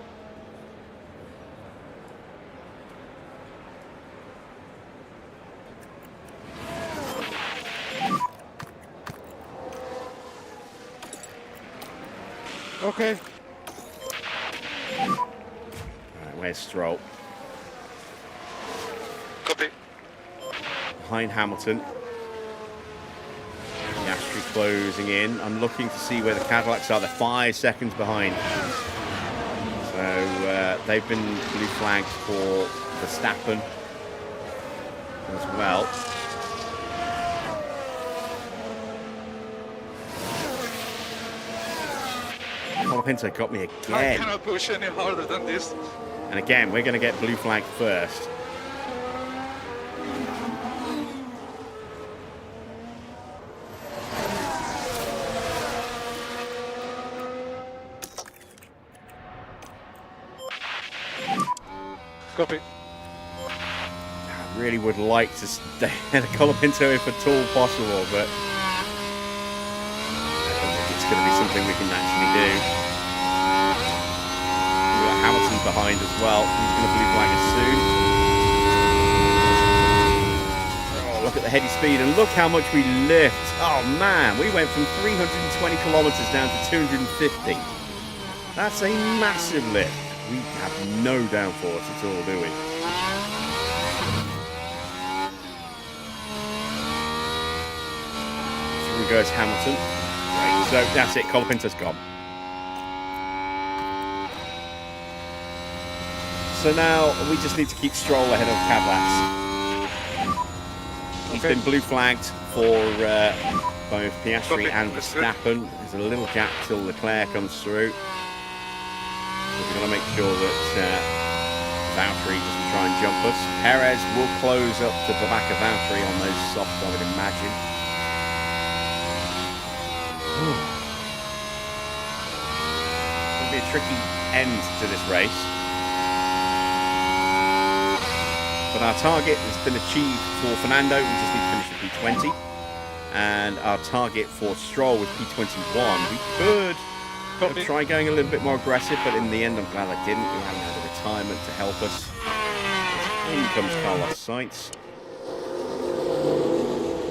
Okay. Right, where's Stroll? Copy. Behind Hamilton. Piastri closing in. I'm looking to see where the Cadillacs are. They're 5 seconds behind. So they've been blue flags for Verstappen as well. Colapinto got me I again. cannot push any harder than this. And again, we're going to get blue flag first. Copy. I really would like to stay at a Colapinto if at all possible, but I don't think it's going to be something we can actually do. We've got Hamilton behind as well. He's going to blue flag us soon. Oh, look at the heady speed and look how much we lift. Oh man, we went from 320 kilometers down to 250. That's a massive lift. We have no downforce at all, do we? Through goes Hamilton. Right, so that's it. Colapinto's gone. So now we just need to keep Stroll ahead of Cadillacs. He's been blue flagged for both Piastri and Verstappen. There's a little gap till Leclerc comes through. We're going to make sure that Valtteri doesn't try and jump us. Perez will close up to the back of Valtteri on those softs, I would imagine. It's going to be a tricky end to this race. But our target has been achieved for Fernando. We just need to finish at P20. And our target for Stroll was P21. We could try going a little bit more aggressive, but in the end, I'm glad I didn't. We haven't had a retirement to help us. In comes Carlos Sainz.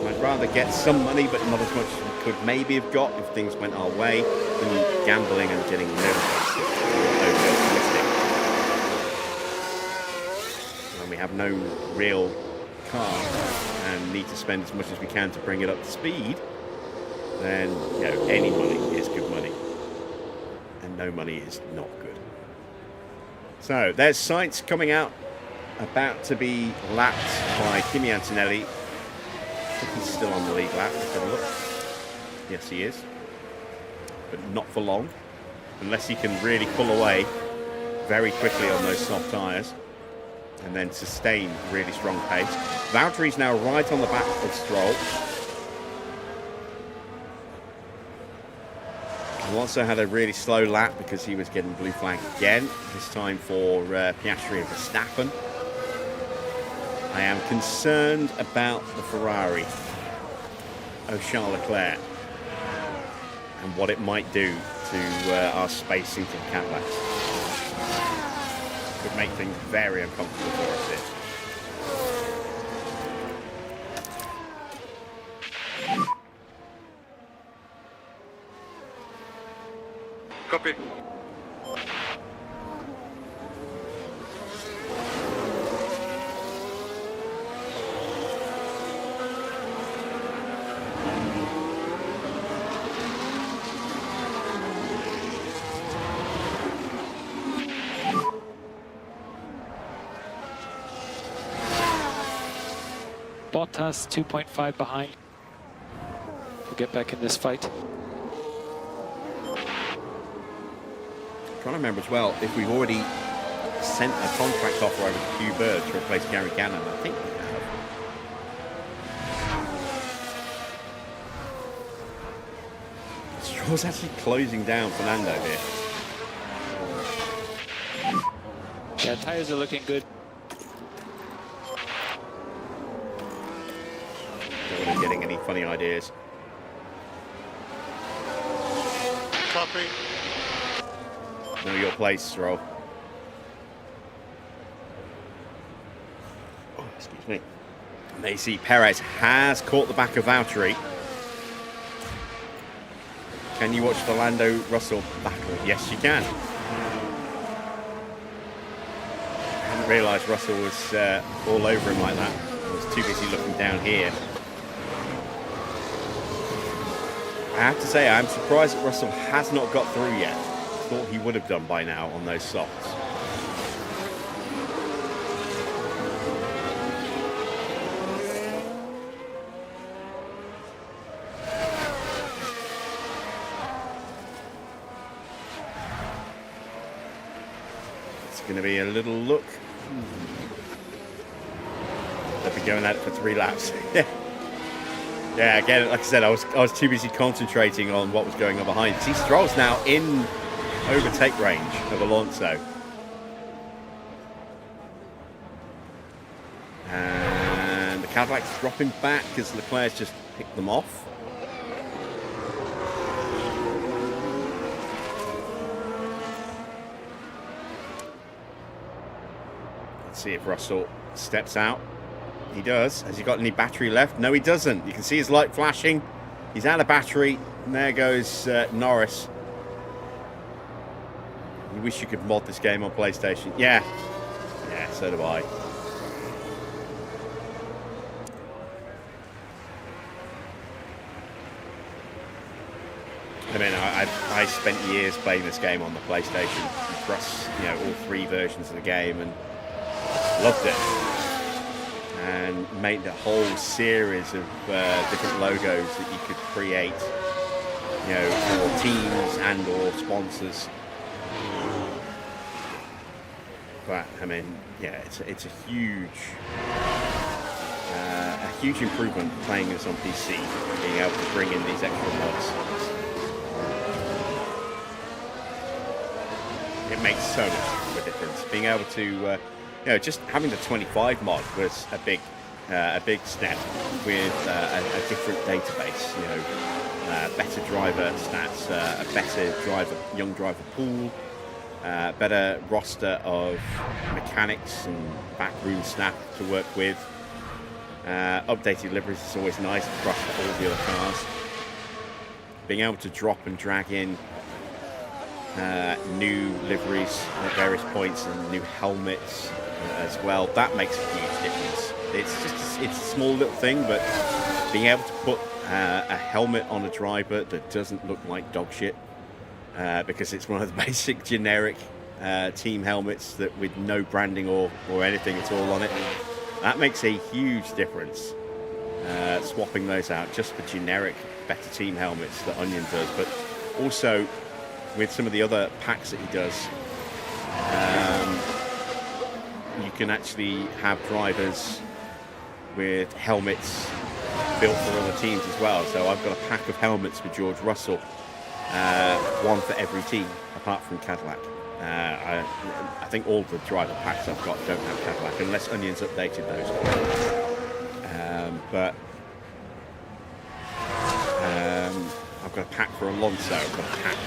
I'd rather get some money, but not as much as we could maybe have got if things went our way, than gambling and getting when we have no real car and need to spend as much as we can to bring it up to speed, then any money is good money. And no money is not good. So there's Sainz coming out, about to be lapped by Kimi Antonelli. I think he's still on the lead lap. Let's have a look. Yes, he is. But not for long. Unless he can really pull away very quickly on those soft tyres and then sustain really strong pace. Valtteri's now right on the back of Stroll. Alonso had a really slow lap because he was getting blue flag again, this time for Piastri and Verstappen. I am concerned about the Ferrari of Charles Leclerc and what it might do to our spacing to the Cadillacs. would make things very uncomfortable for us here. Copy. Bottas 2.5 behind. We'll get back in this fight. Trying to remember as well if we've already sent a contract offer over to Hugh Bird to replace Gary Gannon. I think we have. Straw's actually closing down Fernando here. Yeah, tires are looking good. Don't want him getting any funny ideas. Copy. Know your place, Stroll. Oh, excuse me. And they see Perez has caught the back of Valtteri. Can you watch the Lando Russell battle? Yes, you can. I hadn't realised Russell was all over him like that. I was too busy looking down here. I have to say, I'm surprised that Russell has not got through yet. Thought he would have done by now on those softs. It's going to be a little look. They'll be going at it for 3 laps. Yeah, again, like I said, I was too busy concentrating on what was going on behind. See, Stroll's now in overtake range of Alonso. And the Cadillac's dropping back because Leclerc's just picked them off. Let's see if Russell steps out. He does. Has he got any battery left? No, he doesn't. You can see his light flashing. He's out of battery. And there goes Norris. You wish you could mod this game on PlayStation. Yeah. Yeah, so do I. I mean, I spent years playing this game on the PlayStation across, you know, all 3 versions of the game and loved it. And made a whole series of different logos that you could create, you know, for teams and or sponsors. But I mean, yeah, it's a huge improvement playing this on PC, being able to bring in these extra mods. It makes so much of a difference. Being able to, you know, just having the 25 mod was a big step with a different database. You know, better driver stats, a better young driver pool. Better roster of mechanics and backroom staff to work with. Updated liveries is always nice across all the other cars. Being able to drop and drag in new liveries at various points and new helmets as well, that makes a huge difference. It's a small little thing, but being able to put a helmet on a driver that doesn't look like dog shit, because it's one of the basic generic team helmets that with no branding or anything at all on it. That makes a huge difference. Swapping those out just for generic better team helmets that Onion does, but also with some of the other packs that he does, you can actually have drivers with helmets built for other teams as well. So I've got a pack of helmets for George Russell, one for every team apart from Cadillac. I think all the driver packs I've got don't have Cadillac unless Onion's updated those. I've got a pack for Alonso, I've got a pack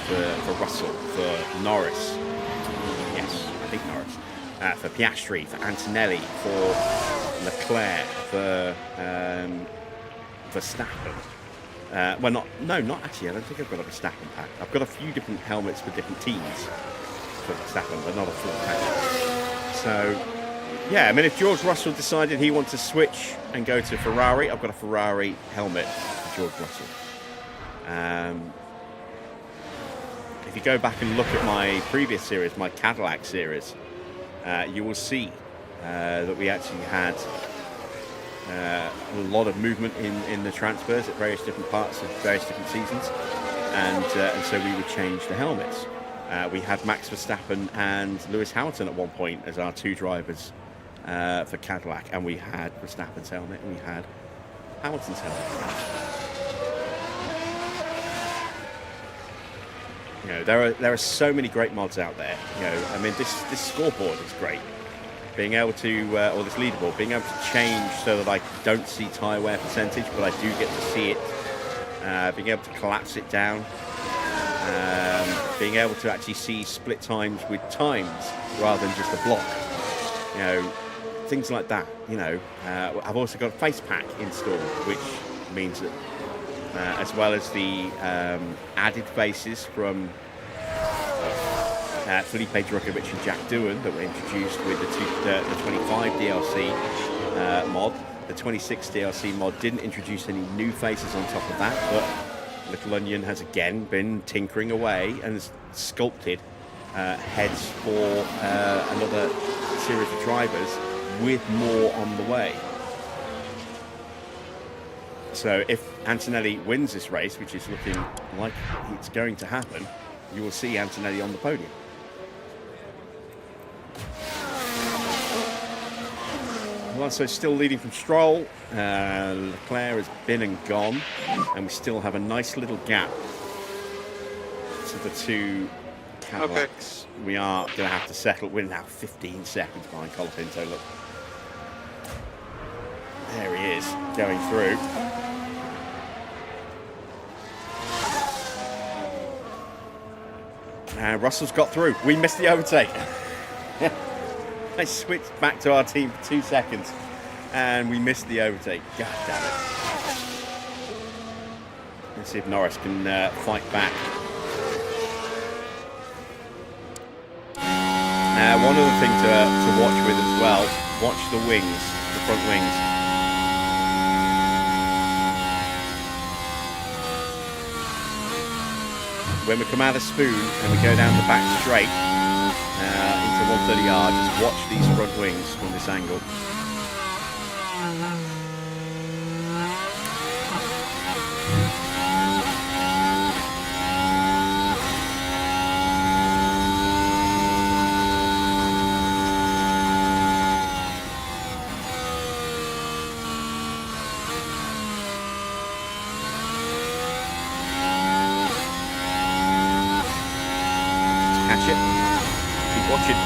for Russell, for Norris. Yes, I think Norris. for Piastri, for Antonelli, for Leclerc, for Verstappen. Well, not actually. I don't think I've got a Verstappen pack. I've got a few different helmets for different teams for Verstappen, but not a full pack. So, yeah, I mean, if George Russell decided he wanted to switch and go to Ferrari, I've got a Ferrari helmet for George Russell. If you go back and look at my previous series, my Cadillac series, you will see that we actually had a lot of movement in the transfers at various different parts of various different seasons, and so we would change the helmets. We had Max Verstappen and Lewis Hamilton at one point as our two drivers for Cadillac, and we had Verstappen's helmet and we had Hamilton's helmet. You know, there are so many great mods out there. You know, I mean, this scoreboard is great. Being able to, or this leaderboard, being able to change so that I don't see tyre wear percentage, but I do get to see it. Being able to collapse it down. Being able to actually see split times with times rather than just a block. You know, things like that. You know, I've also got a Facepack installed, which means that as well as the added faces from Felipe Drugovich and Jack Doohan that were introduced with the 25 DLC mod. The 26 DLC mod didn't introduce any new faces on top of that, but Little Onion has again been tinkering away and has sculpted heads for another series of drivers with more on the way. So if Antonelli wins this race, which is looking like it's going to happen, you will see Antonelli on the podium. Alonso still leading from Stroll. Leclerc has been and gone, and we still have a nice little gap to the two Cadillacs. Okay. We are going to have to settle. We're now 15 seconds behind Colapinto. Look, there he is going through. Russell's got through. We missed the overtake. I switched back to our team for 2 seconds and we missed the overtake. God damn it. Let's see if Norris can fight back. One other thing to watch with as well, watch the wings, the front wings. When we come out of the spoon and we go down the back straight into 130R, just watch these front wings from this angle. Catch it. Keep watching.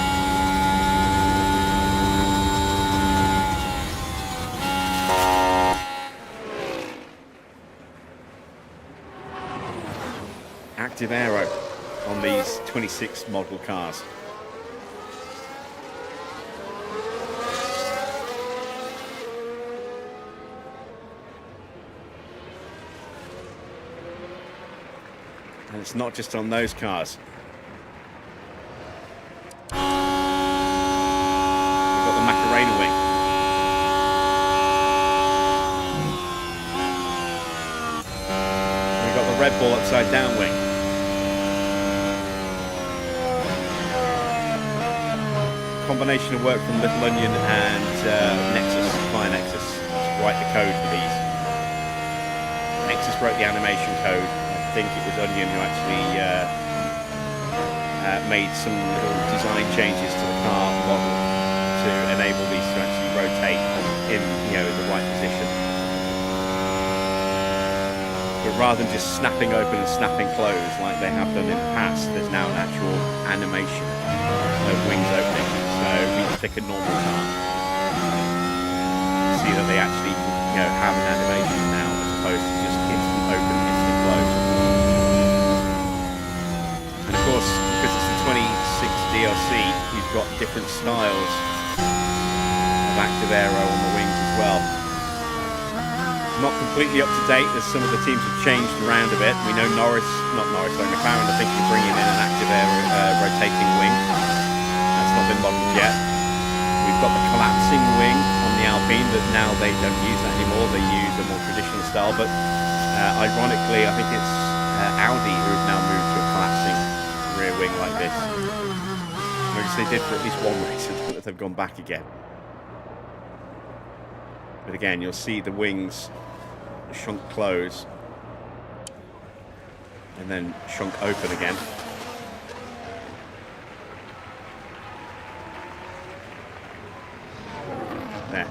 Active aero on these 26 model cars. And it's not just on those cars. Red Bull upside down wing. Combination of work from Little Onion and Nexus, Fire Nexus, to write the code for these. Nexus wrote the animation code. I think it was Onion who actually made some little design changes to the car model to enable these to actually rotate in, the right position. But rather than just snapping open and snapping closed like they have done in the past, there's now an actual animation of wings opening. So we can pick a normal car. See that they actually, have an animation now as opposed to just instant open, instant close. And of course, because it's the 26 DLC, you've got different styles of active aero on the wings as well. Not completely up to date, as some of the teams have changed around a bit. We know McLaren, I think, is bringing in an active air rotating wing. That's not been modelled yet. We've got the collapsing wing on the Alpine that now they don't use that anymore. They use a more traditional style, but ironically, I think it's Audi who have now moved to a collapsing rear wing like this. Notice they did for at least one race, but they've gone back again. But again, you'll see the wings shrunk close and then shrunk open again. There.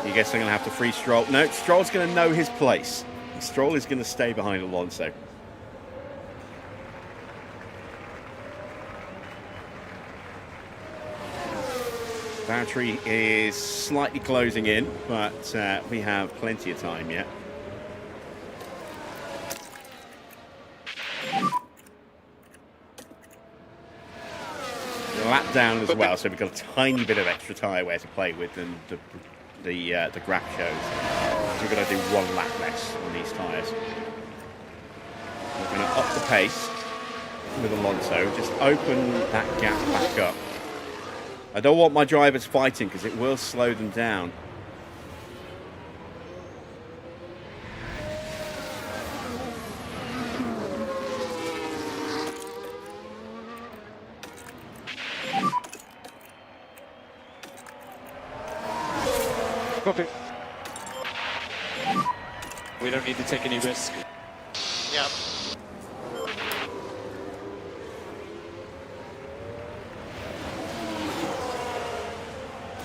You guess I'm going to have to free Stroll? No, Stroll's going to know his place. Stroll is going to stay behind Alonso. Battery is slightly closing in, but we have plenty of time yet. Lap down as well, so we've got a tiny bit of extra tyre wear to play with, and the graph shows. So we're going to do one lap less on these tyres. We're going to up the pace with Alonso, just open that gap back up. I don't want my drivers fighting because it will slow them down. Copy. We don't need to take any risk. Yeah.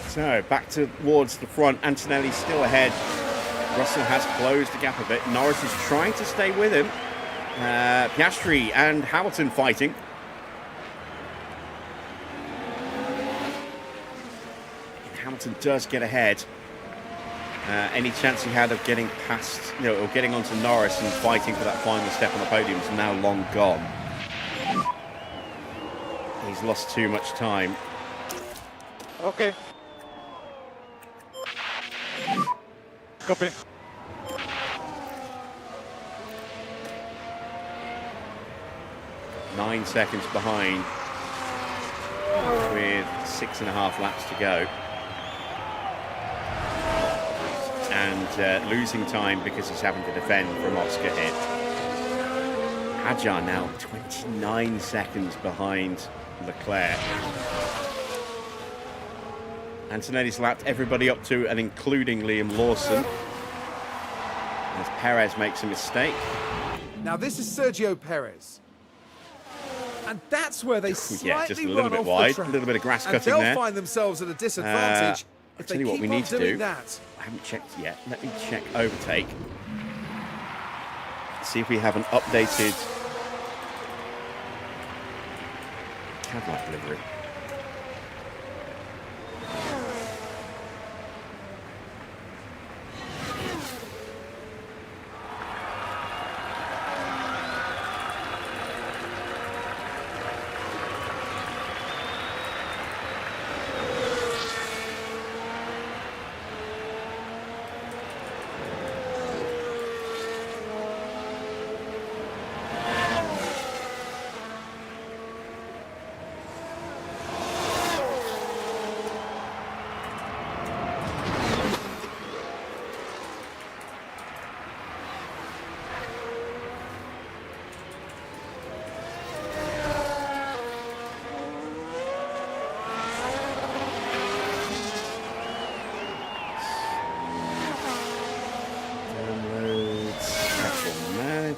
So back towards the front. Antonelli still ahead. Russell has closed the gap a bit. Norris is trying to stay with him. Piastri and Hamilton fighting. Hamilton does get ahead. Any chance he had of getting past, or getting onto Norris and fighting for that final step on the podium is now long gone. He's lost too much time. Okay. Copy. Nine seconds behind with 6.5 laps to go. And losing time because he's having to defend from Oscar here. Hadjar now 29 seconds behind Leclerc. Antonelli's lapped everybody up to and including Liam Lawson. As Perez makes a mistake. Now this is Sergio Perez. And that's where they slightly yeah, just a little run bit off wide, the track. a little bit of grass and cutting they'll there. find themselves at a disadvantage I'll if tell they you what keep we on need to doing do. that. I haven't checked yet. Let me check overtake. See if we have an updated Cadillac livery.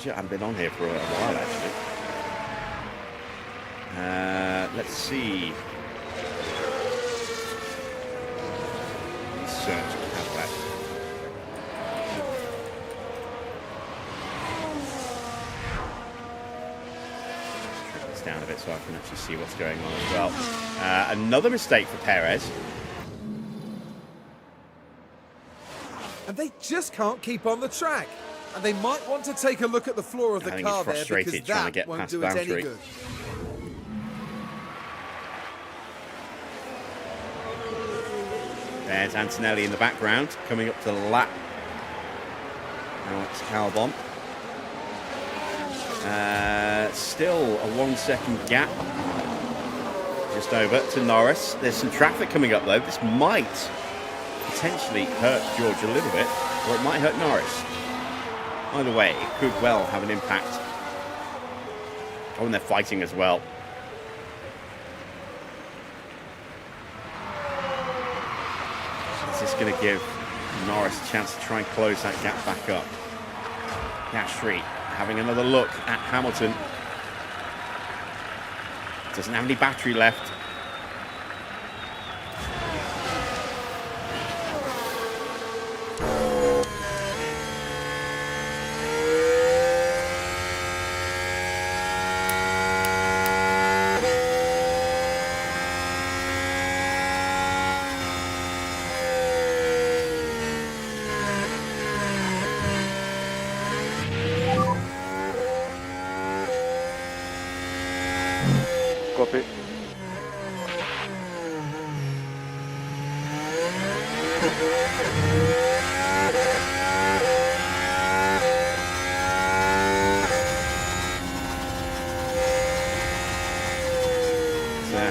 I haven't been on here for a while, actually. Let's see. Search Cadillac. Trim this down a bit so I can actually see what's going on as well. Another mistake for Perez. And they just can't keep on the track. And they might want to take a look at the floor of the I think car he's there, frustrated because trying to that get won't past do it any Valtteri. good. There's Antonelli in the background, coming up to the lap. Now it's Albon. Still a 1 second gap. Just over to Norris. There's some traffic coming up though. This might potentially hurt George a little bit, or it might hurt Norris. Either way, it could well have an impact. Oh, and they're fighting as well. Is this going to give Norris a chance to try and close that gap back up? Piastri having another look at Hamilton. Doesn't have any battery left. Copy.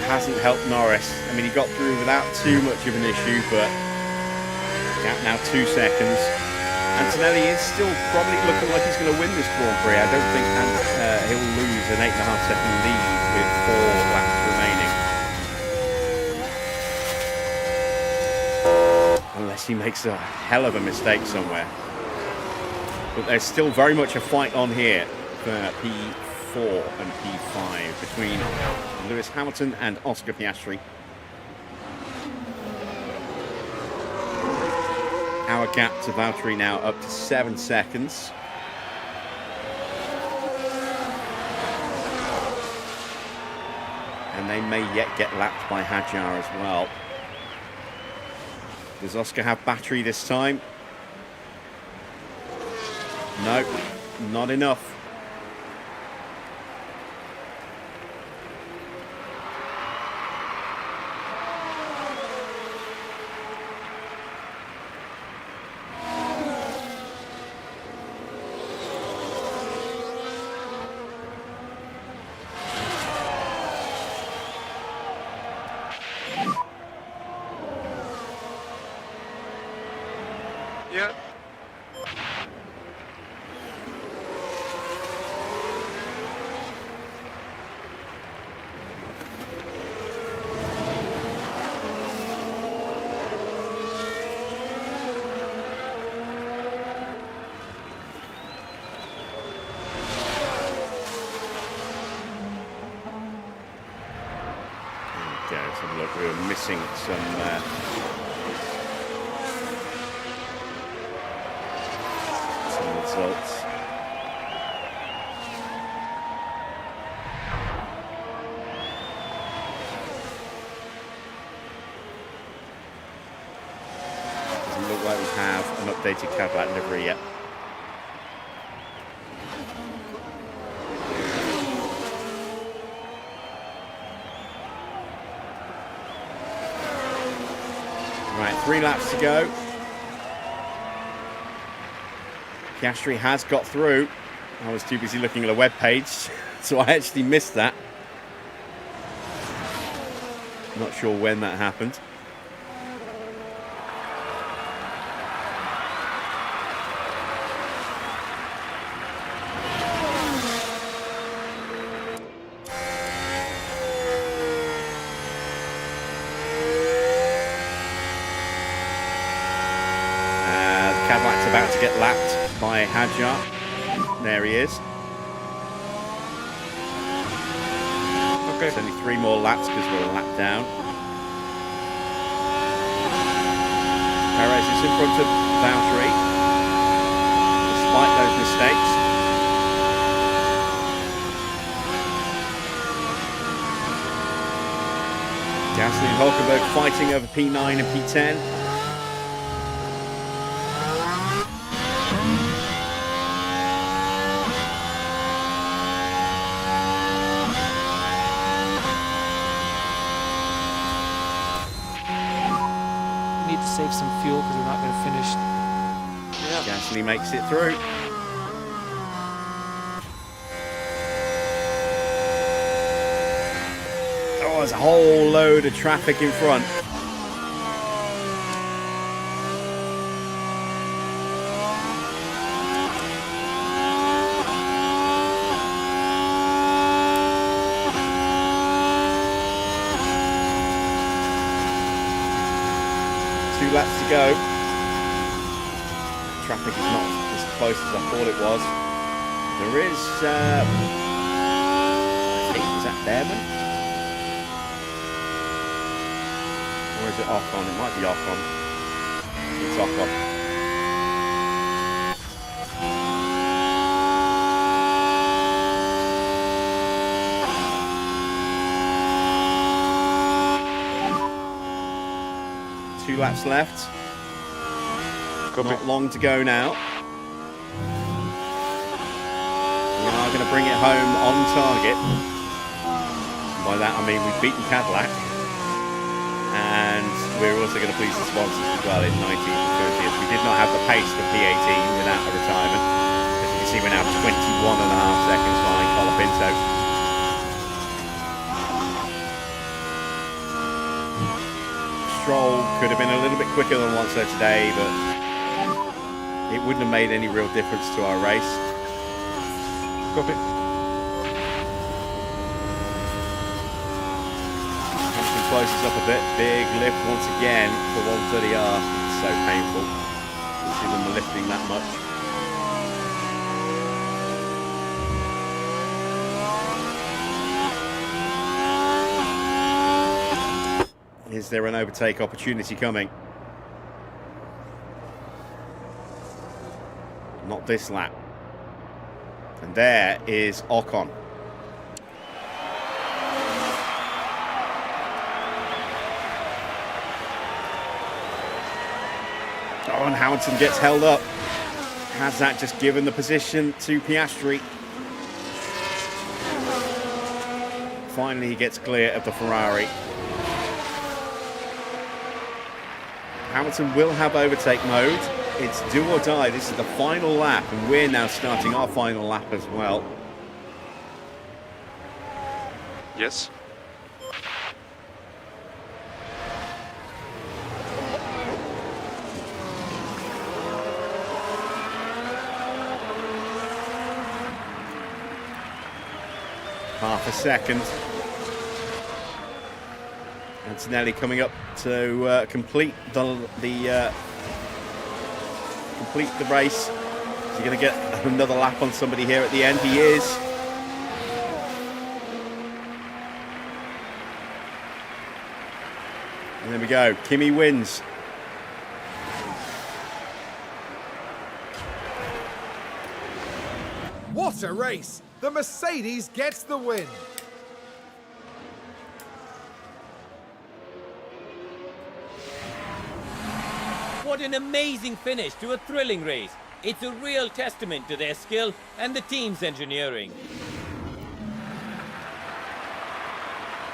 Hasn't helped Norris. I mean, he got through without too much of an issue, but gap now 2 seconds. Antonelli is still probably looking like he's going to win this Grand Prix. I don't think he'll lose an 8.5 second lead with 4 laps remaining. Unless he makes a hell of a mistake somewhere. But there's still very much a fight on here for P4 and P5 between Lewis Hamilton and Oscar Piastri. Our gap to Valtteri now up to 7 seconds. And they may yet get lapped by Hadjar as well. Does Oscar have battery this time? No, not enough. Yeah. Okay, let's have a look. We were missing some results. Doesn't look like we have an updated Cadillac livery yet. Right, 3 laps to go. Piastri has got through. I was too busy looking at a web page, so I actually missed that. Not sure when that happened. Cadillac's about to get lapped by Hadjar. There he is. Okay. It's only 3 more laps because we're a lap down. Perez is in front of Valtteri, despite those mistakes. Gasly and Hulkenberg fighting over P9 and P10. save some fuel because we're not going to finish. Gasly makes it through. Oh, there's a whole load of traffic in front. Two laps to go. Traffic is not as close as I thought it was. There is, I think, is that Behrman? Or is it Ocon? It might be Ocon. It's Ocon. Two laps left. Not long to go now. We are going to bring it home on target. And by that I mean we've beaten Cadillac. And we're also going to please the sponsors as well in 19th and 30th. We did not have the pace for P18 without a retirement. As you can see, we're now 21.5 seconds behind Colapinto. Stroll could have been a little bit quicker than Alonso today, but it wouldn't have made any real difference to our race. Copy. Hamilton closes up a bit. Big lift once again for 130R. It's so painful to see them lifting that much. Is there an overtake opportunity coming? Not this lap. And there is Ocon. Oh, and Hamilton gets held up. Has that just given the position to Piastri? Finally, he gets clear of the Ferrari. Hamilton will have overtake mode. It's do or die. This is the final lap, and we're now starting our final lap as well. Yes. Half a second. Antonelli coming up to complete the race. Is he going to get another lap on somebody here at the end? He is. And there we go. Kimi wins. What a race! The Mercedes gets the win. What an amazing finish to a thrilling race. It's a real testament to their skill and the team's engineering.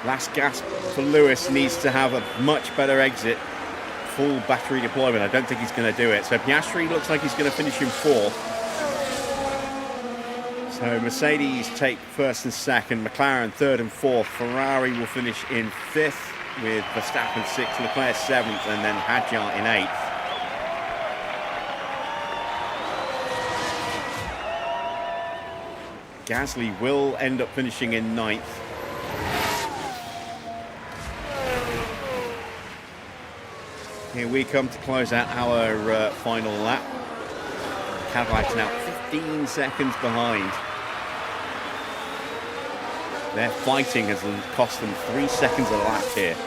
Last gasp for Lewis. Needs to have a much better exit. Full battery deployment. I don't think he's going to do it. So Piastri looks like he's going to finish in fourth. So Mercedes take first and second. McLaren third and fourth. Ferrari will finish in fifth with Verstappen sixth, Leclerc seventh, and then Hadjar in eighth. Gasly will end up finishing in ninth. Here we come to close out our final lap. Cadillac's now 15 seconds behind. Their fighting has cost them 3 seconds a lap here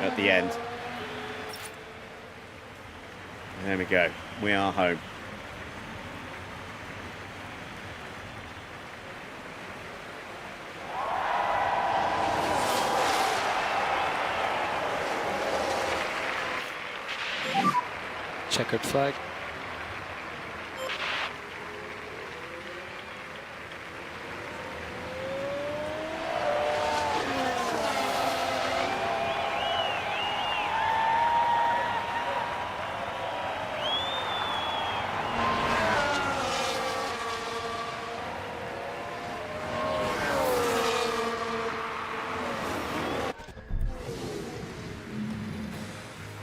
at the end. There we go. We are home. Checkered flag.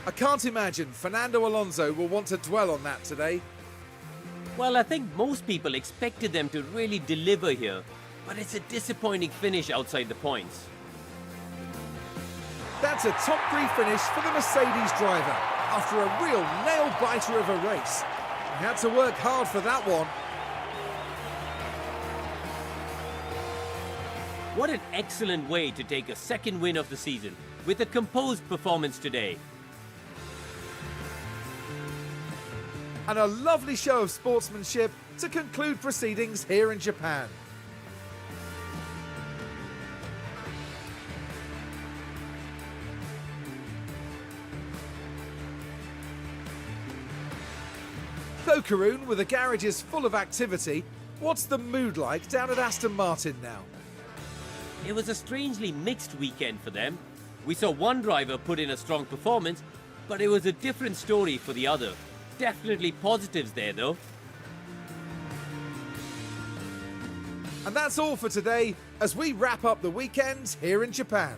I can't imagine Fernando Alonso will want to dwell on that today. Well, I think most people expected them to really deliver here, but it's a disappointing finish outside the points. That's a top 3 finish for the Mercedes driver after a real nail-biter of a race. He had to work hard for that one. What an excellent way to take a second win of the season with a composed performance today. And a lovely show of sportsmanship to conclude proceedings here in Japan. So Karun, with the garages full of activity, what's the mood like down at Aston Martin now? It was a strangely mixed weekend for them. We saw one driver put in a strong performance, but it was a different story for the other. Definitely positives there though. And that's all for today as we wrap up the weekend here in Japan.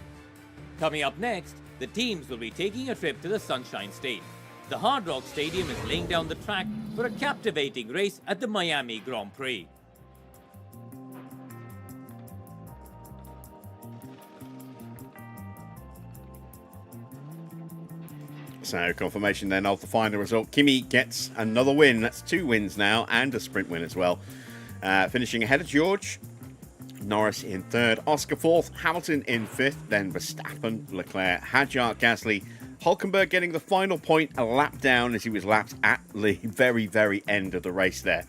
Coming up next, the teams will be taking a trip to the Sunshine State. The Hard Rock Stadium is laying down the track for a captivating race at the Miami Grand Prix. So, confirmation then of the final result. Kimi gets another win. That's 2 wins now and a sprint win as well. Finishing ahead of George. Norris in 3rd. Oscar 4th. Hamilton in 5th. Then Verstappen, Leclerc, Hadjar, Gasly. Hulkenberg getting the final point a lap down as he was lapped at the very, very end of the race there.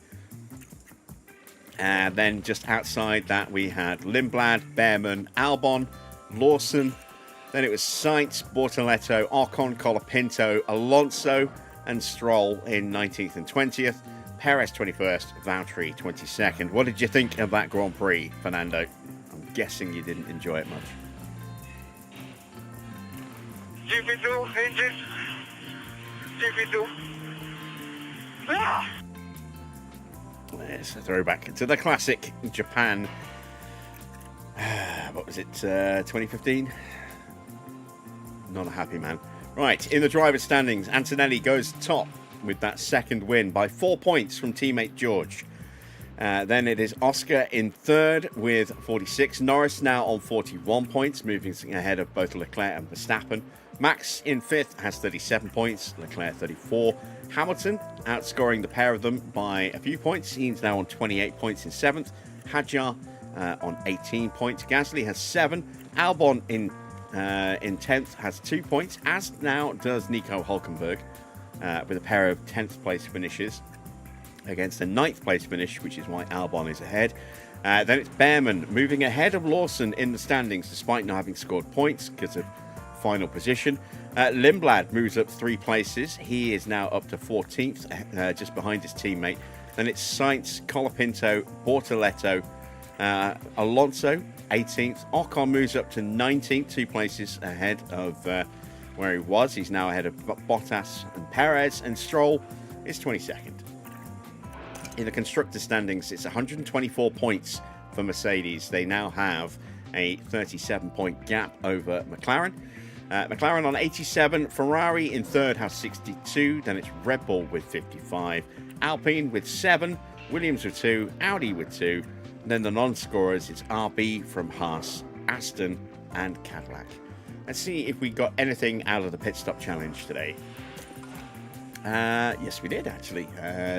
And then just outside that we had Lindblad, Behrman, Albon, Lawson. Then it was Sainz, Bortoletto, Ocon, Colapinto, Alonso and Stroll in 19th and 20th. Perez 21st, Valtteri 22nd. What did you think of that Grand Prix, Fernando? I'm guessing you didn't enjoy it much. GP2 engine. GP2. Ah! It's a throwback to the classic Japan. What was it, 2015? Not a happy man. Right, in the driver's standings, Antonelli goes top with that second win by 4 points from teammate George. Then it is Oscar in 3rd with 46. Norris now on 41 points, moving ahead of both Leclerc and Verstappen. Max in 5th has 37 points, Leclerc 34. Hamilton outscoring the pair of them by a few points. He's now on 28 points in 7th. Hadjar on 18 points. Gasly has 7. Albon in 10th has 2 points, as now does Nico Hulkenberg with a pair of 10th place finishes against a 9th place finish, which is why Albon is ahead. Then it's Behrman moving ahead of Lawson in the standings despite not having scored points because of final position. Lindblad moves up 3 places. He is now up to 14th, just behind his teammate. Then it's Sainz, Colapinto, Bortoletto, Alonso 18th. Ocon moves up to 19th, 2 places ahead of where he was. He's now ahead of Bottas and Perez, and Stroll is 22nd. In the constructor standings, it's 124 points for Mercedes. They now have a 37-point gap over McLaren. McLaren on 87, Ferrari in 3rd has 62, then it's Red Bull with 55, Alpine with 7, Williams with 2, Audi with 2, and then the non-scorers, it's RB from Haas, Aston and Cadillac. Let's see if we got anything out of the pit stop challenge today. Yes, we did actually.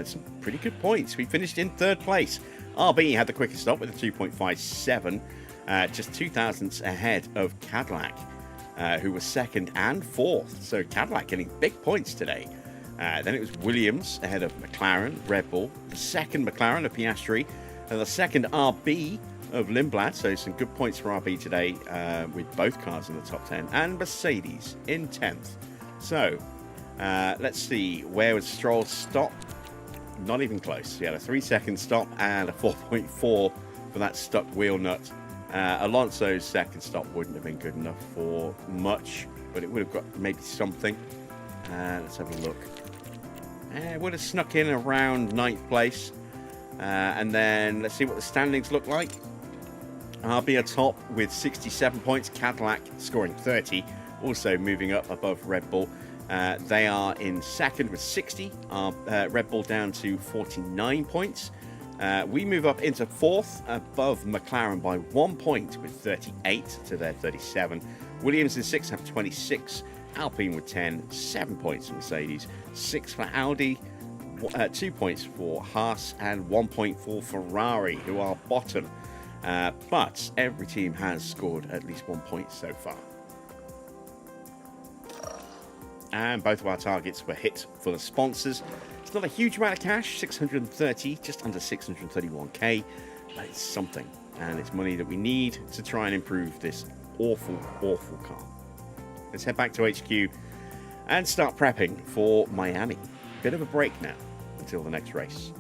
Some pretty good points. We finished in 3rd place. RB had the quickest stop with a 2.57, just 2 thousandths ahead of Cadillac, who was 2nd and 4th. So Cadillac getting big points today. Then it was Williams ahead of McLaren, Red Bull, the 2nd McLaren of Piastri, and the 2nd RB of Lindblad. So some good points for RB today with both cars in the top 10, and Mercedes in 10th. So let's see, where was Stroll's stop? Not even close. He had a 3-second stop and a 4.4 for that stuck wheel nut. Alonso's 2nd stop wouldn't have been good enough for much, but it would have got maybe something. Let's have a look. It would have snuck in around 9th place. And then let's see what the standings look like. RB atop with 67 points. Cadillac scoring 30, also moving up above Red Bull. They are in second with 60. Our Red Bull down to 49 points. We move up into fourth, above McLaren by 1 point with 38 to their 37. Williams in sixth have 26. Alpine with 10, 7 points for Mercedes, 6 for Audi, 2 points for Haas, and 1 point for Ferrari, who are bottom. But every team has scored at least 1 point so far. And both of our targets were hit for the sponsors. It's not a huge amount of cash, 630, just under 631k, but it's something. And it's money that we need to try and improve this awful, awful car. Let's head back to HQ and start prepping for Miami. Bit of a break now until the next race.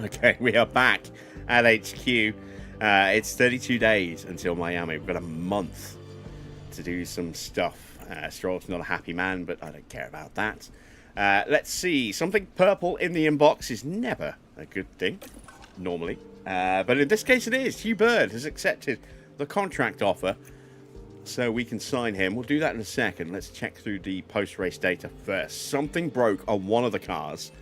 Okay, we are back at HQ. It's 32 days until Miami. We've got a month to do some stuff. Stroll's not a happy man, but I don't care about that. Let's see. Something purple in the inbox is never a good thing, normally. But in this case it is. Hugh Bird has accepted the contract offer, so we can sign him. We'll do that in a second. Let's check through the post-race data first. Something broke on one of the cars.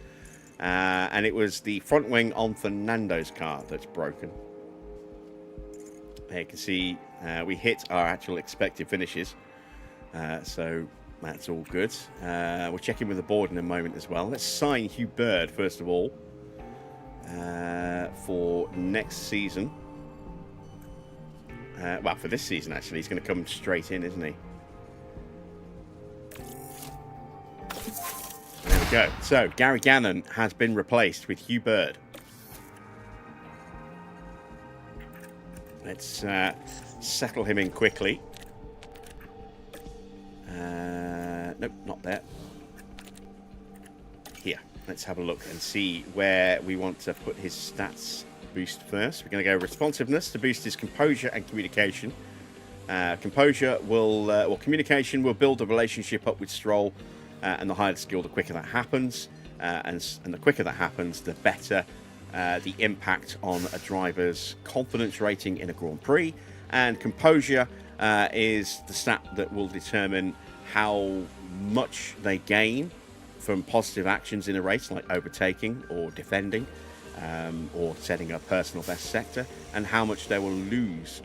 And it was the front wing on Fernando's car that's broken. There you can see we hit our actual expected finishes. So that's all good. We'll check in with the board in a moment as well. Let's sign Hugh Bird first of all for next season. Well, for this season actually. He's going to come straight in, isn't he? There we go. So, Gary Gannon has been replaced with Hugh Bird. Let's settle him in quickly. Nope, not there. Here. Let's have a look and see where we want to put his stats boost first. We're going to go responsiveness to boost his composure and communication. Composure will, or communication will build a relationship up with Stroll. And the higher the skill, the quicker that happens. And the quicker that happens, the better the impact on a driver's confidence rating in a Grand Prix. And composure is the stat that will determine how much they gain from positive actions in a race, like overtaking or defending, or setting a personal best sector, and how much they will lose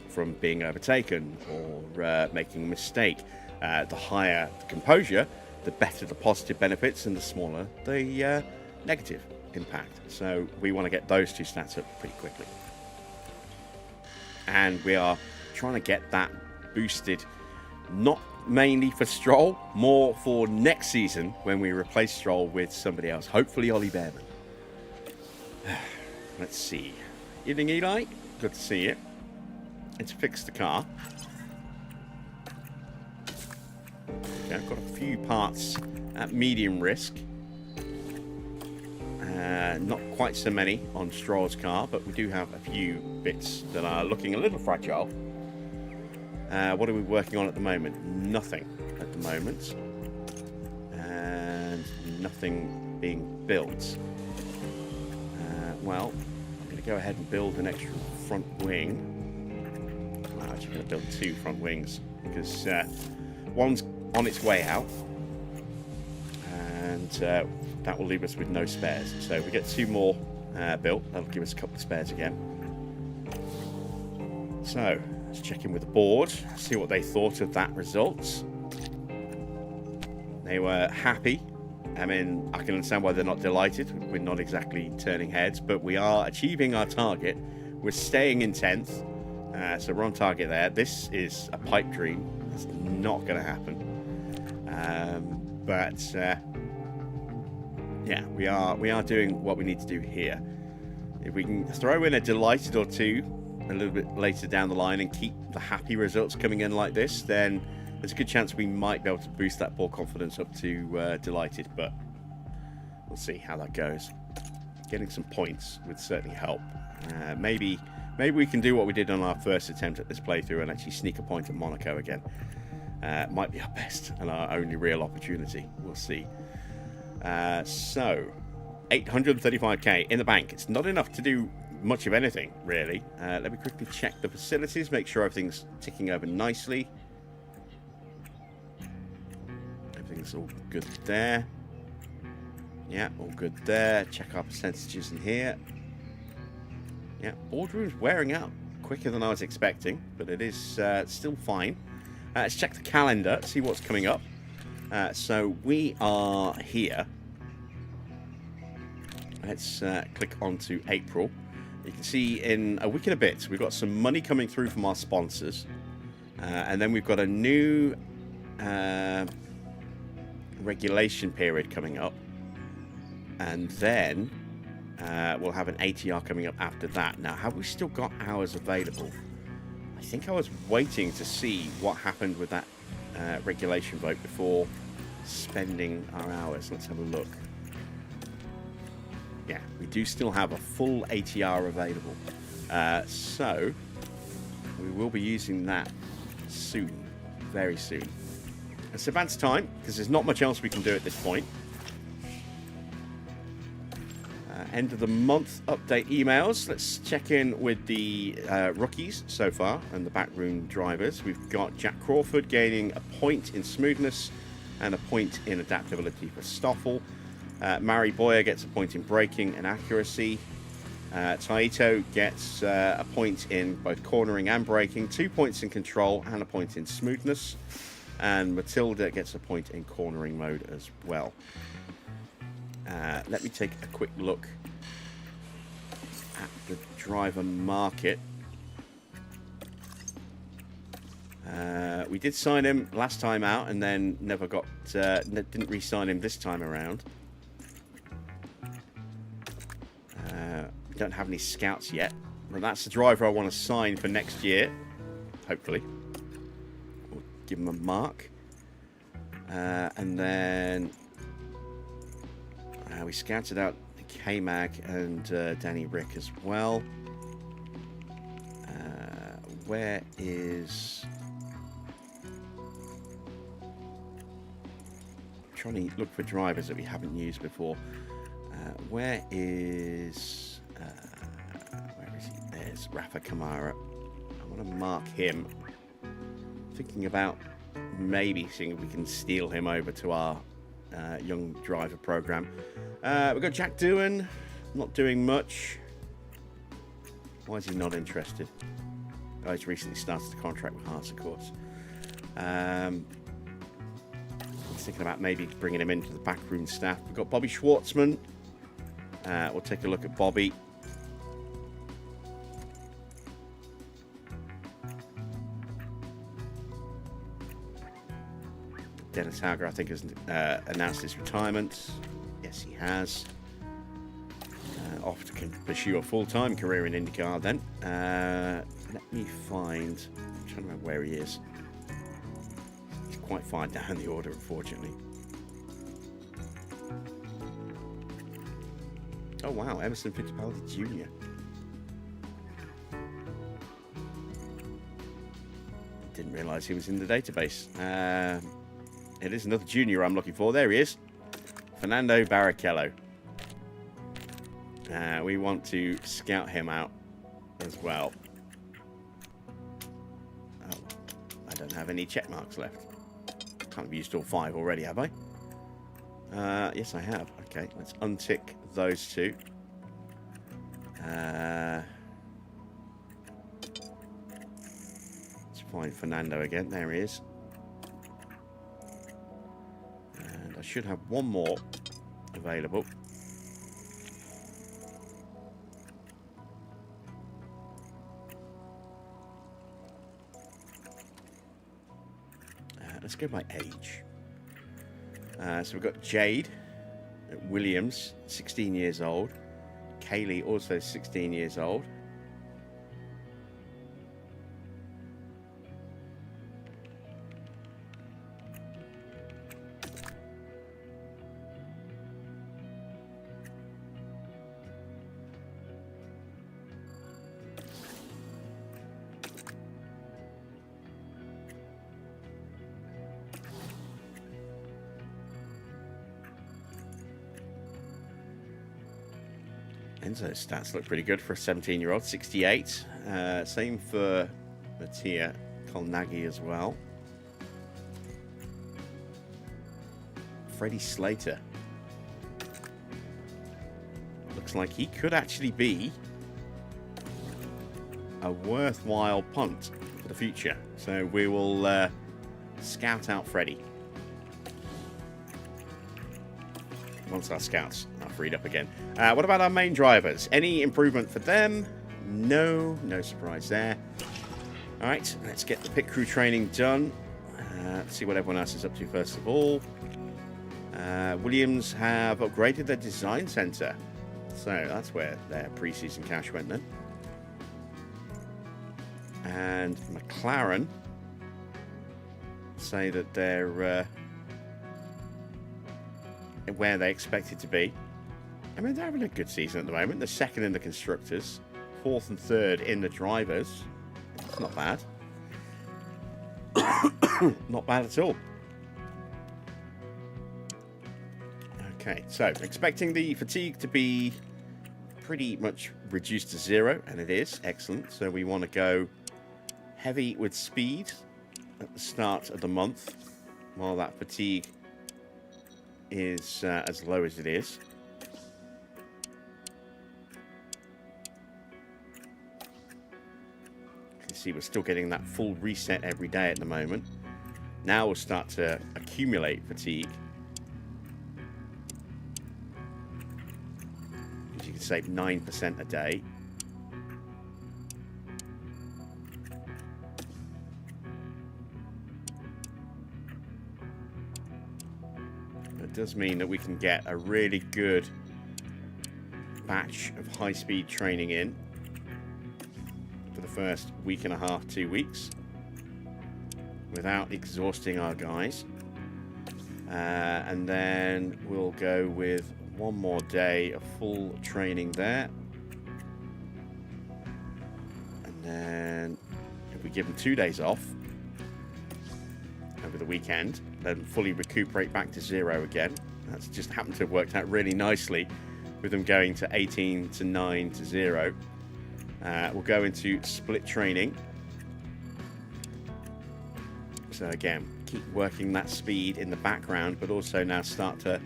from being overtaken or making a mistake. The higher the composure, the better the positive benefits and the smaller the negative impact. So we want to get those two stats up pretty quickly. And we are trying to get that boosted, not mainly for Stroll, more for next season when we replace Stroll with somebody else, hopefully Ollie Behrman. Let's see. Evening, Eli. Good to see you. Let's fix the car. Okay, I've got a few parts at medium risk. Not quite so many on Stroll's car, but we do have a few bits that are looking a little fragile. What are we working on at the moment? Nothing at the moment. And nothing being built. Well, I'm going to go ahead and build an extra front wing. I'm actually going to build two front wings because one's on its way out, and that will leave us with no spares. So if we get two more built, that'll give us a couple of spares again. So let's check in with the board, see what they thought of that result. They were happy. I mean, I can understand why they're not delighted. We're not exactly turning heads, but we are achieving our target. We're staying in 10th. So we're on target there. This is a pipe dream. It's not going to happen. Yeah, we are doing what we need to do here. If we can throw in a delighted or two a little bit later down the line and keep the happy results coming in like this, then there's a good chance we might be able to boost that ball confidence up to delighted, but we'll see how that goes. Getting some points would certainly help. Maybe we can do what we did on our first attempt at this playthrough and actually sneak a point at Monaco again. Might be our best and our only real opportunity. We'll see. So 835k in the bank. It's not enough to do much of anything, really. Let me quickly check the facilities, make sure everything's ticking over nicely. Everything's all good there. Yeah, all good there. Check our percentages in here. Yeah, boardroom's wearing out quicker than I was expecting, but it is still fine. Let's check the calendar, see what's coming up. So we are here. Let's click onto April. You can see in a week and a bit, we've got some money coming through from our sponsors. And then we've got a new regulation period coming up. And then we'll have an ATR coming up after that. Now, have we still got hours available? I think I was waiting to see what happened with that regulation vote before spending our hours. Let's have a look. Yeah, we do still have a full ATR available. So we will be using that soon, very soon. It's advance time, because there's not much else we can do at this point. End of the month update emails. Let's check in with the rookies so far and the backroom drivers. We've got Jack Crawford gaining a point in smoothness and a point in adaptability for Stoffel. Mari Boyer gets a point in braking and accuracy. Taito gets a point in both cornering and braking, 2 points in control and a point in smoothness. And Matilda gets a point in cornering mode as well. Let me take a quick look at the driver market. We did sign him last time out and then never got, didn't re-sign him this time around. We don't have any scouts yet, but that's the driver I want to sign for next year, hopefully. We'll give him a mark. And then we scouted out K-Mag and Danny Rick as well. Where is... I'm trying to look for drivers that we haven't used before. Where is he? There's Rafa Kamara. I want to mark him. Thinking about maybe seeing if we can steal him over to our young driver program. We've got Jack Doohan, not doing much. Why is he not interested? Oh, he's recently started a contract with Haas, of course. I was thinking about maybe bringing him into the backroom staff. We've got Bobby Schwartzman. We'll take a look at Bobby. Dennis Hauger, I think, has announced his retirement. Yes, he has. Off to pursue a full-time career in IndyCar then. Let me find... I'm trying to remember where he is. He's quite far down the order, unfortunately. Oh, wow. Emerson Fittipaldi Jr. Didn't realise he was in the database. It is another junior I'm looking for. There he is. Fernando Barrichello. We want to scout him out as well. Oh, I don't have any check marks left. Can't have used all 5 already, have I? Yes, I have. Okay, let's untick those 2. Let's find Fernando again. There he is. And I should have one more available. let's go by age. So we've got Jade at Williams, 16 years old. Kaylee, also 16 years old. Enzo's stats look pretty good for a 17-year-old. 68. Same for Mattia Kolnagi as well. Freddie Slater. Looks like he could actually be a worthwhile punt for the future. So we will scout out Freddie. Once our scouts are freed up again. What about our main drivers? Any improvement for them? No surprise there. All right, let's get the pit crew training done. Let's see what everyone else is up to first of all. Williams have upgraded their design center. So that's where their preseason cash went then. And McLaren say that they're where they expect it to be. I mean, they're having a good season at the moment. They're second in the constructors, fourth and third in the drivers. That's not bad. Not bad at all. Okay, so expecting the fatigue to be pretty much reduced to 0, and it is. Excellent. So we want to go heavy with speed at the start of the month, while that fatigue is as low as it is. You can see we're still getting that full reset every day at the moment. Now we'll start to accumulate fatigue. As you can save 9% a day. Does mean that we can get a really good batch of high-speed training in for the first week and a half, 2 weeks, without exhausting our guys. And then we'll go with one more day of full training there. And then if we give them 2 days off over the weekend, then fully recuperate back to 0 again. That's just happened to have worked out really nicely with them going to 18 to 9 to 0. We'll go into split training. So again, keep working that speed in the background, but also now start to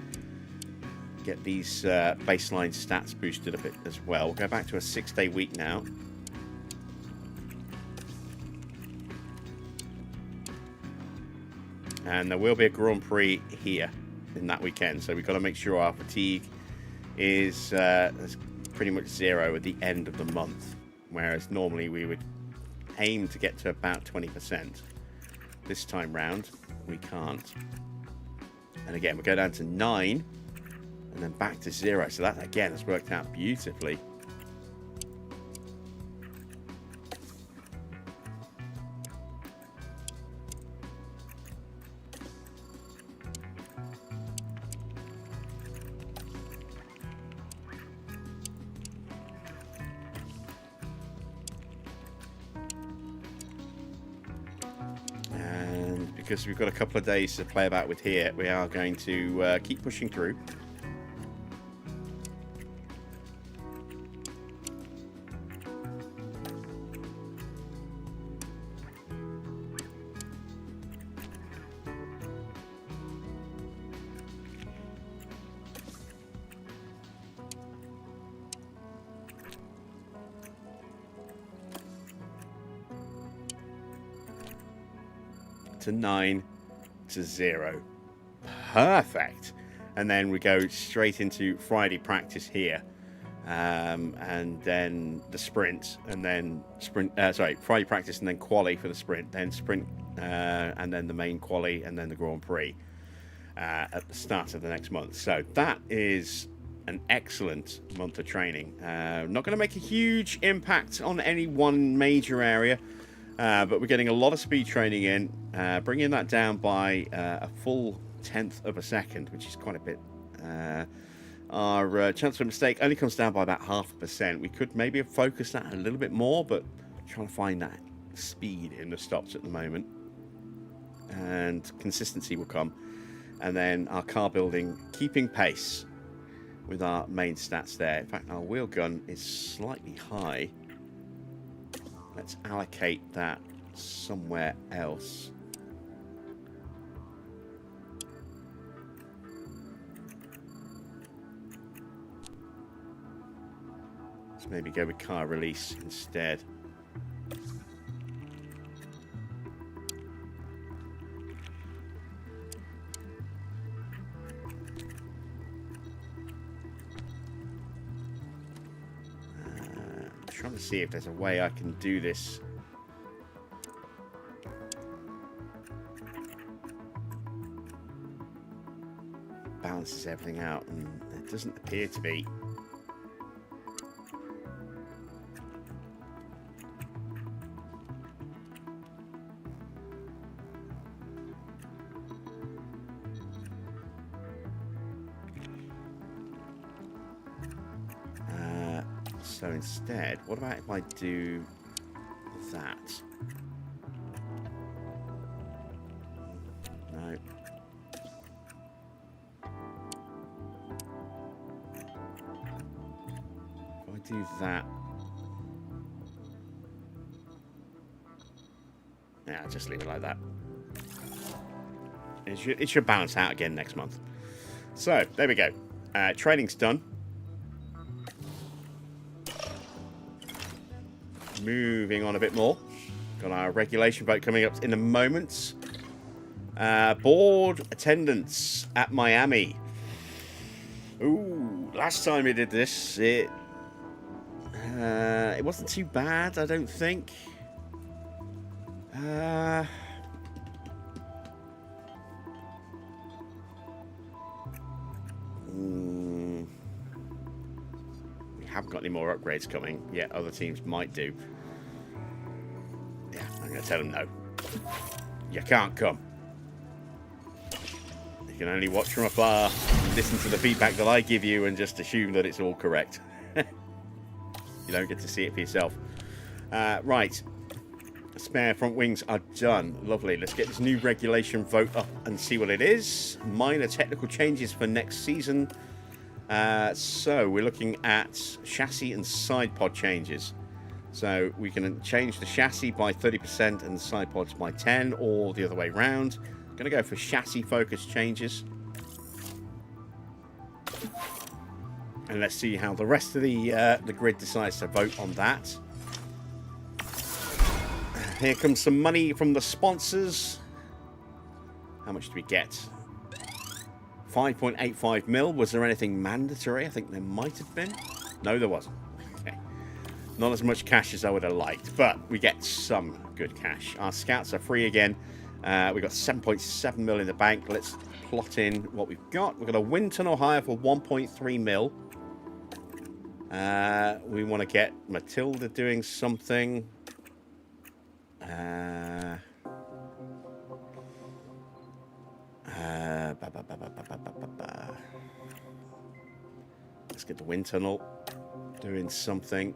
get these baseline stats boosted a bit as well. We'll go back to a 6-day week now. And there will be a Grand Prix here in that weekend. So we've got to make sure our fatigue is pretty much 0 at the end of the month. Whereas normally we would aim to get to about 20%. This time round, we can't. And again, we go down to 9 and then back to 0. So that, again, has worked out beautifully. Because we've got a couple of days to play about with here, we are going to keep pushing through. To 9 to 0. Perfect. And then we go straight into Friday practice here. And then the sprint, and then Friday practice and then quali for the sprint, then sprint and then the main quali, and then the Grand Prix at the start of the next month. So that is an excellent month of training. Not going to make a huge impact on any one major area, but we're getting a lot of speed training in, bringing that down by a full 1/10 of a second, which is quite a bit. Our chance for mistake only comes down by about 0.5%. We could maybe have focused that a little bit more, but trying to find that speed in the stops at the moment, and consistency will come. And then our car building, keeping pace with our main stats there. In fact, our wheel gun is slightly high. Let's allocate that somewhere else. Let's maybe go with car release instead. Trying to see if there's a way I can do this. Balances everything out, and it doesn't appear to be. So instead, what about if I do that? No. If I do that. Yeah, I'll just leave it like that. It should balance out again next month. So, there we go. Training's done. Moving on a bit more. Got our regulation vote coming up in a moment. Board attendance at Miami. Ooh, last time we did this, it wasn't too bad, I don't think. We haven't got any more upgrades coming yet. Other teams might do. Yeah, I'm going to tell them no. You can't come. You can only watch from afar, listen to the feedback that I give you, and just assume that it's all correct. You don't get to see it for yourself. Right. Spare front wings are done. Lovely. Let's get this new regulation vote up and see what it is. Minor technical changes for next season. So we're looking at chassis and side pod changes. So we can change the chassis by 30% and the side pods by 10, or the other way around. I'm going to go for chassis focus changes. And let's see how the rest of the grid decides to vote on that. Here comes some money from the sponsors. How much do we get? 5.85 mil. Was there anything mandatory? I think there might have been. No, there wasn't. Okay. Not as much cash as I would have liked, but we get some good cash. Our scouts are free again. We've got 7.7 mil in the bank. Let's plot in what we've got. We've got a wind tunnel hire for 1.3 mil. We want to get Matilda doing something. Let's get the wind tunnel doing something.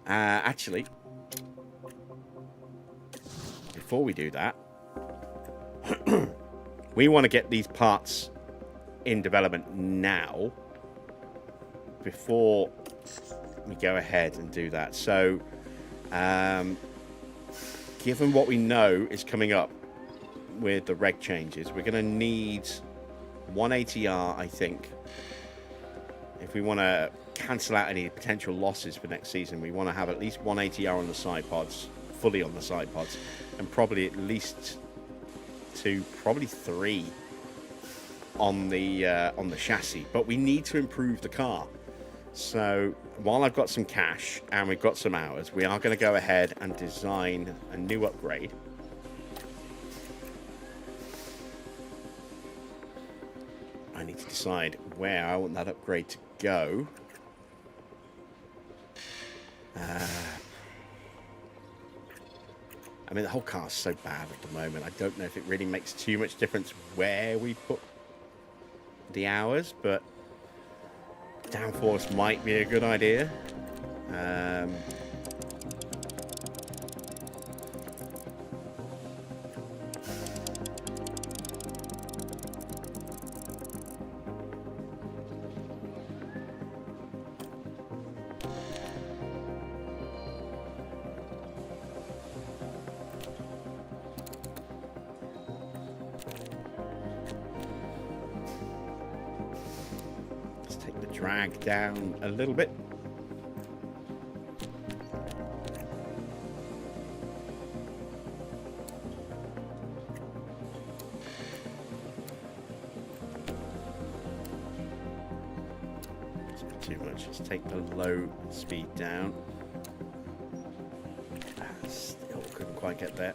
Actually, before we do that, we want to get these parts in development now before we go ahead and do that. So given what we know is coming up with the reg changes, we're going to need 180R, I think. If we want to cancel out any potential losses for next season, we want to have at least 180R on the side pods, fully on the side pods, and probably at least 2, probably 3 on the chassis. But we need to improve the car. So while I've got some cash and we've got some hours, we are going to go ahead and design a new upgrade I need to decide where I want that upgrade to go. I mean, the whole car's so bad at the moment. I don't know if it really makes too much difference where we put the hours, but downforce might be a good idea. Drag down a little bit. It's not too much. Let's take the low speed down. Still couldn't quite get there.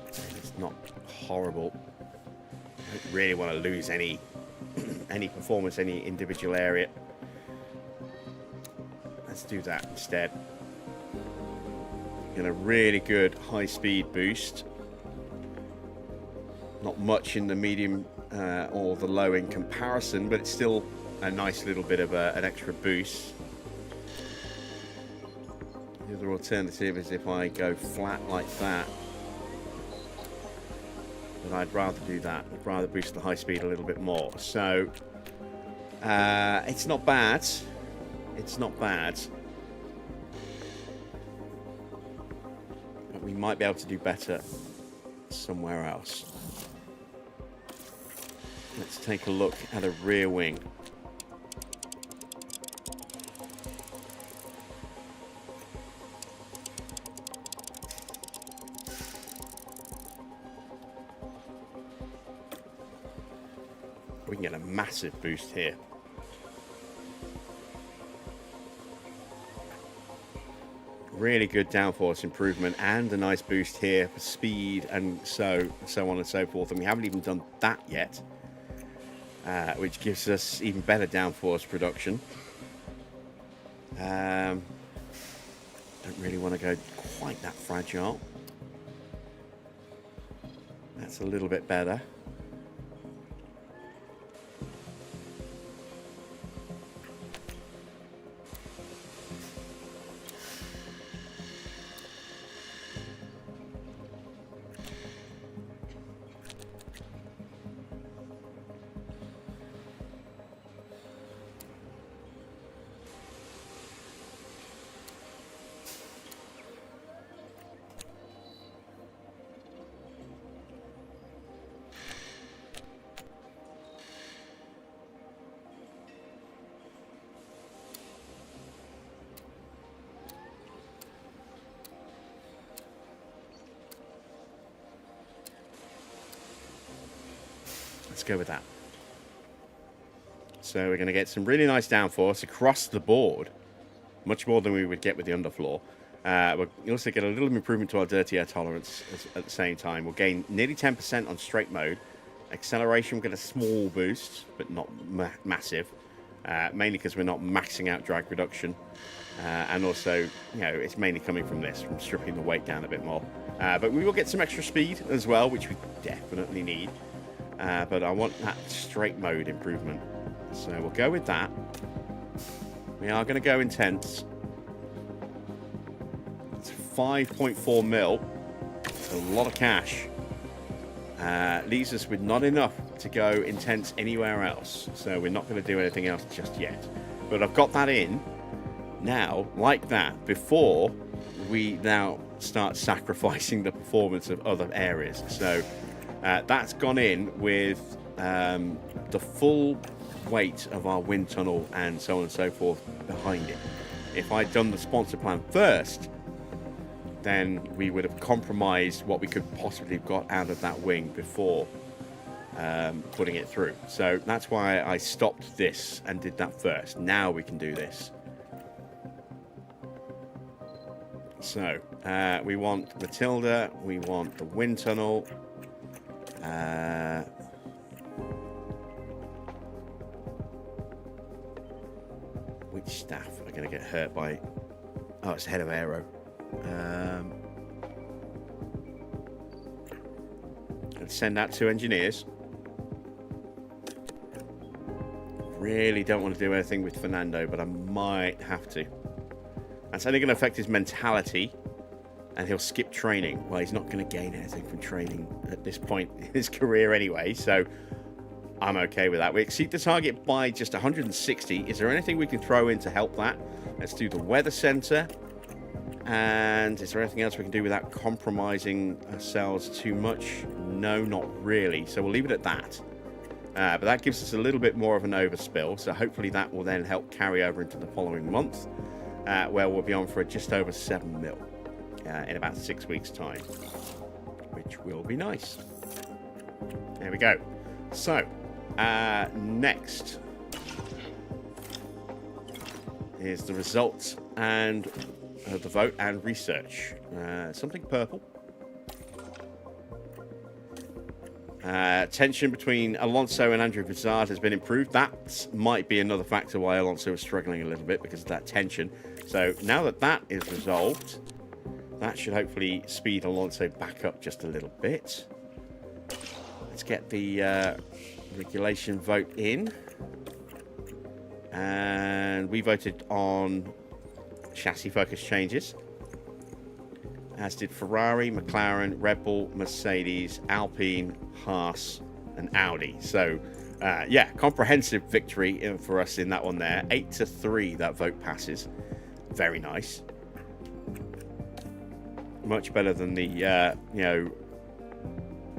It's not horrible. I don't really want to lose any performance, any individual area. Let's do that instead. Get a really good high speed boost. Not much in the medium or the low in comparison, but it's still a nice little bit of an extra boost. The other alternative is if I go flat like that. But I'd rather do that. I'd rather boost the high speed a little bit more. So it's not bad. It's not bad. But we might be able to do better somewhere else. Let's take a look at a rear wing. We can get a massive boost here. Really good downforce improvement and a nice boost here for speed and so on and so forth. And we haven't even done that yet, which gives us even better downforce production. Don't really want to go quite that fragile. That's a little bit better. Let's go with that. So we're going to get some really nice downforce across the board, much more than we would get with the underfloor. We'll also get a little improvement to our dirty air tolerance at the same time. We'll gain nearly 10% on straight mode. Acceleration, we'll get a small boost, but not massive, mainly because we're not maxing out drag reduction. And also, you know, it's mainly coming from this, from stripping the weight down a bit more. But we will get some extra speed as well, which we definitely need. But I want that straight mode improvement. So we'll go with that. We are going to go intense. It's 5.4 mil. It's a lot of cash. Leaves us with not enough to go intense anywhere else. So we're not going to do anything else just yet. But I've got that in now, like that, before we now start sacrificing the performance of other areas. So that's gone in with the full weight of our wind tunnel and so on and so forth behind it. If I'd done the sponsor plan first, then we would have compromised what we could possibly have got out of that wing before putting it through. So that's why I stopped this and did that first. Now we can do this. So we want Matilda, we want the wind tunnel. Which staff are going to get hurt by... Oh, it's head of aero. Let's send out 2 engineers. Really don't want to do anything with Fernando, but I might have to. That's only going to affect his mentality, and he'll skip training. Well, he's not going to gain anything from training at this point in his career anyway, so I'm okay with that. We exceed the target by just 160. Is there anything we can throw in to help that? Let's do the weather center. And is there anything else we can do without compromising ourselves too much? No, not really. So we'll leave it at that. But that gives us a little bit more of an overspill. So hopefully that will then help carry over into the following month, where we'll be on for just over 7 mil in about 6 weeks' time, which will be nice. There we go. So next is the results and the vote and research. Something purple. Tension between Alonso and Andrew Vizard has been improved. That might be another factor why Alonso is struggling a little bit, because of that tension. So now that that is resolved, that should hopefully speed Alonso back up just a little bit. Let's get the regulation vote in. And we voted on chassis focus changes, as did Ferrari, McLaren, Red Bull, Mercedes, Alpine, Haas, and Audi. So, yeah, comprehensive victory for us in that one there. 8-3, that vote passes. Very nice. Much better than the, you know,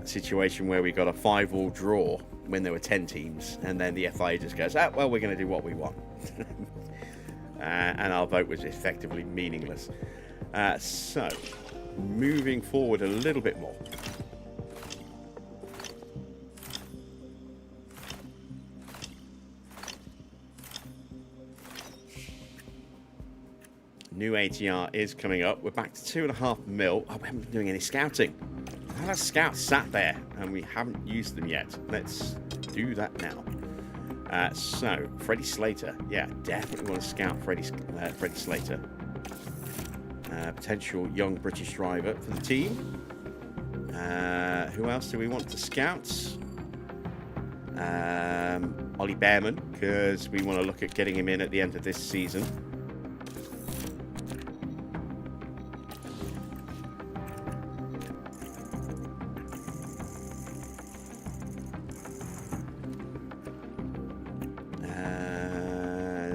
situation where we got a 5-all draw when there were 10 teams, and then the FIA just goes, ah, well, we're going to do what we want. And our vote was effectively meaningless. So, moving forward a little bit more. New ATR is coming up. We're back to 2.5 mil. Oh, we haven't been doing any scouting. How have scouts sat there and we haven't used them yet? Let's do that now. So, Freddie Slater. Yeah, definitely want to scout Freddie Slater. Potential young British driver for the team. Who else do we want to scout? Ollie Behrman, because we want to look at getting him in at the end of this season.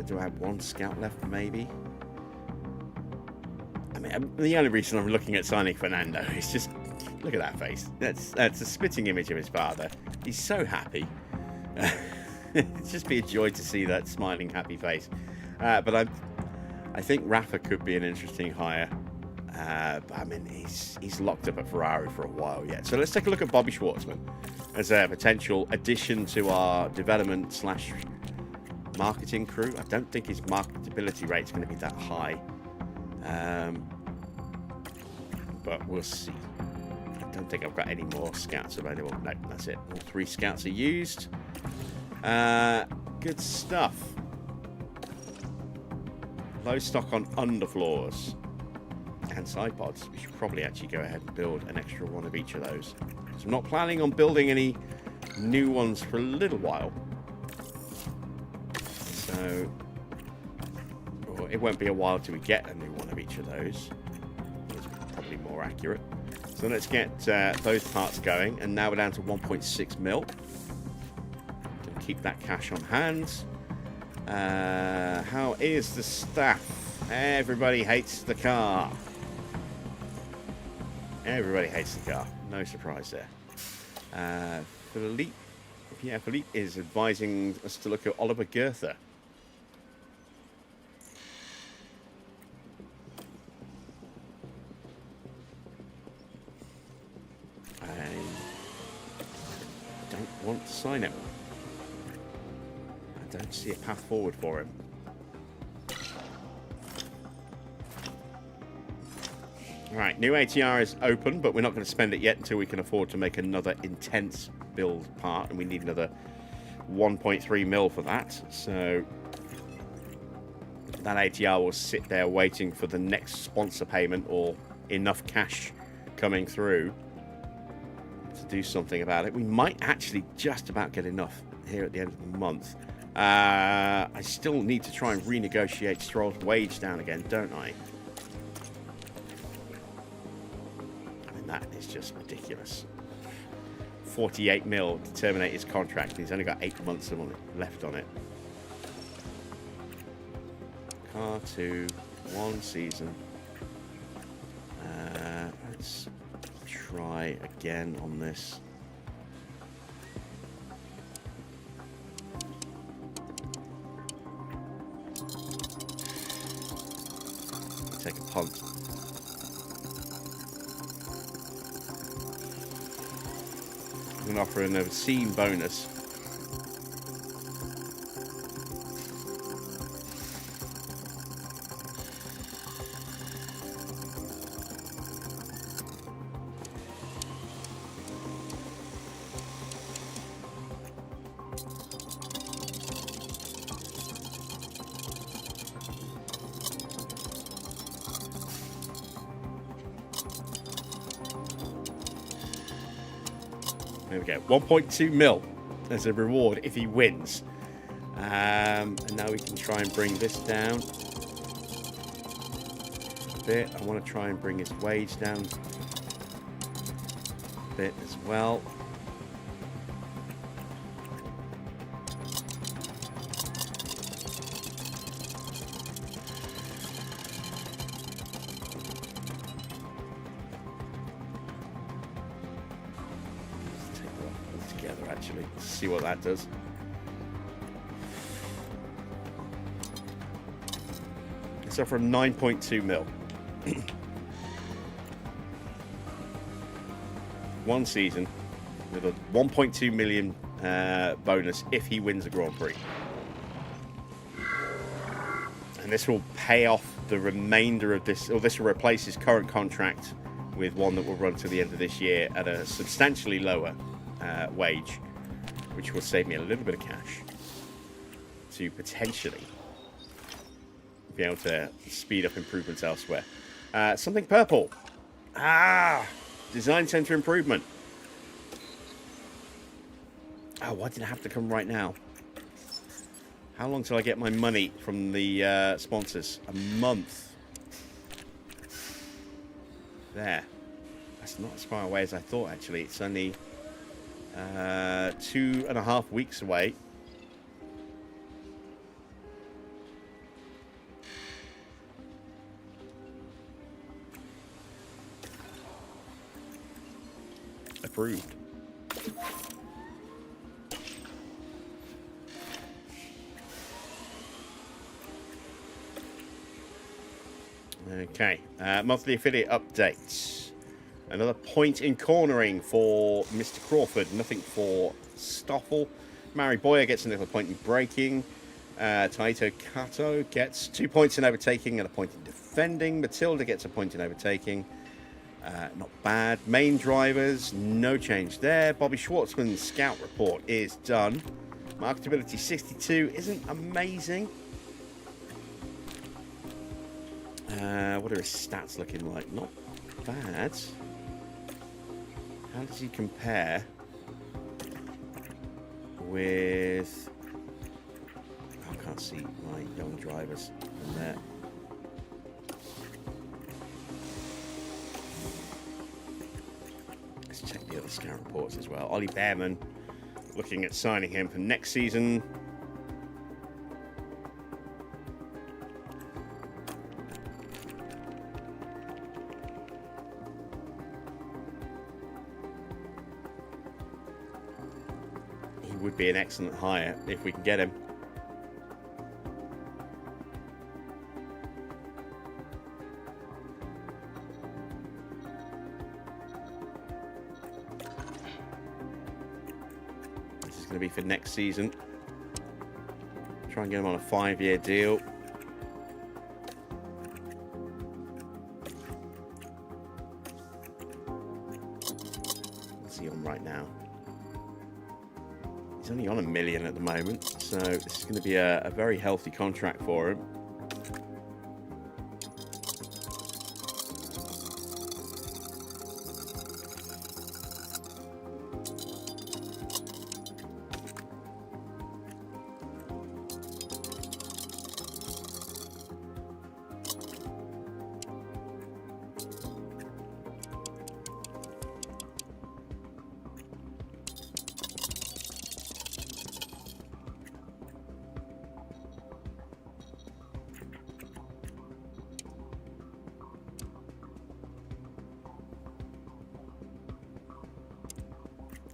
Do I have one scout left, maybe? I mean, the only reason I'm looking at signing Fernando is just, look at that face. That's a spitting image of his father. He's so happy. It'd just be a joy to see that smiling, happy face. But I think Rafa could be an interesting hire. But I mean, he's locked up at Ferrari for a while yet. So let's take a look at Bobby Schwartzman as a potential addition to our development / marketing crew. I don't think his marketability rate is going to be that high, but we'll see. I don't think I've got any more scouts available. No, that's it. All 3 scouts are used. Good stuff. Low stock on underfloors and side pods. We should probably actually go ahead and build an extra one of each of those. So I'm not planning on building any new ones for a little while. So, well, it won't be a while till we get a new one of each of those. That's probably more accurate. So let's get those parts going. And now we're down to 1.6 mil. Gonna keep that cash on hand. How is the staff? Everybody hates the car. Everybody hates the car. No surprise there. Philippe is advising us to look at Oliver Goethe. Want to sign him. I don't see a path forward for him. Right, new ATR is open, but we're not going to spend it yet until we can afford to make another intense build part, and we need another 1.3 mil for that. So that ATR will sit there waiting for the next sponsor payment or enough cash coming through to do something about it. We might actually just about get enough here at the end of the month. I still need to try and renegotiate Stroll's wage down again, don't I? I mean, that is just ridiculous. 48 mil to terminate his contract. He's only got 8 months left on it. Car 2, 1 season. Let's try again on this. Take a punt. I'm going to offer an obscene bonus. There we go. 1.2 mil as a reward if he wins. And now we can try and bring this down a bit. I want to try and bring his wage down a bit as well. Actually, see what that does. So from 9.2 mil. 1 season with a 1.2 million bonus if he wins a Grand Prix. And this will pay off the remainder of this, or this will replace his current contract with one that will run to the end of this year at a substantially lower wage, which will save me a little bit of cash to potentially be able to speed up improvements elsewhere. Something purple. Design center improvement. Oh, why did it have to come right now? How long till I get my money from the sponsors? A month. There. That's not as far away as I thought, actually. It's only 2.5 weeks away. Approved. Okay, monthly affiliate updates. Another point in cornering for Mr. Crawford. Nothing for Stoffel. Mari Boyer gets another point in braking. Taito Kato gets 2 points in overtaking and a point in defending. Matilda gets a point in overtaking. Not bad. Main drivers, no change there. Bobby Schwartzman's scout report is done. Marketability 62 isn't amazing. What are his stats looking like? Not bad. How does he compare with... I can't see my young drivers in there. Let's check the other scout reports as well. Ollie Behrman, looking at signing him for next season. Would be an excellent hire if we can get him. This is going to be for next season. Try and get him on a 5-year deal. he on right now? He's only on $1 million at the moment, so this is going to be a very healthy contract for him.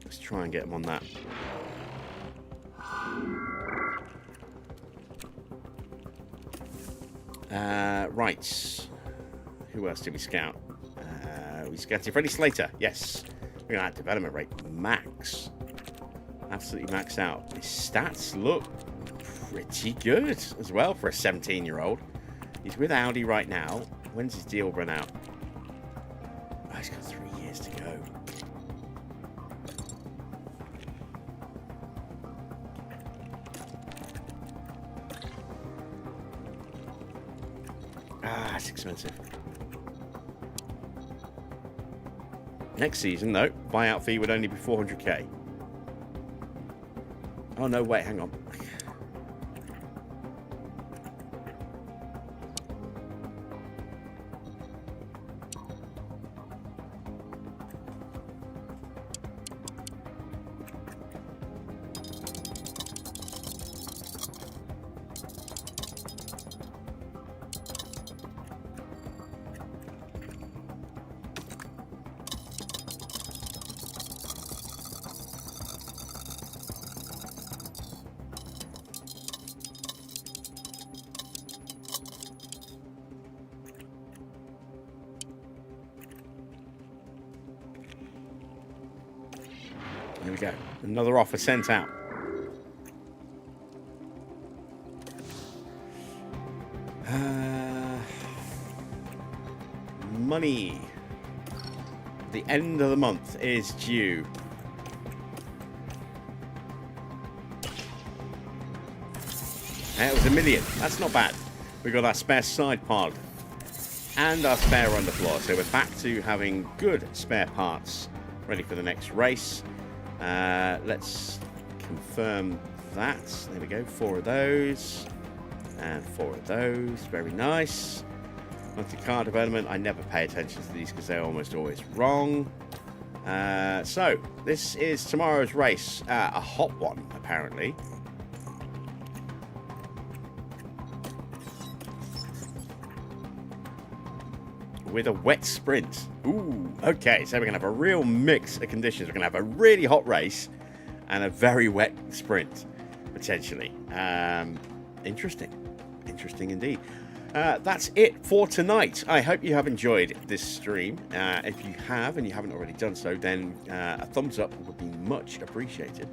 Let's try and get him on that. Right. Who else did we scout? We scouted Freddie Slater. Yes. We're going to have development rate max. Absolutely maxed out. His stats look pretty good as well for a 17-year-old. He's with Audi right now. When's his deal run out? Oh, he's got 3 years to go. Ah, it's expensive. Next season, no. Buyout fee would only be 400k. Oh, no, wait, hang on. Here we go. Another offer sent out. Money. The end of the month is due. It was $1 million. That's not bad. We got our spare side part and our spare underfloor. So we're back to having good spare parts ready for the next race. Let's confirm that. There we go. 4 of those. And 4 of those. Very nice. Monthly car development. I never pay attention to these because they're almost always wrong. So, this is tomorrow's race. A hot one, apparently. With a wet sprint. Ooh, okay. So, we're going to have a real mix of conditions. We're going to have a really hot race and a very wet sprint, potentially. Interesting. Interesting indeed. That's it for tonight. I hope you have enjoyed this stream. If you have and you haven't already done so, then a thumbs up would be much appreciated.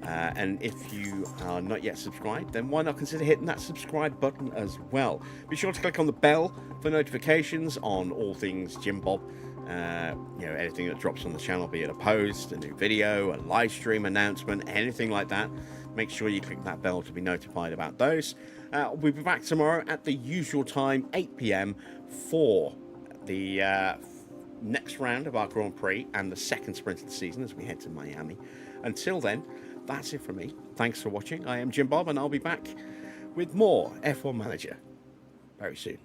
And if you are not yet subscribed, then why not consider hitting that subscribe button as well. Be sure to click on the bell for notifications on all things Jim Bob. Anything that drops on the channel, be it a post, a new video, a live stream announcement, anything like that. Make sure you click that bell to be notified about those. We'll be back tomorrow at the usual time, 8 p.m. for the next round of our Grand Prix and the second sprint of the season as we head to Miami. Until then, that's it from me. Thanks for watching. I am Jim Bob, and I'll be back with more F1 Manager very soon.